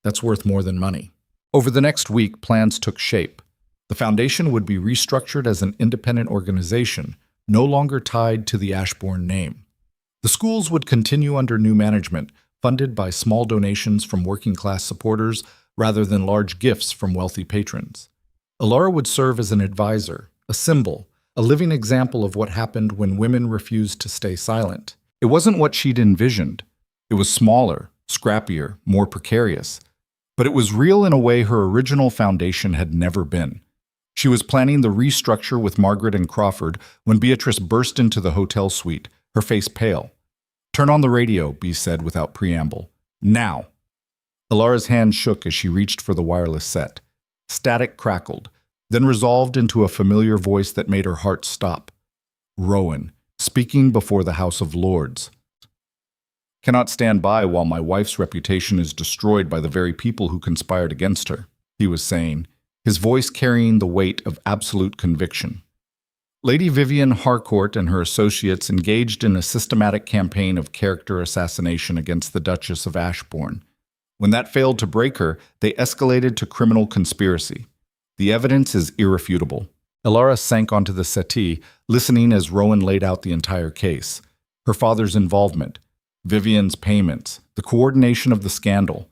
A: That's worth more than money. Over the next week, plans took shape. The foundation would be restructured as an independent organization, no longer tied to the Ashbourne name. The schools would continue under new management, funded by small donations from working-class supporters rather than large gifts from wealthy patrons. Elara would serve as an advisor, a symbol, a living example of what happened when women refused to stay silent. It wasn't what she'd envisioned. It was smaller, scrappier, more precarious. But it was real in a way her original foundation had never been. She was planning the restructure with Margaret and Crawford when Beatrice burst into the hotel suite, her face pale. Turn on the radio, Bee said without preamble. Now! Elara's hand shook as she reached for the wireless set. Static crackled, then resolved into a familiar voice that made her heart stop. Rowan, speaking before the House of Lords. Cannot stand by while my wife's reputation is destroyed by the very people who conspired against her, he was saying, his voice carrying the weight of absolute conviction. Lady Vivian Harcourt and her associates engaged in a systematic campaign of character assassination against the Duchess of Ashbourne. When that failed to break her, they escalated to criminal conspiracy. The evidence is irrefutable. Elara sank onto the settee, listening as Rowan laid out the entire case. Her father's involvement, Vivian's payments, the coordination of the scandal.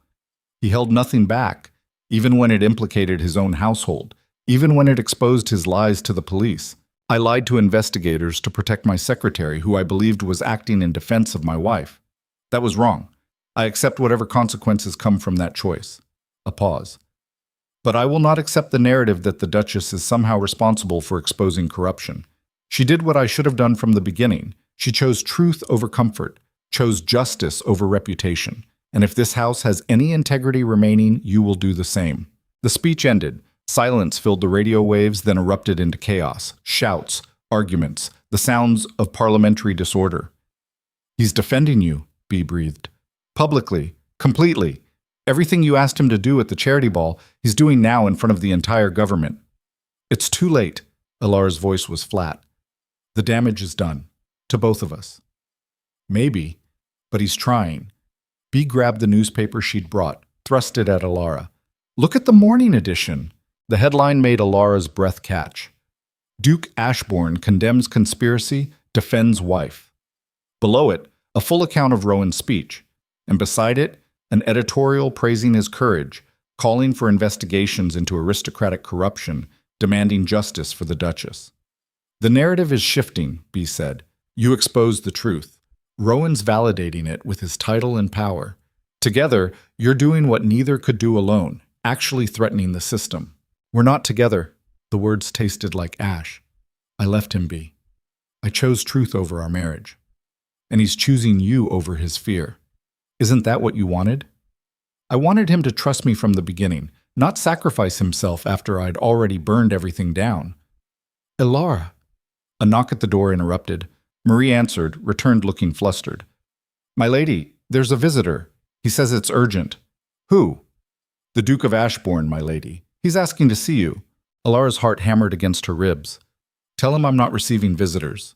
A: He held nothing back, even when it implicated his own household, even when it exposed his lies to the police. I lied to investigators to protect my secretary, who I believed was acting in defense of my wife. That was wrong. I accept whatever consequences come from that choice. A pause. But I will not accept the narrative that the Duchess is somehow responsible for exposing corruption. She did what I should have done from the beginning. She chose truth over comfort, chose justice over reputation. And if this house has any integrity remaining, you will do the same. The speech ended. Silence filled the radio waves, then erupted into chaos. Shouts, arguments, the sounds of parliamentary disorder. He's defending you, Bea breathed. Publicly, completely. Everything you asked him to do at the charity ball, he's doing now in front of the entire government. It's too late. Elara's voice was flat. The damage is done. To both of us. Maybe, but he's trying. Bea grabbed the newspaper she'd brought, thrust it at Elara. Look at the morning edition. The headline made Elara's breath catch. Duke Ashbourne condemns conspiracy, defends wife. Below it, a full account of Rowan's speech, and beside it, an editorial praising his courage, calling for investigations into aristocratic corruption, demanding justice for the Duchess. The narrative is shifting, Bea said. You expose the truth. Rowan's validating it with his title and power. Together, you're doing what neither could do alone, actually threatening the system. We're not together. The words tasted like ash. I left him be. I chose truth over our marriage. And he's choosing you over his fear. Isn't that what you wanted? I wanted him to trust me from the beginning, not sacrifice himself after I'd already burned everything down. Elara. A knock at the door interrupted. Marie answered, returned looking flustered. My lady, there's a visitor. He says it's urgent. Who? The Duke of Ashbourne, my lady. He's asking to see you. Elara's heart hammered against her ribs. Tell him I'm not receiving visitors.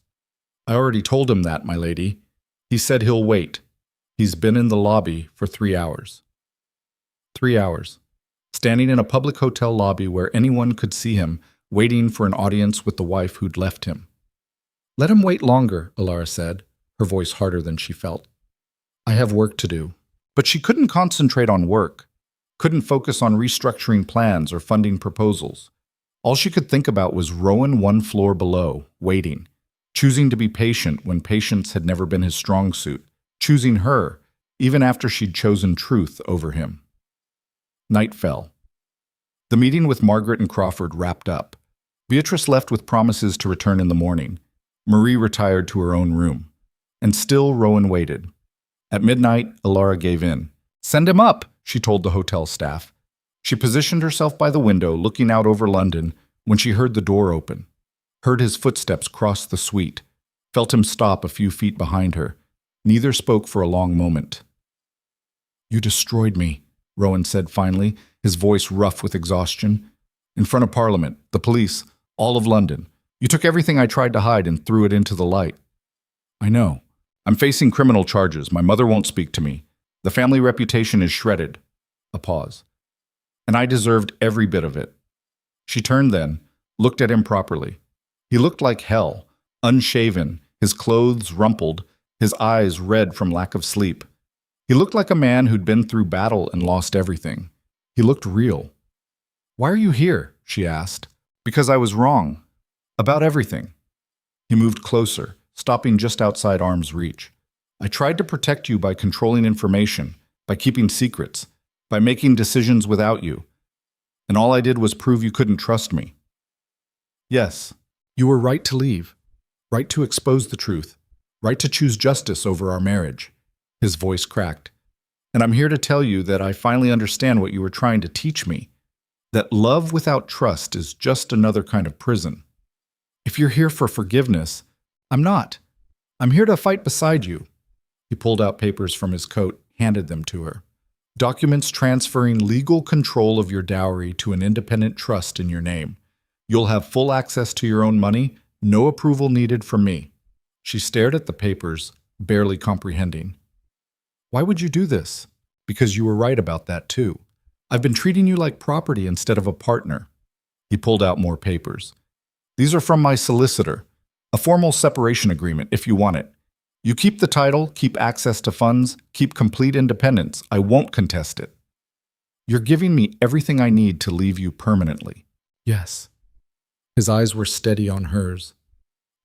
A: I already told him that, my lady. He said he'll wait. He's been in the lobby for 3 hours. 3 hours. Standing in a public hotel lobby where anyone could see him, waiting for an audience with the wife who'd left him. Let him wait longer, Elara said, her voice harder than she felt. I have work to do. But she couldn't concentrate on work. Couldn't focus on restructuring plans or funding proposals. All she could think about was Rowan one floor below, waiting, choosing to be patient when patience had never been his strong suit, choosing her, even after she'd chosen truth over him. Night fell. The meeting with Margaret and Crawford wrapped up. Beatrice left with promises to return in the morning. Marie retired to her own room. And still Rowan waited. At midnight, Elara gave in. Send him up, she told the hotel staff. She positioned herself by the window, looking out over London, when she heard the door open, heard his footsteps cross the suite, felt him stop a few feet behind her. Neither spoke for a long moment. You destroyed me, Rowan said finally, his voice rough with exhaustion. In front of Parliament, the police, all of London. You took everything I tried to hide and threw it into the light. I know. I'm facing criminal charges. My mother won't speak to me. The family reputation is shredded. A pause. And I deserved every bit of it. She turned then, looked at him properly. He looked like hell, unshaven, his clothes rumpled, his eyes red from lack of sleep. He looked like a man who'd been through battle and lost everything. He looked real. Why are you here? She asked. Because I was wrong. About everything. He moved closer, stopping just outside arm's reach. I tried to protect you by controlling information, by keeping secrets, by making decisions without you. And all I did was prove you couldn't trust me. Yes, you were right to leave, right to expose the truth, right to choose justice over our marriage. His voice cracked. And I'm here to tell you that I finally understand what you were trying to teach me, that love without trust is just another kind of prison. If you're here for forgiveness, I'm not. I'm here to fight beside you. He pulled out papers from his coat, handed them to her. Documents transferring legal control of your dowry to an independent trust in your name. You'll have full access to your own money, No approval needed from me. She stared at the papers, barely comprehending. Why would you do this? Because you were right about that too. I've been treating you like property instead of a partner. He pulled out more papers. These are from my solicitor. A formal separation agreement, if you want it. You keep the title, keep access to funds, keep complete independence. I won't contest it. You're giving me everything I need to leave you permanently. Yes. His eyes were steady on hers.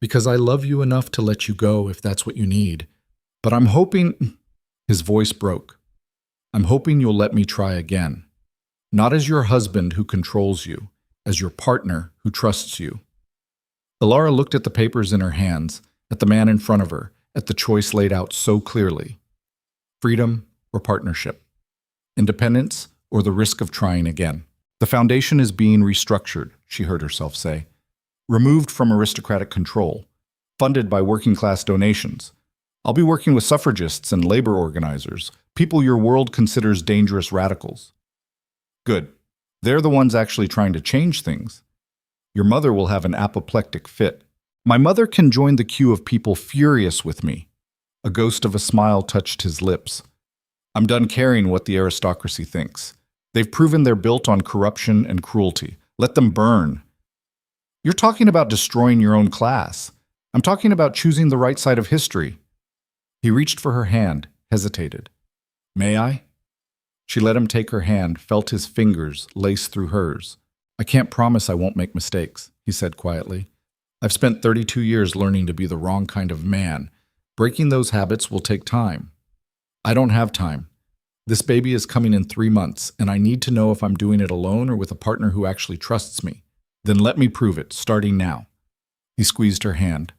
A: Because I love you enough to let you go if that's what you need. But I'm hoping... His voice broke. I'm hoping you'll let me try again. Not as your husband who controls you, as your partner who trusts you. Elara looked at the papers in her hands, at the man in front of her, at the choice laid out so clearly. Freedom or partnership. Independence or the risk of trying again. The foundation is being restructured, she heard herself say. Removed from aristocratic control. Funded by working-class donations. I'll be working with suffragists and labor organizers, people your world considers dangerous radicals. Good. They're the ones actually trying to change things. Your mother will have an apoplectic fit. My mother can join the queue of people furious with me. A ghost of a smile touched his lips. I'm done caring what the aristocracy thinks. They've proven they're built on corruption and cruelty. Let them burn. You're talking about destroying your own class. I'm talking about choosing the right side of history. He reached for her hand, hesitated. May I? She let him take her hand, felt his fingers lace through hers. I can't promise I won't make mistakes, he said quietly. I've spent 32 years learning to be the wrong kind of man. Breaking those habits will take time. I don't have time. This baby is coming in 3 months, and I need to know if I'm doing it alone or with a partner who actually trusts me. Then let me prove it, starting now. He squeezed her hand.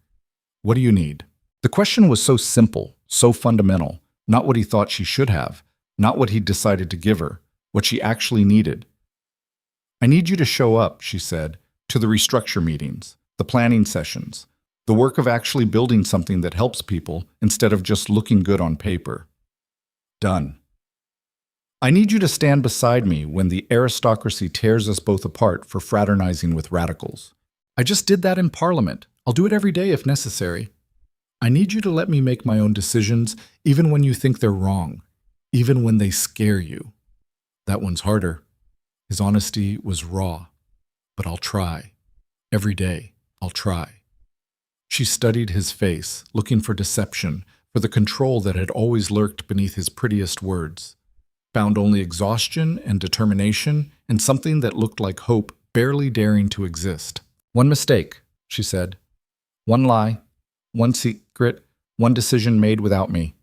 A: What do you need? The question was so simple, so fundamental, not what he thought she should have, not what he'd decided to give her, what she actually needed. I need you to show up, she said, to the restructure meetings, the planning sessions, the work of actually building something that helps people instead of just looking good on paper. Done. I need you to stand beside me when the aristocracy tears us both apart for fraternizing with radicals. I just did that in Parliament. I'll do it every day if necessary. I need you to let me make my own decisions, even when you think they're wrong, even when they scare you. That one's harder. His honesty was raw. But I'll try. Every day, I'll try. She studied his face, looking for deception, for the control that had always lurked beneath his prettiest words. Found only exhaustion and determination and something that looked like hope barely daring to exist. One mistake, she said. One lie. One secret, one decision made without me.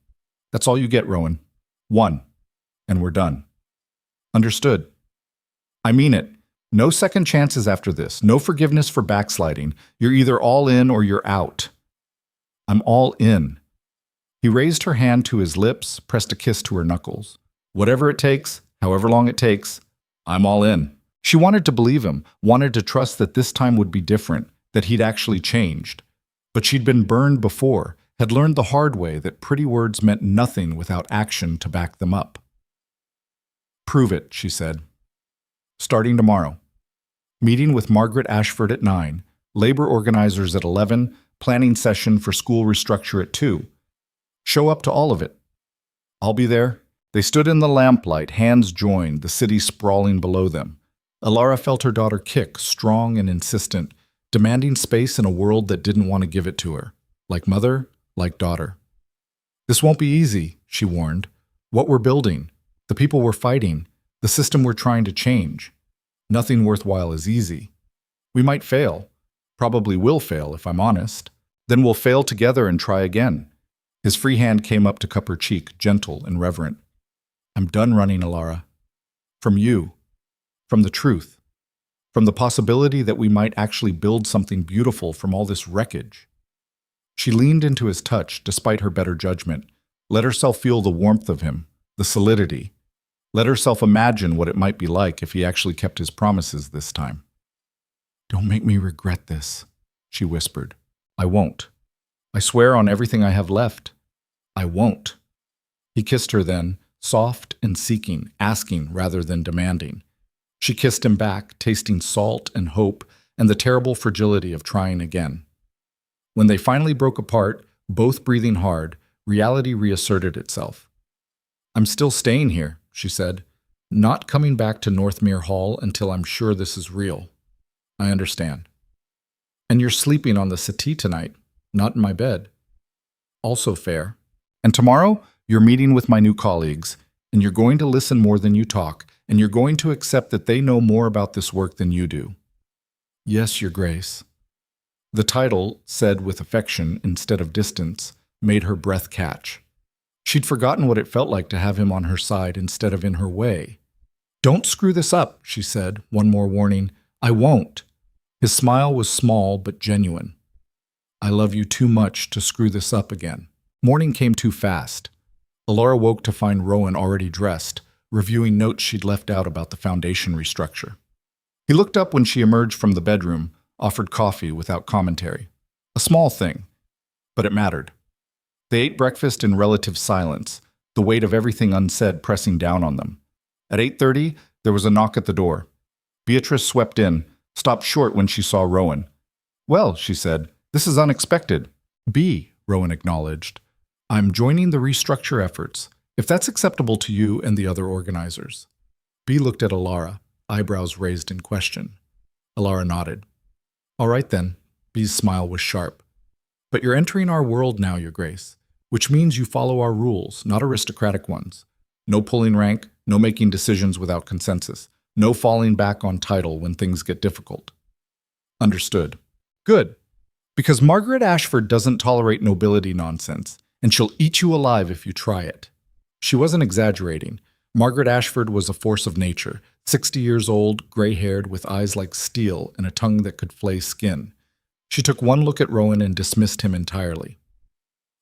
A: That's all you get, Rowan. One. And we're done. Understood. I mean it. No second chances after this. No forgiveness for backsliding. You're either all in or you're out. I'm all in. He raised her hand to his lips, pressed a kiss to her knuckles. Whatever it takes, however long it takes, I'm all in. She wanted to believe him, wanted to trust that this time would be different, that he'd actually changed. But she'd been burned before, had learned the hard way that pretty words meant nothing without action to back them up. Prove it, she said. Starting tomorrow. Meeting with Margaret Ashford at 9, labor organizers at 11, planning session for school restructure at 2. Show up to all of it. I'll be there. They stood in the lamplight, hands joined, the city sprawling below them. Elara felt her daughter kick, strong and insistent, demanding space in a world that didn't want to give it to her. Like mother, like daughter. This won't be easy, she warned. What we're building, the people we're fighting, the system we're trying to change. Nothing worthwhile is easy. We might fail. Probably will fail, if I'm honest. Then we'll fail together and try again. His free hand came up to cup her cheek, gentle and reverent. I'm done running, Elara. From you. From the truth. From the possibility that we might actually build something beautiful from all this wreckage. She leaned into his touch, despite her better judgment, let herself feel the warmth of him, the solidity. Let herself imagine what it might be like if he actually kept his promises this time. Don't make me regret this, she whispered. I won't. I swear on everything I have left. I won't. He kissed her then, soft and seeking, asking rather than demanding. She kissed him back, tasting salt and hope and the terrible fragility of trying again. When they finally broke apart, both breathing hard, reality reasserted itself. "I'm still staying here," she said. "Not coming back to Northmere Hall until I'm sure this is real." "I understand." "And you're sleeping on the settee tonight, not in my bed." "Also fair." "And tomorrow, you're meeting with my new colleagues, and you're going to listen more than you talk, and you're going to accept that they know more about this work than you do." "Yes, Your Grace." The title, said with affection instead of distance, made her breath catch. She'd forgotten what it felt like to have him on her side instead of in her way. "Don't screw this up," she said, one more warning. "I won't." His smile was small but genuine. "I love you too much to screw this up again." Morning came too fast. Elara woke to find Rowan already dressed, reviewing notes she'd left out about the Foundation restructure. He looked up when she emerged from the bedroom, offered coffee without commentary. A small thing, but it mattered. They ate breakfast in relative silence, the weight of everything unsaid pressing down on them. At 8:30, there was a knock at the door. Beatrice swept in, stopped short when she saw Rowan. "Well," she said, "this is unexpected." "B," Rowan acknowledged. "I'm joining the restructure efforts, if that's acceptable to you and the other organizers." B looked at Elara, eyebrows raised in question. Elara nodded. "All right then." B's smile was sharp. "But you're entering our world now, Your Grace, which means you follow our rules, not aristocratic ones. No pulling rank, no making decisions without consensus, no falling back on title when things get difficult." "Understood." "Good. Because Margaret Ashford doesn't tolerate nobility nonsense, and she'll eat you alive if you try it." She wasn't exaggerating. Margaret Ashford was a force of nature, 60 years old, gray-haired, with eyes like steel and a tongue that could flay skin. She took one look at Rowan and dismissed him entirely.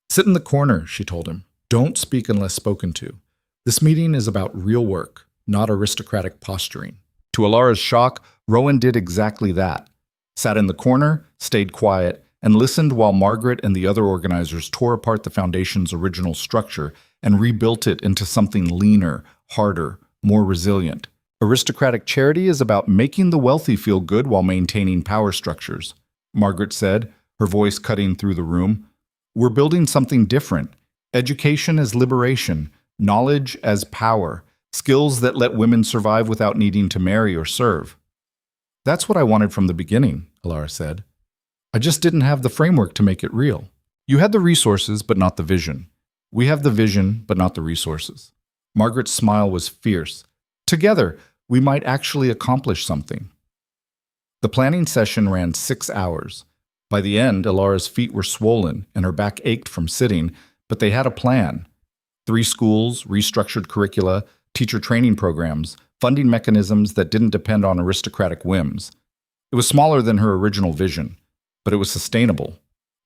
A: "Sit in the corner," she told him. "Don't speak unless spoken to. This meeting is about real work, not aristocratic posturing." To Elara's shock, Rowan did exactly that. Sat in the corner, stayed quiet, and listened while Margaret and the other organizers tore apart the Foundation's original structure and rebuilt it into something leaner, harder, more resilient. "Aristocratic charity is about making the wealthy feel good while maintaining power structures," Margaret said, her voice cutting through the room. "We're building something different. Education as liberation, knowledge as power, skills that let women survive without needing to marry or serve." "That's what I wanted from the beginning," Elara said. "I just didn't have the framework to make it real. You had the resources, but not the vision. We have the vision, but not the resources." Margaret's smile was fierce. "Together, we might actually accomplish something." The planning session ran 6 hours. By the end, Elara's feet were swollen and her back ached from sitting, but they had a plan. 3 schools, restructured curricula, teacher training programs, funding mechanisms that didn't depend on aristocratic whims. It was smaller than her original vision, but it was sustainable,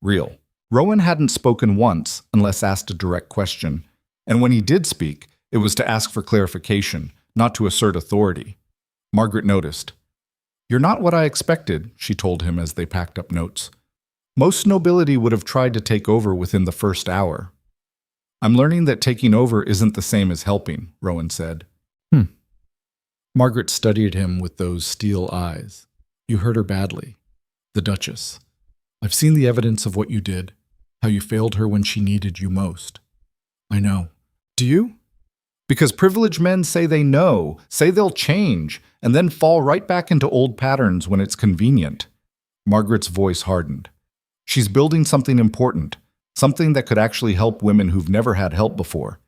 A: real. Rowan hadn't spoken once unless asked a direct question, and when he did speak, it was to ask for clarification, not to assert authority. Margaret noticed. "You're not what I expected," she told him as they packed up notes. "Most nobility would have tried to take over within the first hour." "I'm learning that taking over isn't the same as helping," Rowan said. Margaret studied him with those steel eyes. "You hurt her badly. The Duchess. I've seen the evidence of what you did, how you failed her when she needed you most." "I know." "Do you?" "Because privileged men say they know, say they'll change, and then fall right back into old patterns when it's convenient." Margaret's voice hardened. "She's building something important, something that could actually help women who've never had help before.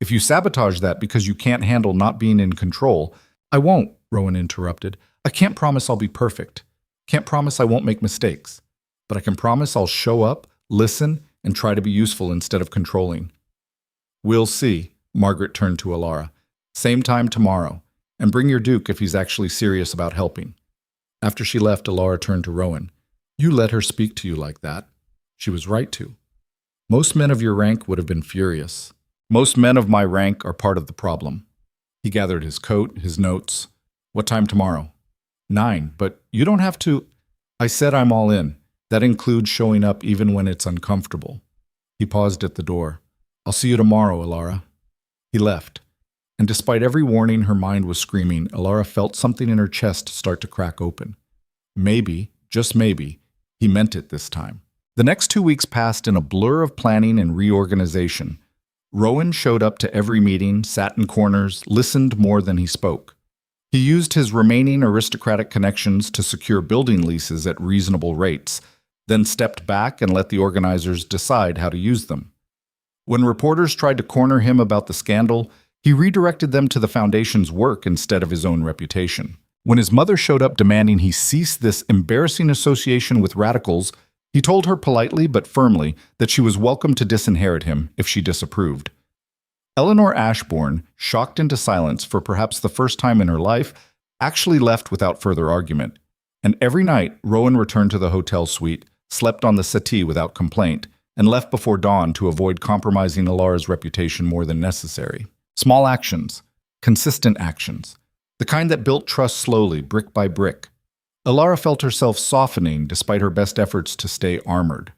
A: If you sabotage that because you can't handle not being in control—" "I won't," Rowan interrupted. "I can't promise I'll be perfect. Can't promise I won't make mistakes. But I can promise I'll show up, listen, and try to be useful instead of controlling." "We'll see." Margaret turned to Elara. "Same time tomorrow. And bring your Duke if he's actually serious about helping." After she left, Elara turned to Rowan. "You let her speak to you like that." She was right to. "Most men of your rank would have been furious. Most men of my rank are part of the problem." He gathered his coat, his notes. "What time tomorrow?" 9, but you don't have to." "I said I'm all in. That includes showing up even when it's uncomfortable." He paused at the door. "I'll see you tomorrow, Elara." He left. And despite every warning her mind was screaming, Elara felt something in her chest start to crack open. Maybe, just maybe, he meant it this time. The next 2 weeks passed in a blur of planning and reorganization. Rowan showed up to every meeting, sat in corners, listened more than he spoke. He used his remaining aristocratic connections to secure building leases at reasonable rates, then stepped back and let the organizers decide how to use them. When reporters tried to corner him about the scandal, he redirected them to the foundation's work instead of his own reputation. When his mother showed up demanding he cease this embarrassing association with radicals, he told her politely but firmly that she was welcome to disinherit him if she disapproved. Eleanor Ashbourne, shocked into silence for perhaps the first time in her life, actually left without further argument. And every night, Rowan returned to the hotel suite, slept on the settee without complaint, and left before dawn to avoid compromising Elara's reputation more than necessary. Small actions, consistent actions, the kind that built trust slowly, brick by brick. Elara felt herself softening despite her best efforts to stay armored.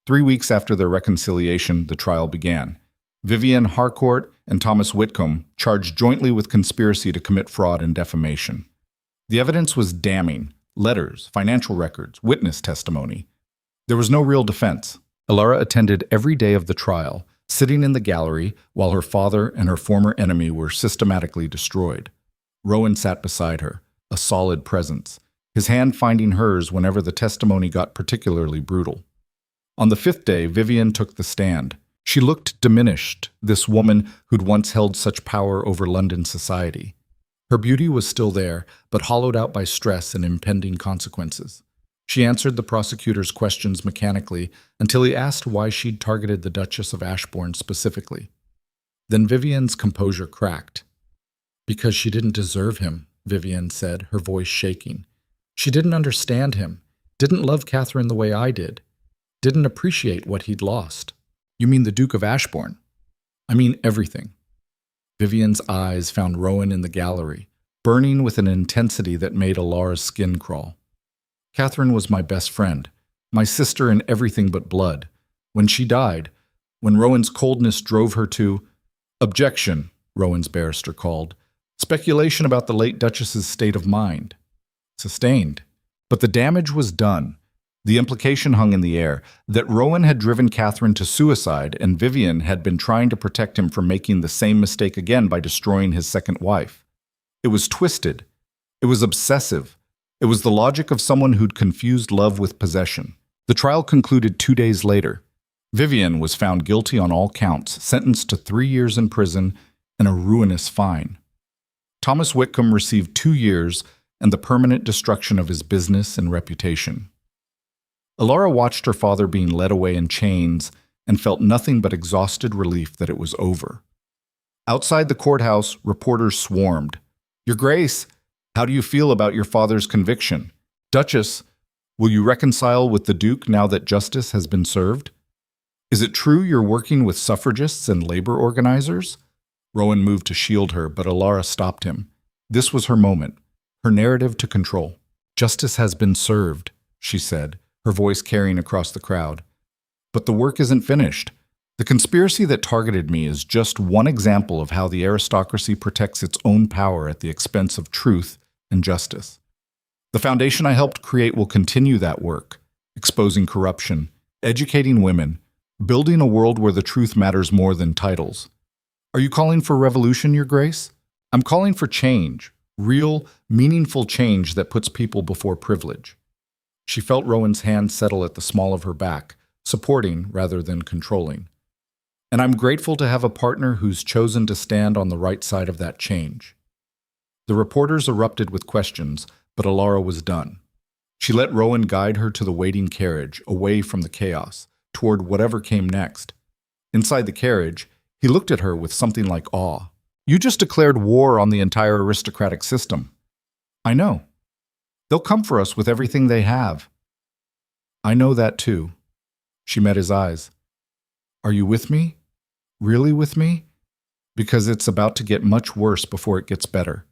A: 3 weeks after their reconciliation, the trial began. Vivian Harcourt and Thomas Whitcombe charged jointly with conspiracy to commit fraud and defamation. The evidence was damning: letters, financial records, witness testimony. There was no real defense. Elara attended every day of the trial, sitting in the gallery while her father and her former enemy were systematically destroyed. Rowan sat beside her, a solid presence, his hand finding hers whenever the testimony got particularly brutal. On the 5th day, Vivian took the stand. She looked diminished, this woman who'd once held such power over London society. Her beauty was still there, but hollowed out by stress and impending consequences. She answered the prosecutor's questions mechanically until he asked why she'd targeted the Duchess of Ashbourne specifically. Then Vivian's composure cracked. "Because she didn't deserve him," Vivian said, her voice shaking. "She didn't understand him, didn't love Catherine the way I did, didn't appreciate what he'd lost." "You mean the Duke of Ashbourne?" "I mean everything." Vivian's eyes found Rowan in the gallery, burning with an intensity that made Elara's skin crawl. "Catherine was my best friend, my sister in everything but blood. When she died, when Rowan's coldness drove her to—" "Objection," Rowan's barrister called. "Speculation about the late Duchess's state of mind." "Sustained." But the damage was done. The implication hung in the air that Rowan had driven Catherine to suicide and Vivian had been trying to protect him from making the same mistake again by destroying his second wife. It was twisted. It was obsessive. It was the logic of someone who'd confused love with possession. The trial concluded 2 days later. Vivian was found guilty on all counts, sentenced to 3 years in prison and a ruinous fine. Thomas Whitcombe received 2 years and the permanent destruction of his business and reputation. Elara watched her father being led away in chains and felt nothing but exhausted relief that it was over. Outside the courthouse, reporters swarmed. "Your Grace, how do you feel about your father's conviction? Duchess, will you reconcile with the Duke now that justice has been served? Is it true you're working with suffragists and labor organizers?" Rowan moved to shield her, but Elara stopped him. This was her moment, her narrative to control. "Justice has been served," she said, her voice carrying across the crowd. "But the work isn't finished. The conspiracy that targeted me is just one example of how the aristocracy protects its own power at the expense of truth and justice. The foundation I helped create will continue that work, exposing corruption, educating women, building a world where the truth matters more than titles. Are you calling for revolution, Your Grace? I'm calling for change, real, meaningful change that puts people before privilege." She felt Rowan's hand settle at the small of her back, supporting rather than controlling. "And I'm grateful to have a partner who's chosen to stand on the right side of that change." The reporters erupted with questions, but Elara was done. She let Rowan guide her to the waiting carriage, away from the chaos, toward whatever came next. Inside the carriage, he looked at her with something like awe. "You just declared war on the entire aristocratic system." "I know. They'll come for us with everything they have." "I know that too." She met his eyes. "Are you with me? Really with me? Because it's about to get much worse before it gets better."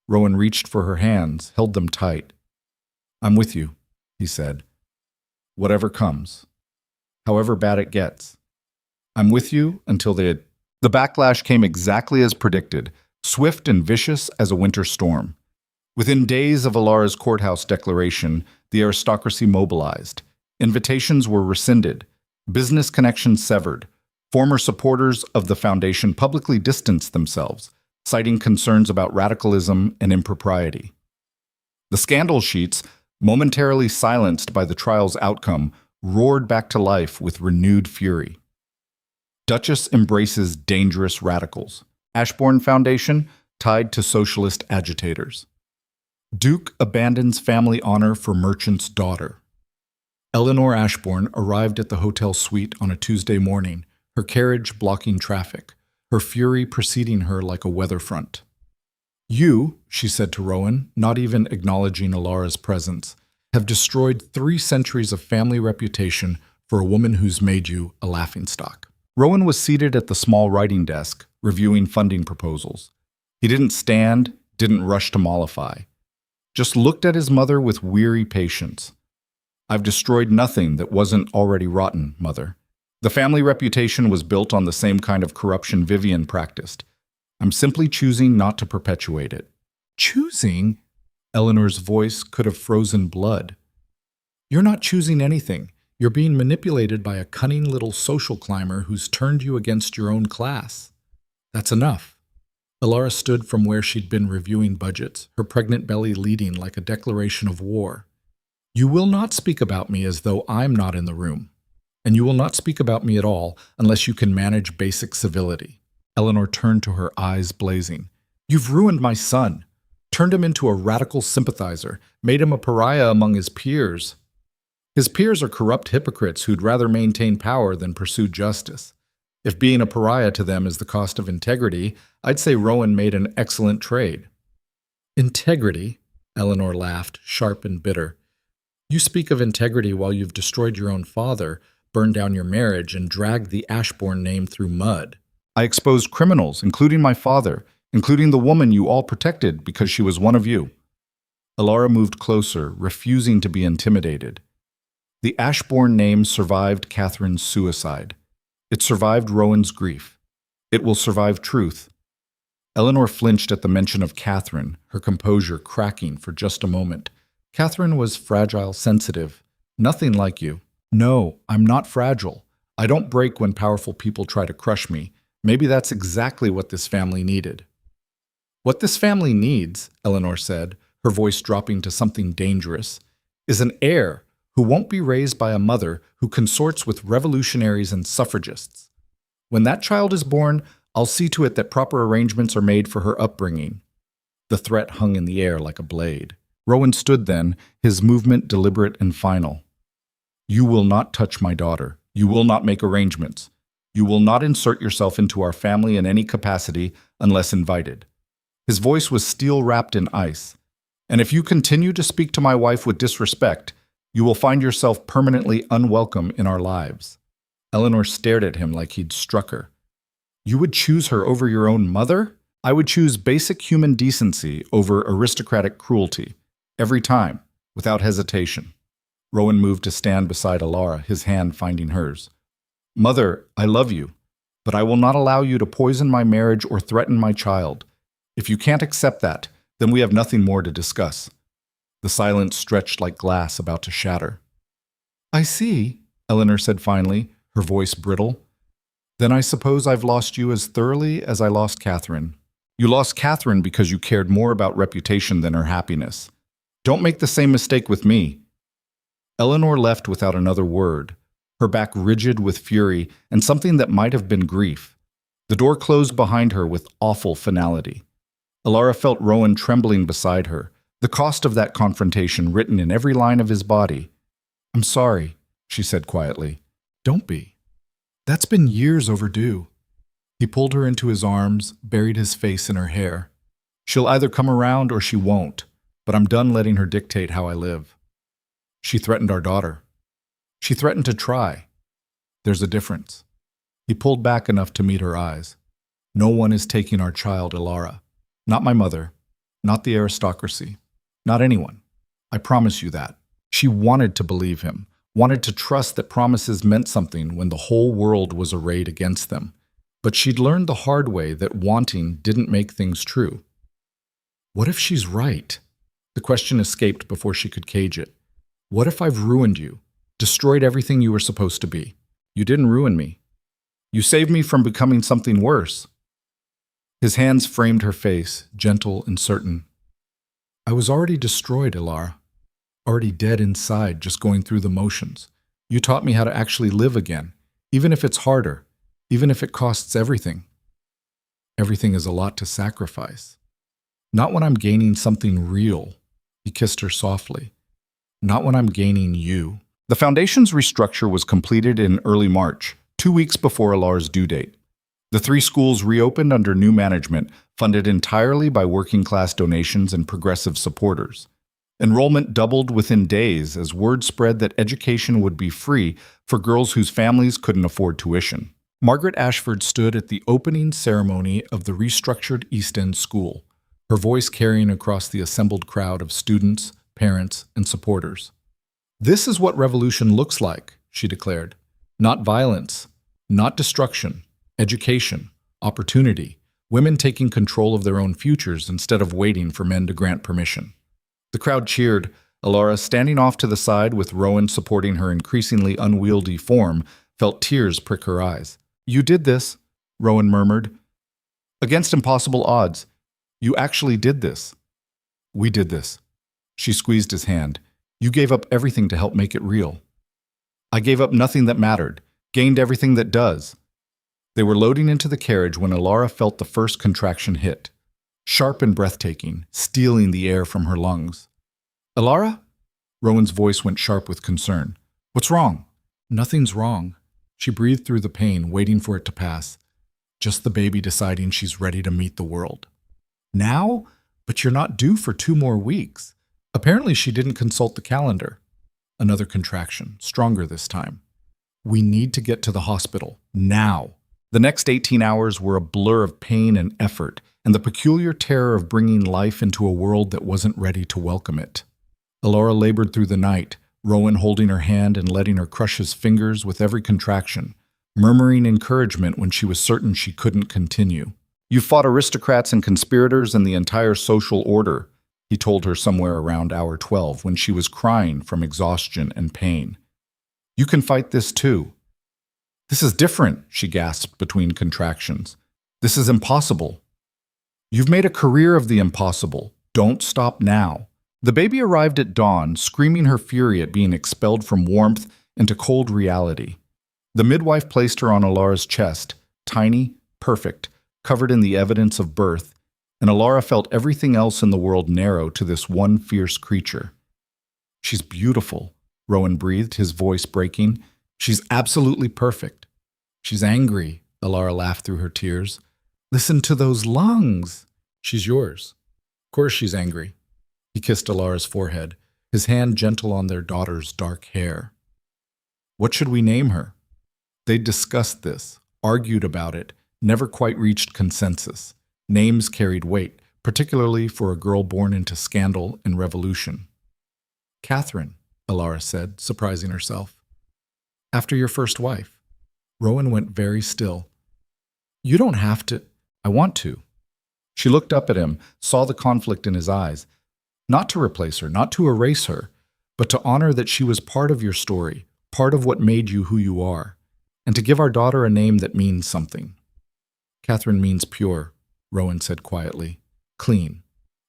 A: Rowan reached for her hands, held them tight. "I'm with you," he said. "Whatever comes. However bad it gets. I'm with you until the backlash came exactly as predicted, swift and vicious as a winter storm. Within days of Elara's courthouse declaration, the aristocracy mobilized. Invitations were rescinded, business connections severed. Former supporters of the foundation publicly distanced themselves, citing concerns about radicalism and impropriety. The scandal sheets, momentarily silenced by the trial's outcome, roared back to life with renewed fury. Duchess embraces dangerous radicals. Ashbourne Foundation tied to socialist agitators. Duke abandons family honor for merchant's daughter. Eleanor Ashbourne arrived at the hotel suite on a Tuesday morning, her carriage blocking traffic, her fury preceding her like a weather front. "You," she said to Rowan, not even acknowledging Elara's presence, "have destroyed 3 centuries of family reputation for a woman who's made you a laughingstock." Rowan was seated at the small writing desk, reviewing funding proposals. He didn't stand, didn't rush to mollify. Just looked at his mother with weary patience. "I've destroyed nothing that wasn't already rotten, Mother. The family reputation was built on the same kind of corruption Vivian practiced. I'm simply choosing not to perpetuate it." "Choosing?" Eleanor's voice could have frozen blood. "You're not choosing anything. You're being manipulated by a cunning little social climber who's turned you against your own class. That's enough." Elara stood from where she'd been reviewing budgets, her pregnant belly leading like a declaration of war. "You will not speak about me as though I'm not in the room. And you will not speak about me at all unless you can manage basic civility." Eleanor turned to her, eyes blazing. "You've ruined my son, turned him into a radical sympathizer, made him a pariah among his peers. His peers are corrupt hypocrites who'd rather maintain power than pursue justice. If being a pariah to them is the cost of integrity, I'd say Rowan made an excellent trade." "Integrity?" Eleanor laughed, sharp and bitter. "You speak of integrity while you've destroyed your own father, burned down your marriage, and dragged the Ashbourne name through mud." "I exposed criminals, including my father, including the woman you all protected because she was one of you." Elara moved closer, refusing to be intimidated. The Ashbourne name survived Catherine's suicide. It survived Rowan's grief. It will survive truth. Eleanor flinched at the mention of Catherine, her composure cracking for just a moment. "Catherine was fragile, sensitive. Nothing like you." "No, I'm not fragile. I don't break when powerful people try to crush me. Maybe that's exactly what this family needed." "What this family needs," Eleanor said, her voice dropping to something dangerous, "is an heir who won't be raised by a mother who consorts with revolutionaries and suffragists. When that child is born, I'll see to it that proper arrangements are made for her upbringing." The threat hung in the air like a blade. Rowan stood then, his movement deliberate and final. "You will not touch my daughter. You will not make arrangements. You will not insert yourself into our family in any capacity unless invited." His voice was steel wrapped in ice. "And if you continue to speak to my wife with disrespect, you will find yourself permanently unwelcome in our lives." Eleanor stared at him like he'd struck her. "You would choose her over your own mother? I would choose basic human decency over aristocratic cruelty. Every time, without hesitation." Rowan moved to stand beside Elara, his hand finding hers. "Mother, I love you, but I will not allow you to poison my marriage or threaten my child. If you can't accept that, then we have nothing more to discuss." The silence stretched like glass about to shatter. "I see," Eleanor said finally, her voice brittle. "Then I suppose I've lost you as thoroughly as I lost Catherine. You lost Catherine because you cared more about reputation than her happiness. Don't make the same mistake with me." Eleanor left without another word, her back rigid with fury and something that might have been grief. The door closed behind her with awful finality. Elara felt Rowan trembling beside her, the cost of that confrontation written in every line of his body. "I'm sorry," she said quietly. "Don't be. That's been years overdue." He pulled her into his arms, buried his face in her hair. "She'll either come around or she won't, but I'm done letting her dictate how I live. She threatened our daughter. She threatened to try. There's a difference." He pulled back enough to meet her eyes. "No one is taking our child, Elara. Not my mother. Not the aristocracy. Not anyone. I promise you that." She wanted to believe him, wanted to trust that promises meant something when the whole world was arrayed against them. But she'd learned the hard way that wanting didn't make things true. What if she's right? The question escaped before she could cage it. What if I've ruined you? destroyed everything you were supposed to be. You didn't ruin me. You saved me from becoming something worse." His hands framed her face, gentle and certain. "I was already destroyed, Elara. Already dead inside, just going through the motions. You taught me how to actually live again, even if it's harder, even if it costs everything. Everything is a lot to sacrifice. Not when I'm gaining something real." He kissed her softly. "Not when I'm gaining you." The foundation's restructure was completed in early March, 2 weeks before Elara's due date. The 3 schools reopened under new management, funded entirely by working-class donations and progressive supporters. Enrollment doubled within days as word spread that education would be free for girls whose families couldn't afford tuition. Margaret Ashford stood at the opening ceremony of the restructured East End School, her voice carrying across the assembled crowd of students, parents, and supporters. "This is what revolution looks like," she declared. "Not violence, not destruction, education, opportunity, women taking control of their own futures instead of waiting for men to grant permission." The crowd cheered. Elara, standing off to the side with Rowan supporting her increasingly unwieldy form, felt tears prick her eyes. "You did this," Rowan murmured. "Against impossible odds. You actually did this." "We did this." She squeezed his hand. "You gave up everything to help make it real." "I gave up nothing that mattered, gained everything that does." They were loading into the carriage when Elara felt the first contraction hit. Sharp and breathtaking, stealing the air from her lungs. "Elara?" Rowan's voice went sharp with concern. "What's wrong?" "Nothing's wrong." She breathed through the pain, waiting for it to pass. "Just the baby deciding she's ready to meet the world." "Now? But you're not due for 2 more weeks." Apparently she didn't consult the calendar. Another contraction, stronger this time. "We need to get to the hospital. Now." The next 18 hours were a blur of pain and effort, and the peculiar terror of bringing life into a world that wasn't ready to welcome it. Elara labored through the night, Rowan holding her hand and letting her crush his fingers with every contraction, murmuring encouragement when she was certain she couldn't continue. "You fought aristocrats and conspirators and the entire social order," he told her somewhere around hour 12 when she was crying from exhaustion and pain. "You can fight this too." "This is different," she gasped between contractions. "This is impossible." "You've made a career of the impossible. Don't stop now." The baby arrived at dawn, screaming her fury at being expelled from warmth into cold reality. The midwife placed her on Elara's chest, tiny, perfect, covered in the evidence of birth, and Elara felt everything else in the world narrow to this one fierce creature. "She's beautiful," Rowan breathed, his voice breaking. "She's absolutely perfect." "She's angry," Elara laughed through her tears. "Listen to those lungs." "She's yours." "Of course she's angry." He kissed Elara's forehead, his hand gentle on their daughter's dark hair. "What should we name her?" They'd discussed this, argued about it, never quite reached consensus. Names carried weight, particularly for a girl born into scandal and revolution. "Catherine," Elara said, surprising herself. "After your first wife." Rowan went very still. "You don't have to." "I want to." She looked up at him, saw the conflict in his eyes. Not to replace her, not to erase her, but to honor that she was part of your story, part of what made you who you are, and to give our daughter a name that means something. "Catherine means pure," Rowan said quietly. "Clean,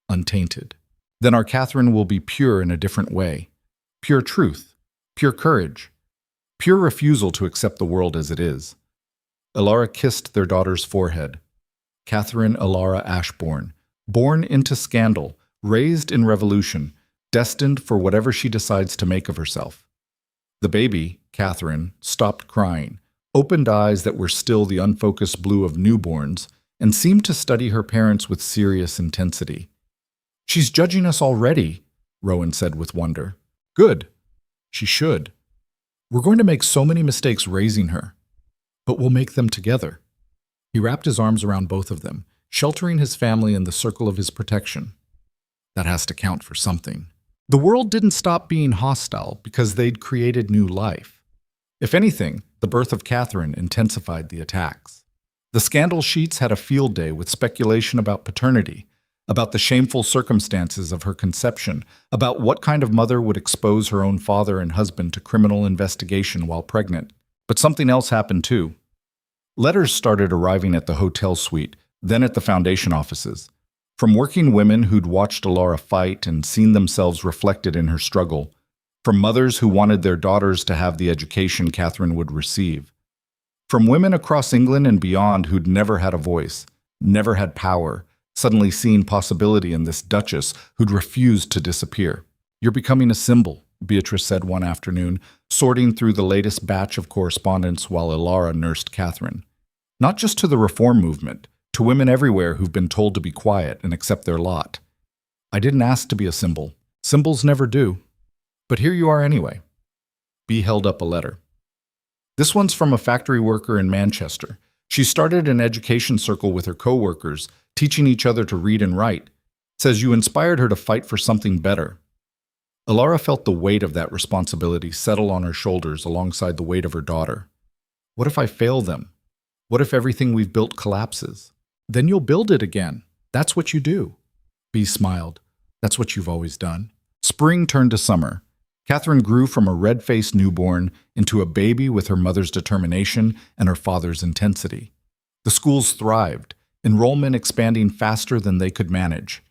A: untainted. Then our Catherine will be pure in a different way. Pure truth, pure courage, pure refusal to accept the world as it is." Elara kissed their daughter's forehead. Catherine Elara Ashbourne, born into scandal, raised in revolution, destined for whatever she decides to make of herself. The baby, Catherine, stopped crying, opened eyes that were still the unfocused blue of newborns, and seemed to study her parents with serious intensity. "She's judging us already," Rowan said with wonder. "Good. She should. We're going to make so many mistakes raising her, but we'll make them together." He wrapped his arms around both of them, sheltering his family in the circle of his protection. That has to count for something. The world didn't stop being hostile because they'd created new life. If anything, the birth of Catherine intensified the attacks. The scandal sheets had a field day with speculation about paternity. about the shameful circumstances of her conception, about what kind of mother would expose her own father and husband to criminal investigation while pregnant. But something else happened too. Letters started arriving at the hotel suite, then at the foundation offices. From working women who'd watched Elara fight and seen themselves reflected in her struggle. From mothers who wanted their daughters to have the education Catherine would receive. From women across England and beyond who'd never had a voice, never had power, suddenly seeing possibility in this duchess who'd refused to disappear. "You're becoming a symbol," Beatrice said one afternoon, sorting through the latest batch of correspondence while Elara nursed Catherine. "Not just to the reform movement, to women everywhere who've been told to be quiet and accept their lot. I didn't ask to be a symbol. Symbols never do. But here you are anyway." B held up a letter. "This one's from a factory worker in Manchester. She started an education circle with her co-workers, teaching each other to read and write. Says you inspired her to fight for something better." Elara felt the weight of that responsibility settle on her shoulders alongside the weight of her daughter. "What if I fail them? What if everything we've built collapses?" "Then you'll build it again. That's what you do." B smiled. "That's what you've always done." Spring turned to summer. Catherine grew from a red-faced newborn into a baby with her mother's determination and her father's intensity. The schools thrived, enrollment expanding faster than they could manage.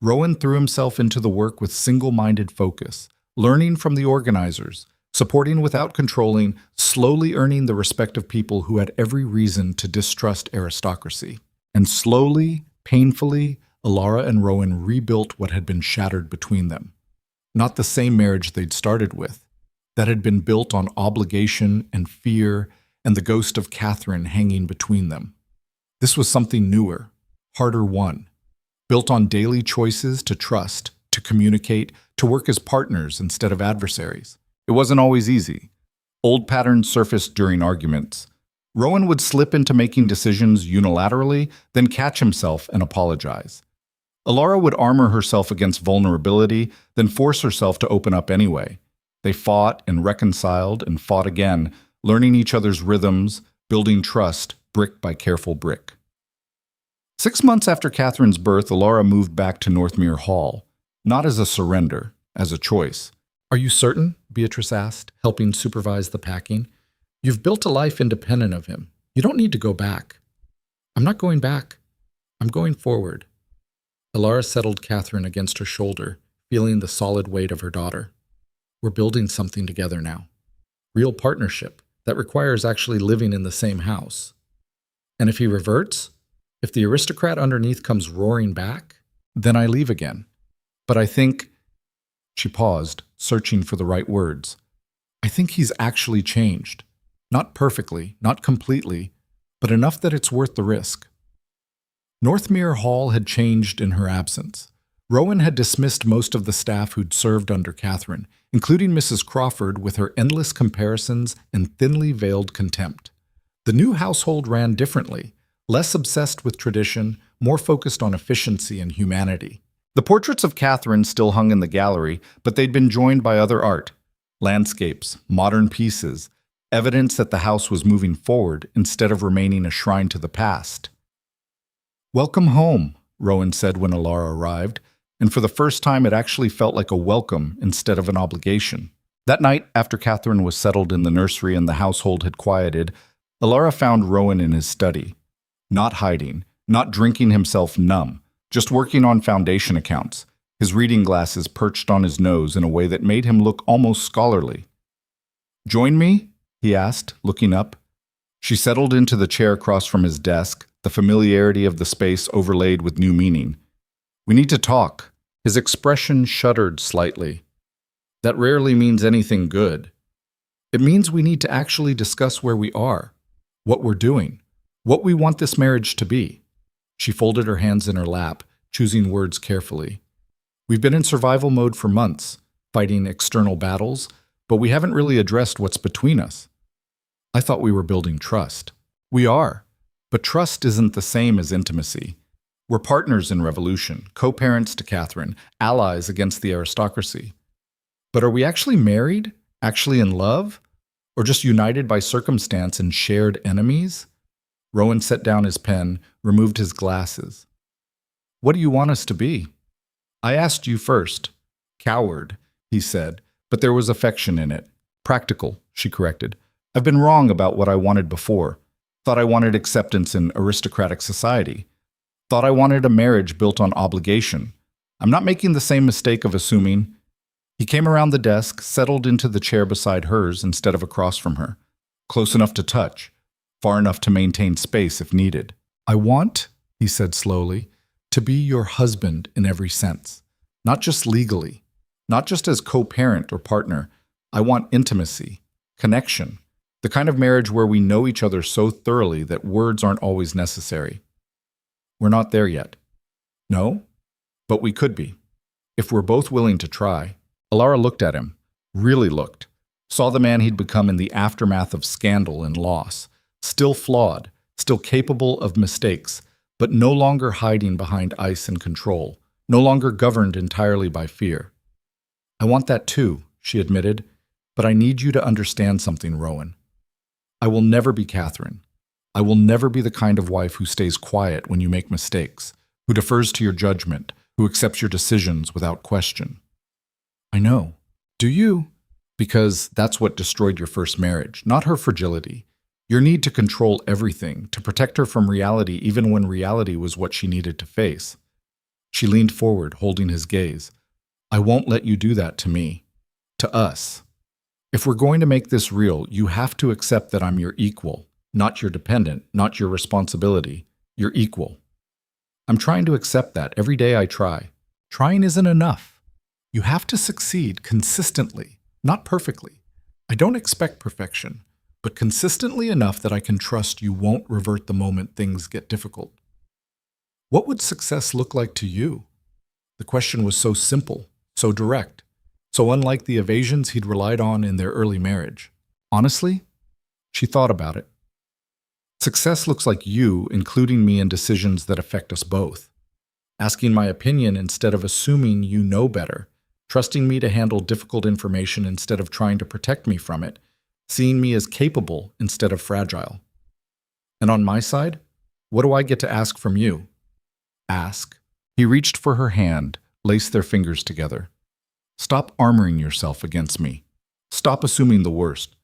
A: Rowan threw himself into the work with single-minded focus, learning from the organizers, supporting without controlling, slowly earning the respect of people who had every reason to distrust aristocracy. And slowly, painfully, Elara and Rowan rebuilt what had been shattered between them. Not the same marriage they'd started with, that had been built on obligation and fear and the ghost of Catherine hanging between them. This was something newer, harder won, built on daily choices to trust, to communicate, to work as partners instead of adversaries. It wasn't always easy. Old patterns surfaced during arguments. Rowan would slip into making decisions unilaterally, then catch himself and apologize. Elara would armor herself against vulnerability, then force herself to open up anyway. They fought and reconciled and fought again, learning each other's rhythms, building trust brick by careful brick. 6 months after Catherine's birth, Elara moved back to Northmere Hall, not as a surrender, as a choice. "Are you certain?" Beatrice asked, helping supervise the packing. "You've built a life independent of him. You don't need to go back." "I'm not going back. I'm going forward." Elara settled Catherine against her shoulder, feeling the solid weight of her daughter. "We're building something together now. Real partnership that requires actually living in the same house. And if he reverts, if the aristocrat underneath comes roaring back, then I leave again. But I think—" She paused, searching for the right words. "I think he's actually changed. Not perfectly, not completely, but enough that it's worth the risk." Northmere Hall had changed in her absence. Rowan had dismissed most of the staff who'd served under Catherine, including Mrs. Crawford with her endless comparisons and thinly veiled contempt. The new household ran differently, less obsessed with tradition, more focused on efficiency and humanity. The portraits of Catherine still hung in the gallery, but they'd been joined by other art, landscapes, modern pieces, evidence that the house was moving forward instead of remaining a shrine to the past. "Welcome home," Rowan said when Elara arrived, and for the first time it actually felt like a welcome instead of an obligation. That night, after Catherine was settled in the nursery and the household had quieted, Elara found Rowan in his study. Not hiding, not drinking himself numb, just working on foundation accounts, his reading glasses perched on his nose in a way that made him look almost scholarly. "Join me?" he asked, looking up. She settled into the chair across from his desk, the familiarity of the space overlaid with new meaning. "We need to talk." His expression shuddered slightly. "That rarely means anything good. It means we need to actually discuss where we are, what we're doing, what we want this marriage to be." She folded her hands in her lap, choosing words carefully. "We've been in survival mode for months, fighting external battles, but we haven't really addressed what's between us. I thought we were building trust. We are, but trust isn't the same as intimacy. We're partners in revolution, co-parents to Catherine, allies against the aristocracy. But are we actually married? Actually in love? Or just united by circumstance and shared enemies?" Rowan set down his pen, removed his glasses. What do you want us to be? I asked you first. Coward, he said, but there was affection in it. Practical, she corrected. I've been wrong about what I wanted before. Thought I wanted acceptance in aristocratic society. Thought I wanted a marriage built on obligation. I'm not making the same mistake of assuming. He came around the desk, settled into the chair beside hers instead of across from her. Close enough to touch, far enough to maintain space if needed. I want, he said slowly, to be your husband in every sense. Not just legally, not just as co-parent or partner. I want intimacy, connection, the kind of marriage where we know each other so thoroughly that words aren't always necessary. We're not there yet. No, but we could be, if we're both willing to try. Elara looked at him, really looked, saw the man he'd become in the aftermath of scandal and loss, still flawed, still capable of mistakes, but no longer hiding behind ice and control, no longer governed entirely by fear. I want that too, she admitted, but I need you to understand something, Rowan. I will never be Catherine. I will never be the kind of wife who stays quiet when you make mistakes, who defers to your judgment, who accepts your decisions without question. I know. Do you? Because that's what destroyed your first marriage, not her fragility. Your need to control everything, to protect her from reality even when reality was what she needed to face. She leaned forward, holding his gaze. I won't let you do that to me. To us. If we're going to make this real, you have to accept that I'm your equal, not your dependent, not your responsibility. You're equal. I'm trying to accept that every day I try. Trying isn't enough. You have to succeed consistently, not perfectly. I don't expect perfection, but consistently enough that I can trust you won't revert the moment things get difficult. What would success look like to you? The question was so simple, so direct, so unlike the evasions he'd relied on in their early marriage. Honestly, she thought about it. Success looks like you including me in decisions that affect us both. Asking my opinion instead of assuming you know better. Trusting me to handle difficult information instead of trying to protect me from it. Seeing me as capable instead of fragile. And on my side, what do I get to ask from you? Ask. He reached for her hand, laced their fingers together. Stop armoring yourself against me. Stop assuming the worst.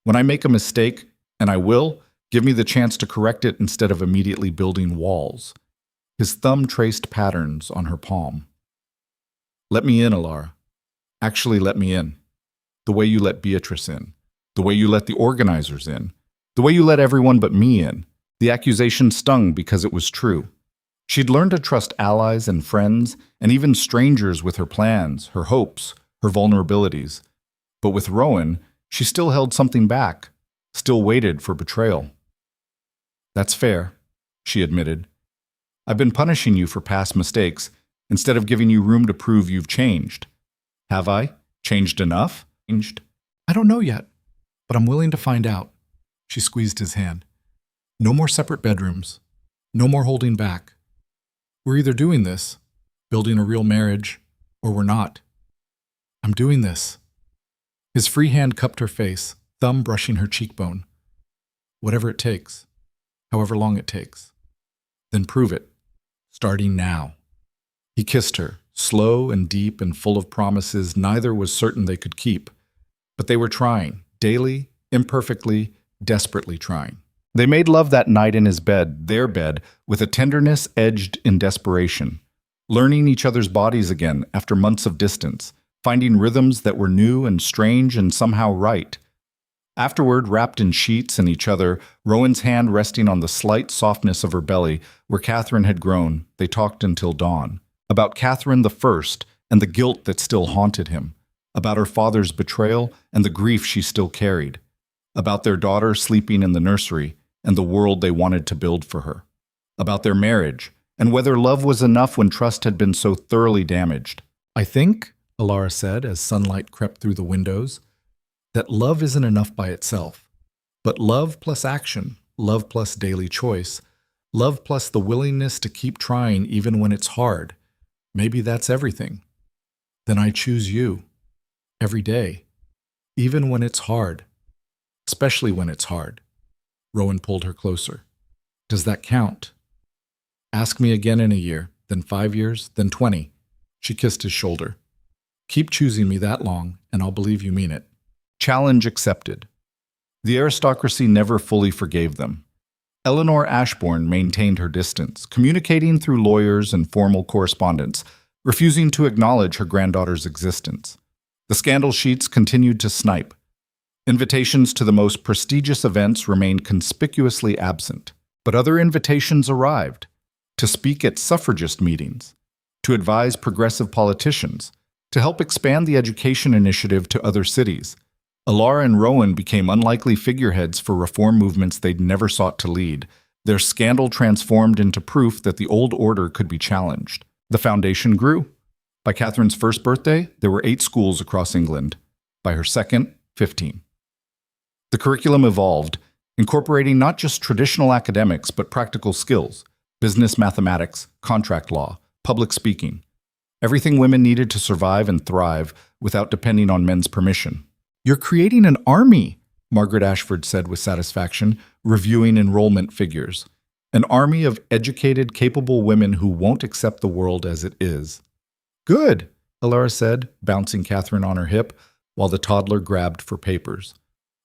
A: When I make a mistake, and I will, give me the chance to correct it instead of immediately building walls. His thumb traced patterns on her palm. Let me in, Elara. Actually, let me in. The way you let Beatrice in. The way you let the organizers in. The way you let everyone but me in. The accusation stung because it was true. She'd learned to trust allies and friends, and even strangers with her plans, her hopes, her vulnerabilities. But with Rowan, she still held something back, still waited for betrayal. That's fair, she admitted. I've been punishing you for past mistakes, instead of giving you room to prove you've changed. Have I? Changed enough? Changed? I don't know yet, but I'm willing to find out. She squeezed his hand. No more separate bedrooms. No more holding back. We're either doing this, building a real marriage, or we're not. I'm doing this. His free hand cupped her face, thumb brushing her cheekbone. Whatever it takes, however long it takes. Then prove it, starting now. He kissed her, slow and deep and full of promises neither was certain they could keep. But they were trying, daily, imperfectly, desperately trying. They made love that night in his bed, their bed, with a tenderness edged in desperation, learning each other's bodies again after months of distance, finding rhythms that were new and strange and somehow right. Afterward, wrapped in sheets and each other, Rowan's hand resting on the slight softness of her belly, where Catherine had grown, they talked until dawn. About Catherine the First and the guilt that still haunted him, about her father's betrayal and the grief she still carried, about their daughter sleeping in the nursery and the world they wanted to build for her, about their marriage and whether love was enough when trust had been so thoroughly damaged. I think, Elara said as sunlight crept through the windows, that love isn't enough by itself, but love plus action, love plus daily choice, love plus the willingness to keep trying even when it's hard. Maybe that's everything. Then I choose you. Every day. Even when it's hard. Especially when it's hard. Rowan pulled her closer. Does that count? Ask me again in a year. then 5 years, then 20. She kissed his shoulder. Keep choosing me that long, and I'll believe you mean it. Challenge accepted. The aristocracy never fully forgave them. Eleanor Ashbourne maintained her distance, communicating through lawyers and formal correspondence, refusing to acknowledge her granddaughter's existence. The scandal sheets continued to snipe. Invitations to the most prestigious events remained conspicuously absent, but other invitations arrived to speak at suffragist meetings, to advise progressive politicians, to help expand the education initiative to other cities. Elara and Rowan became unlikely figureheads for reform movements they'd never sought to lead. Their scandal transformed into proof that the old order could be challenged. The foundation grew. By Catherine's first birthday, there were 8 schools across England. By her second, 15. The curriculum evolved, incorporating not just traditional academics but practical skills, business mathematics, contract law, public speaking. Everything women needed to survive and thrive without depending on men's permission. You're creating an army, Margaret Ashford said with satisfaction, reviewing enrollment figures. An army of educated, capable women who won't accept the world as it is. Good, Elara said, bouncing Catherine on her hip, while the toddler grabbed for papers.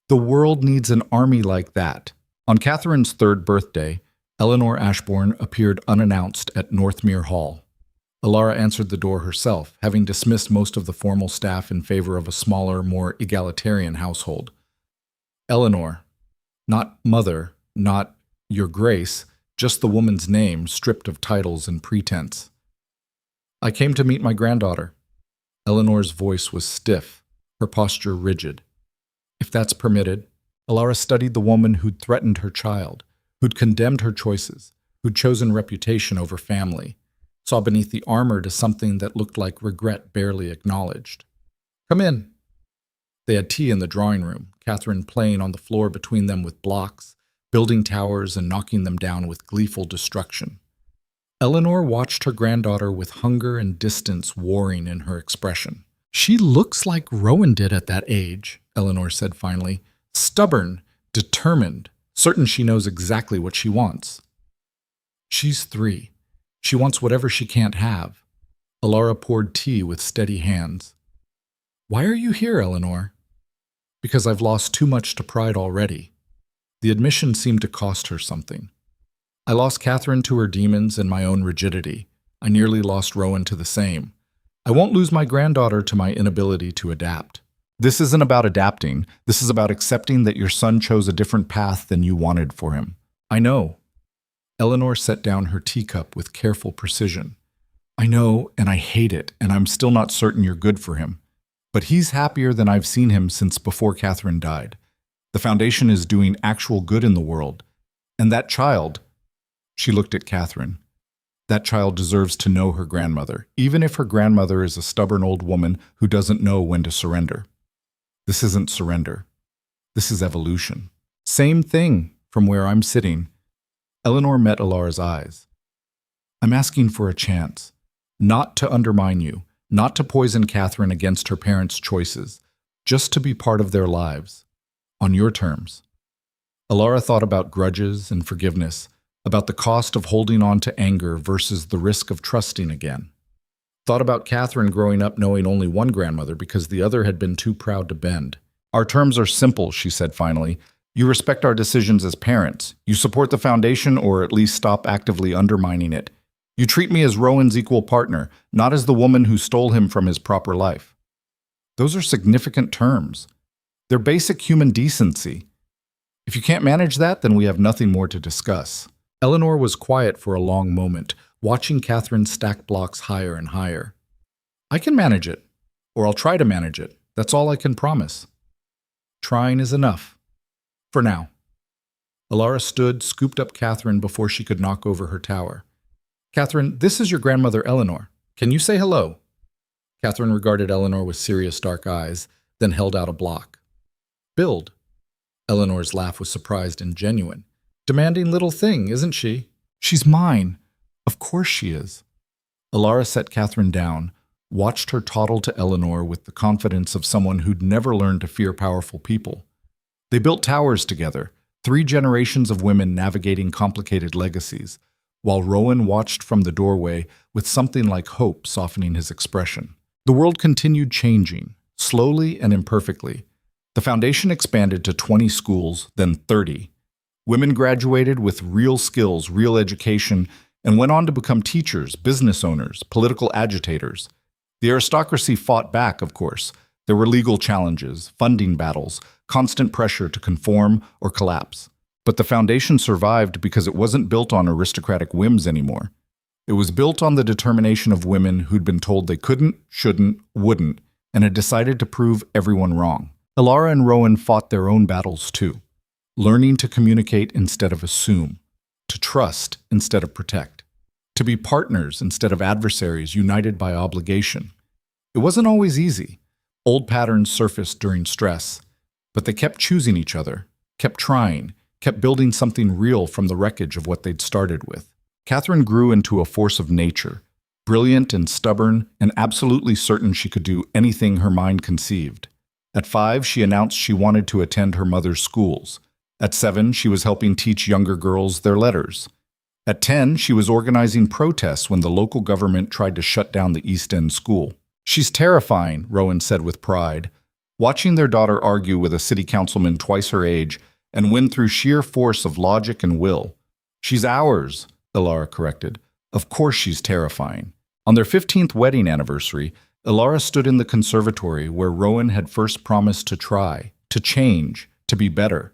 A: The world needs an army like that. On Catherine's 3rd birthday, Eleanor Ashbourne appeared unannounced at Northmere Hall. Elara answered the door herself, having dismissed most of the formal staff in favor of a smaller, more egalitarian household. Eleanor, not mother, not your grace, just the woman's name, stripped of titles and pretense. I came to meet my granddaughter. Eleanor's voice was stiff, her posture rigid. If that's permitted, Elara studied the woman who'd threatened her child, who'd condemned her choices, who'd chosen reputation over family, saw beneath the armor to something that looked like regret barely acknowledged. Come in. They had tea in the drawing room, Catherine playing on the floor between them with blocks, building towers and knocking them down with gleeful destruction. Eleanor watched her granddaughter with hunger and distance warring in her expression. She looks like Rowan did at that age, Eleanor said finally. Stubborn, determined, certain she knows exactly what she wants. She's 3. She wants whatever she can't have. Elara poured tea with steady hands. Why are you here, Eleanor? Because I've lost too much to pride already. The admission seemed to cost her something. I lost Catherine to her demons and my own rigidity. I nearly lost Rowan to the same. I won't lose my granddaughter to my inability to adapt. This isn't about adapting. This is about accepting that your son chose a different path than you wanted for him. I know. Eleanor set down her teacup with careful precision. I know, and I hate it, and I'm still not certain you're good for him. But he's happier than I've seen him since before Catherine died. The foundation is doing actual good in the world. And that child, she looked at Catherine, that child deserves to know her grandmother, even if her grandmother is a stubborn old woman who doesn't know when to surrender. This isn't surrender. This is evolution. Same thing from where I'm sitting. Eleanor met Elara's eyes. I'm asking for a chance, not to undermine you, not to poison Catherine against her parents' choices, just to be part of their lives, on your terms. Elara thought about grudges and forgiveness, about the cost of holding on to anger versus the risk of trusting again. Thought about Catherine growing up knowing only one grandmother because the other had been too proud to bend. Our terms are simple, she said finally. You respect our decisions as parents. You support the foundation or at least stop actively undermining it. You treat me as Rowan's equal partner, not as the woman who stole him from his proper life. Those are significant terms. They're basic human decency. If you can't manage that, then we have nothing more to discuss. Eleanor was quiet for a long moment, watching Catherine stack blocks higher and higher. I can manage it, or I'll try to manage it. That's all I can promise. Trying is enough. For now. Elara stood, scooped up Catherine before she could knock over her tower. Catherine, this is your grandmother Eleanor. Can you say hello? Catherine regarded Eleanor with serious dark eyes, then held out a block. Build. Eleanor's laugh was surprised and genuine. Demanding little thing, isn't she? She's mine. Of course she is. Elara set Catherine down, watched her toddle to Eleanor with the confidence of someone who'd never learned to fear powerful people. They built towers together, 3 generations of women navigating complicated legacies, while Rowan watched from the doorway with something like hope softening his expression. The world continued changing, slowly and imperfectly. The foundation expanded to 20 schools, then 30. Women graduated with real skills, real education, and went on to become teachers, business owners, political agitators. The aristocracy fought back, of course. There were legal challenges, funding battles, constant pressure to conform or collapse. But the foundation survived because it wasn't built on aristocratic whims anymore. It was built on the determination of women who'd been told they couldn't, shouldn't, wouldn't, and had decided to prove everyone wrong. Elara and Rowan fought their own battles too, learning to communicate instead of assume, to trust instead of protect, to be partners instead of adversaries united by obligation. It wasn't always easy. Old patterns surfaced during stress, but they kept choosing each other, kept trying, kept building something real from the wreckage of what they'd started with. Catherine grew into a force of nature, brilliant and stubborn and absolutely certain she could do anything her mind conceived. At 5, she announced she wanted to attend her mother's schools. At 7, she was helping teach younger girls their letters. At 10, she was organizing protests when the local government tried to shut down the East End school. "She's terrifying," Rowan said with pride. Watching their daughter argue with a city councilman twice her age and win through sheer force of logic and will. "She's ours," Elara corrected. "Of course she's terrifying." On their 15th wedding anniversary, Elara stood in the conservatory where Rowan had first promised to try, to change, to be better.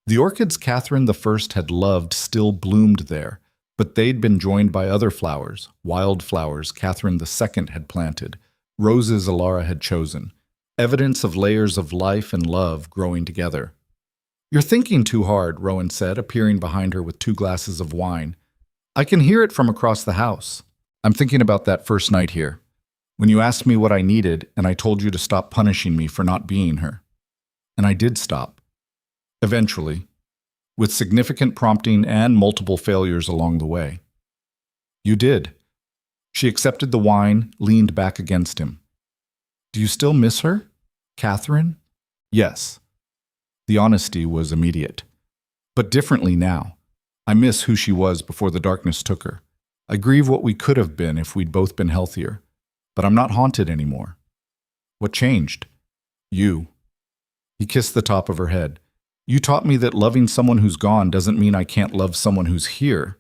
A: The orchids Catherine I had loved still bloomed there, but they'd been joined by other flowers, wild flowers Catherine II had planted, roses Elara had chosen, evidence of layers of life and love growing together. "You're thinking too hard," Rowan said, appearing behind her with 2 glasses of wine. "I can hear it from across the house. I'm thinking about that first night here, when you asked me what I needed and I told you to stop punishing me for not being her. And I did stop. Eventually, with significant prompting and multiple failures along the way." "You did." She accepted the wine, leaned back against him. "Do you still miss her, Catherine?" "Yes." The honesty was immediate. "But differently now. I miss who she was before the darkness took her. I grieve what we could have been if we'd both been healthier. But I'm not haunted anymore." "What changed?" "You." He kissed the top of her head. "You taught me that loving someone who's gone doesn't mean I can't love someone who's here,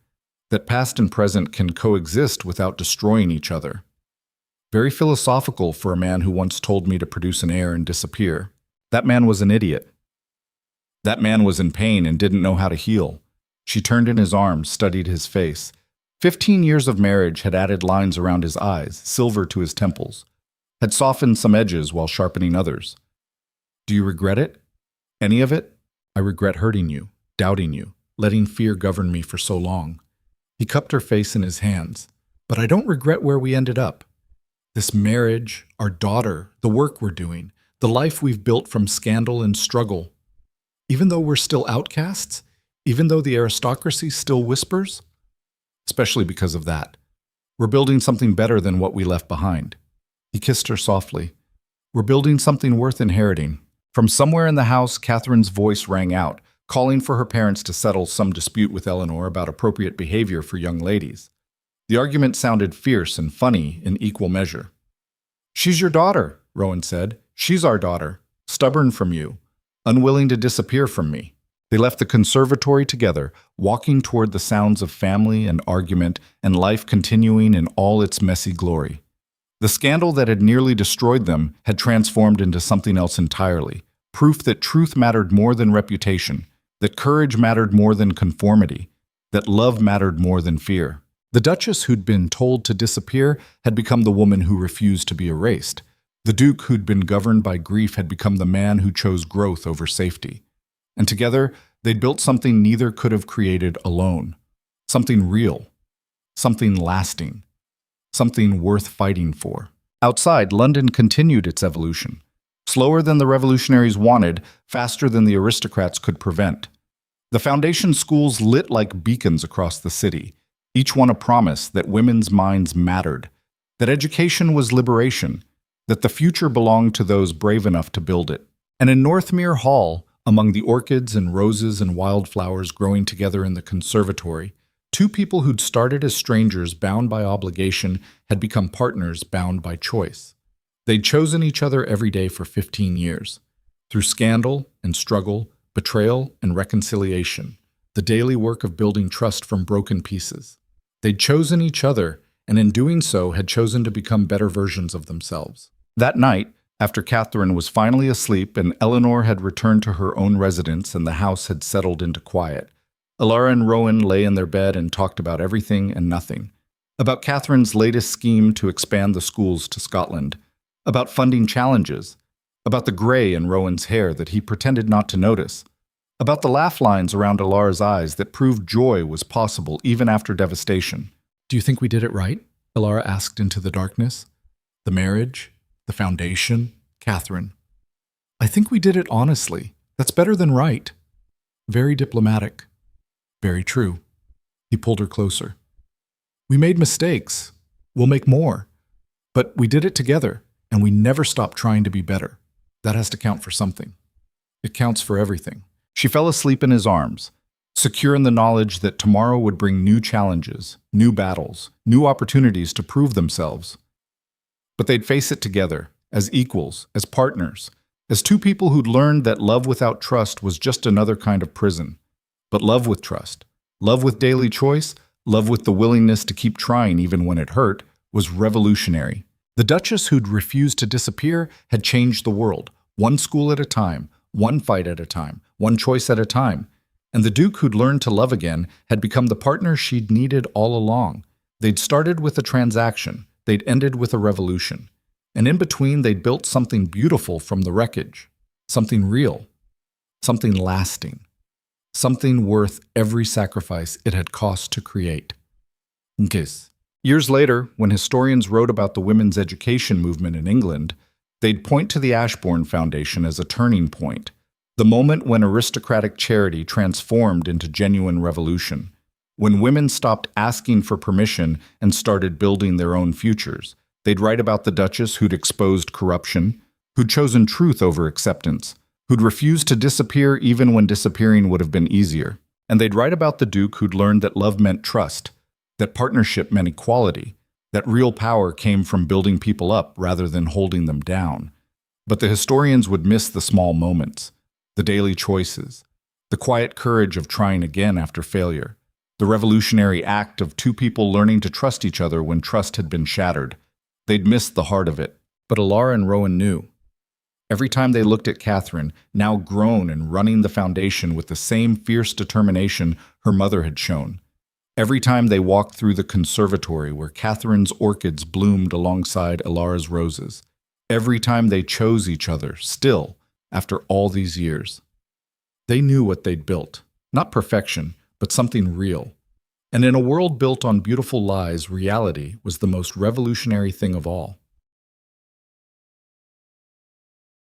A: that past and present can coexist without destroying each other." Very philosophical for a man who once told me to produce an heir and disappear. That man was an idiot. That man was in pain and didn't know how to heal. She turned in his arms, studied his face. 15 years of marriage had added lines around his eyes, silver to his temples, had softened some edges while sharpening others. "Do you regret it? Any of it?" "I regret hurting you, doubting you, letting fear govern me for so long." He cupped her face in his hands. "But I don't regret where we ended up. This marriage, our daughter, the work we're doing, the life we've built from scandal and struggle. Even though we're still outcasts, even though the aristocracy still whispers, especially because of that, we're building something better than what we left behind." He kissed her softly. "We're building something worth inheriting." From somewhere in the house, Catherine's voice rang out, calling for her parents to settle some dispute with Eleanor about appropriate behavior for young ladies. The argument sounded fierce and funny in equal measure. "She's your daughter," Rowan said. "She's our daughter, stubborn from you, unwilling to disappear from me." They left the conservatory together, walking toward the sounds of family and argument and life continuing in all its messy glory. The scandal that had nearly destroyed them had transformed into something else entirely, proof that truth mattered more than reputation, that courage mattered more than conformity, that love mattered more than fear. The Duchess who'd been told to disappear had become the woman who refused to be erased. The Duke who'd been governed by grief had become the man who chose growth over safety. And together, they'd built something neither could have created alone. Something real. Something lasting. Something worth fighting for. Outside, London continued its evolution. Slower than the revolutionaries wanted, faster than the aristocrats could prevent. The foundation schools lit like beacons across the city, each one a promise that women's minds mattered, that education was liberation, that the future belonged to those brave enough to build it. And in Northmere Hall, among the orchids and roses and wildflowers growing together in the conservatory, Two people who'd started as strangers bound by obligation had become partners bound by choice. They'd chosen each other every day for 15 years. Through scandal and struggle, betrayal and reconciliation, the daily work of building trust from broken pieces. They'd chosen each other, and in doing so had chosen to become better versions of themselves. That night, after Catherine was finally asleep and Eleanor had returned to her own residence and the house had settled into quiet, Elara and Rowan lay in their bed and talked about everything and nothing. About Catherine's latest scheme to expand the schools to Scotland. About funding challenges. About the grey in Rowan's hair that he pretended not to notice. About the laugh lines around Elara's eyes that proved joy was possible even after devastation. "Do you think we did it right?" Elara asked into the darkness. "The marriage? The foundation? Catherine." "I think we did it honestly. That's better than right." "Very diplomatic." "Very true." He pulled her closer. "We made mistakes. We'll make more. But we did it together, and we never stopped trying to be better. That has to count for something." "It counts for everything." She fell asleep in his arms, secure in the knowledge that tomorrow would bring new challenges, new battles, new opportunities to prove themselves. But they'd face it together, as equals, as partners, as two people who'd learned that love without trust was just another kind of prison. But love with trust, love with daily choice, love with the willingness to keep trying even when it hurt, was revolutionary. The Duchess who'd refused to disappear had changed the world, one school at a time, one fight at a time, one choice at a time. And the Duke who'd learned to love again had become the partner she'd needed all along. They'd started with a transaction, they'd ended with a revolution. And in between, they'd built something beautiful from the wreckage, something real, something lasting. Something worth every sacrifice it had cost to create. Nkis. Years later, when historians wrote about the women's education movement in England, they'd point to the Ashbourne Foundation as a turning point, the moment when aristocratic charity transformed into genuine revolution, when women stopped asking for permission and started building their own futures. They'd write about the Duchess who'd exposed corruption, who'd chosen truth over acceptance, who'd refused to disappear even when disappearing would have been easier. And they'd write about the Duke who'd learned that love meant trust, that partnership meant equality, that real power came from building people up rather than holding them down. But the historians would miss the small moments, the daily choices, the quiet courage of trying again after failure, the revolutionary act of two people learning to trust each other when trust had been shattered. They'd miss the heart of it. But Elara and Rowan knew. Every time they looked at Catherine, now grown and running the foundation with the same fierce determination her mother had shown. Every time they walked through the conservatory where Catherine's orchids bloomed alongside Elara's roses. Every time they chose each other, still, after all these years. They knew what they'd built. Not perfection, but something real. And in a world built on beautiful lies, reality was the most revolutionary thing of all.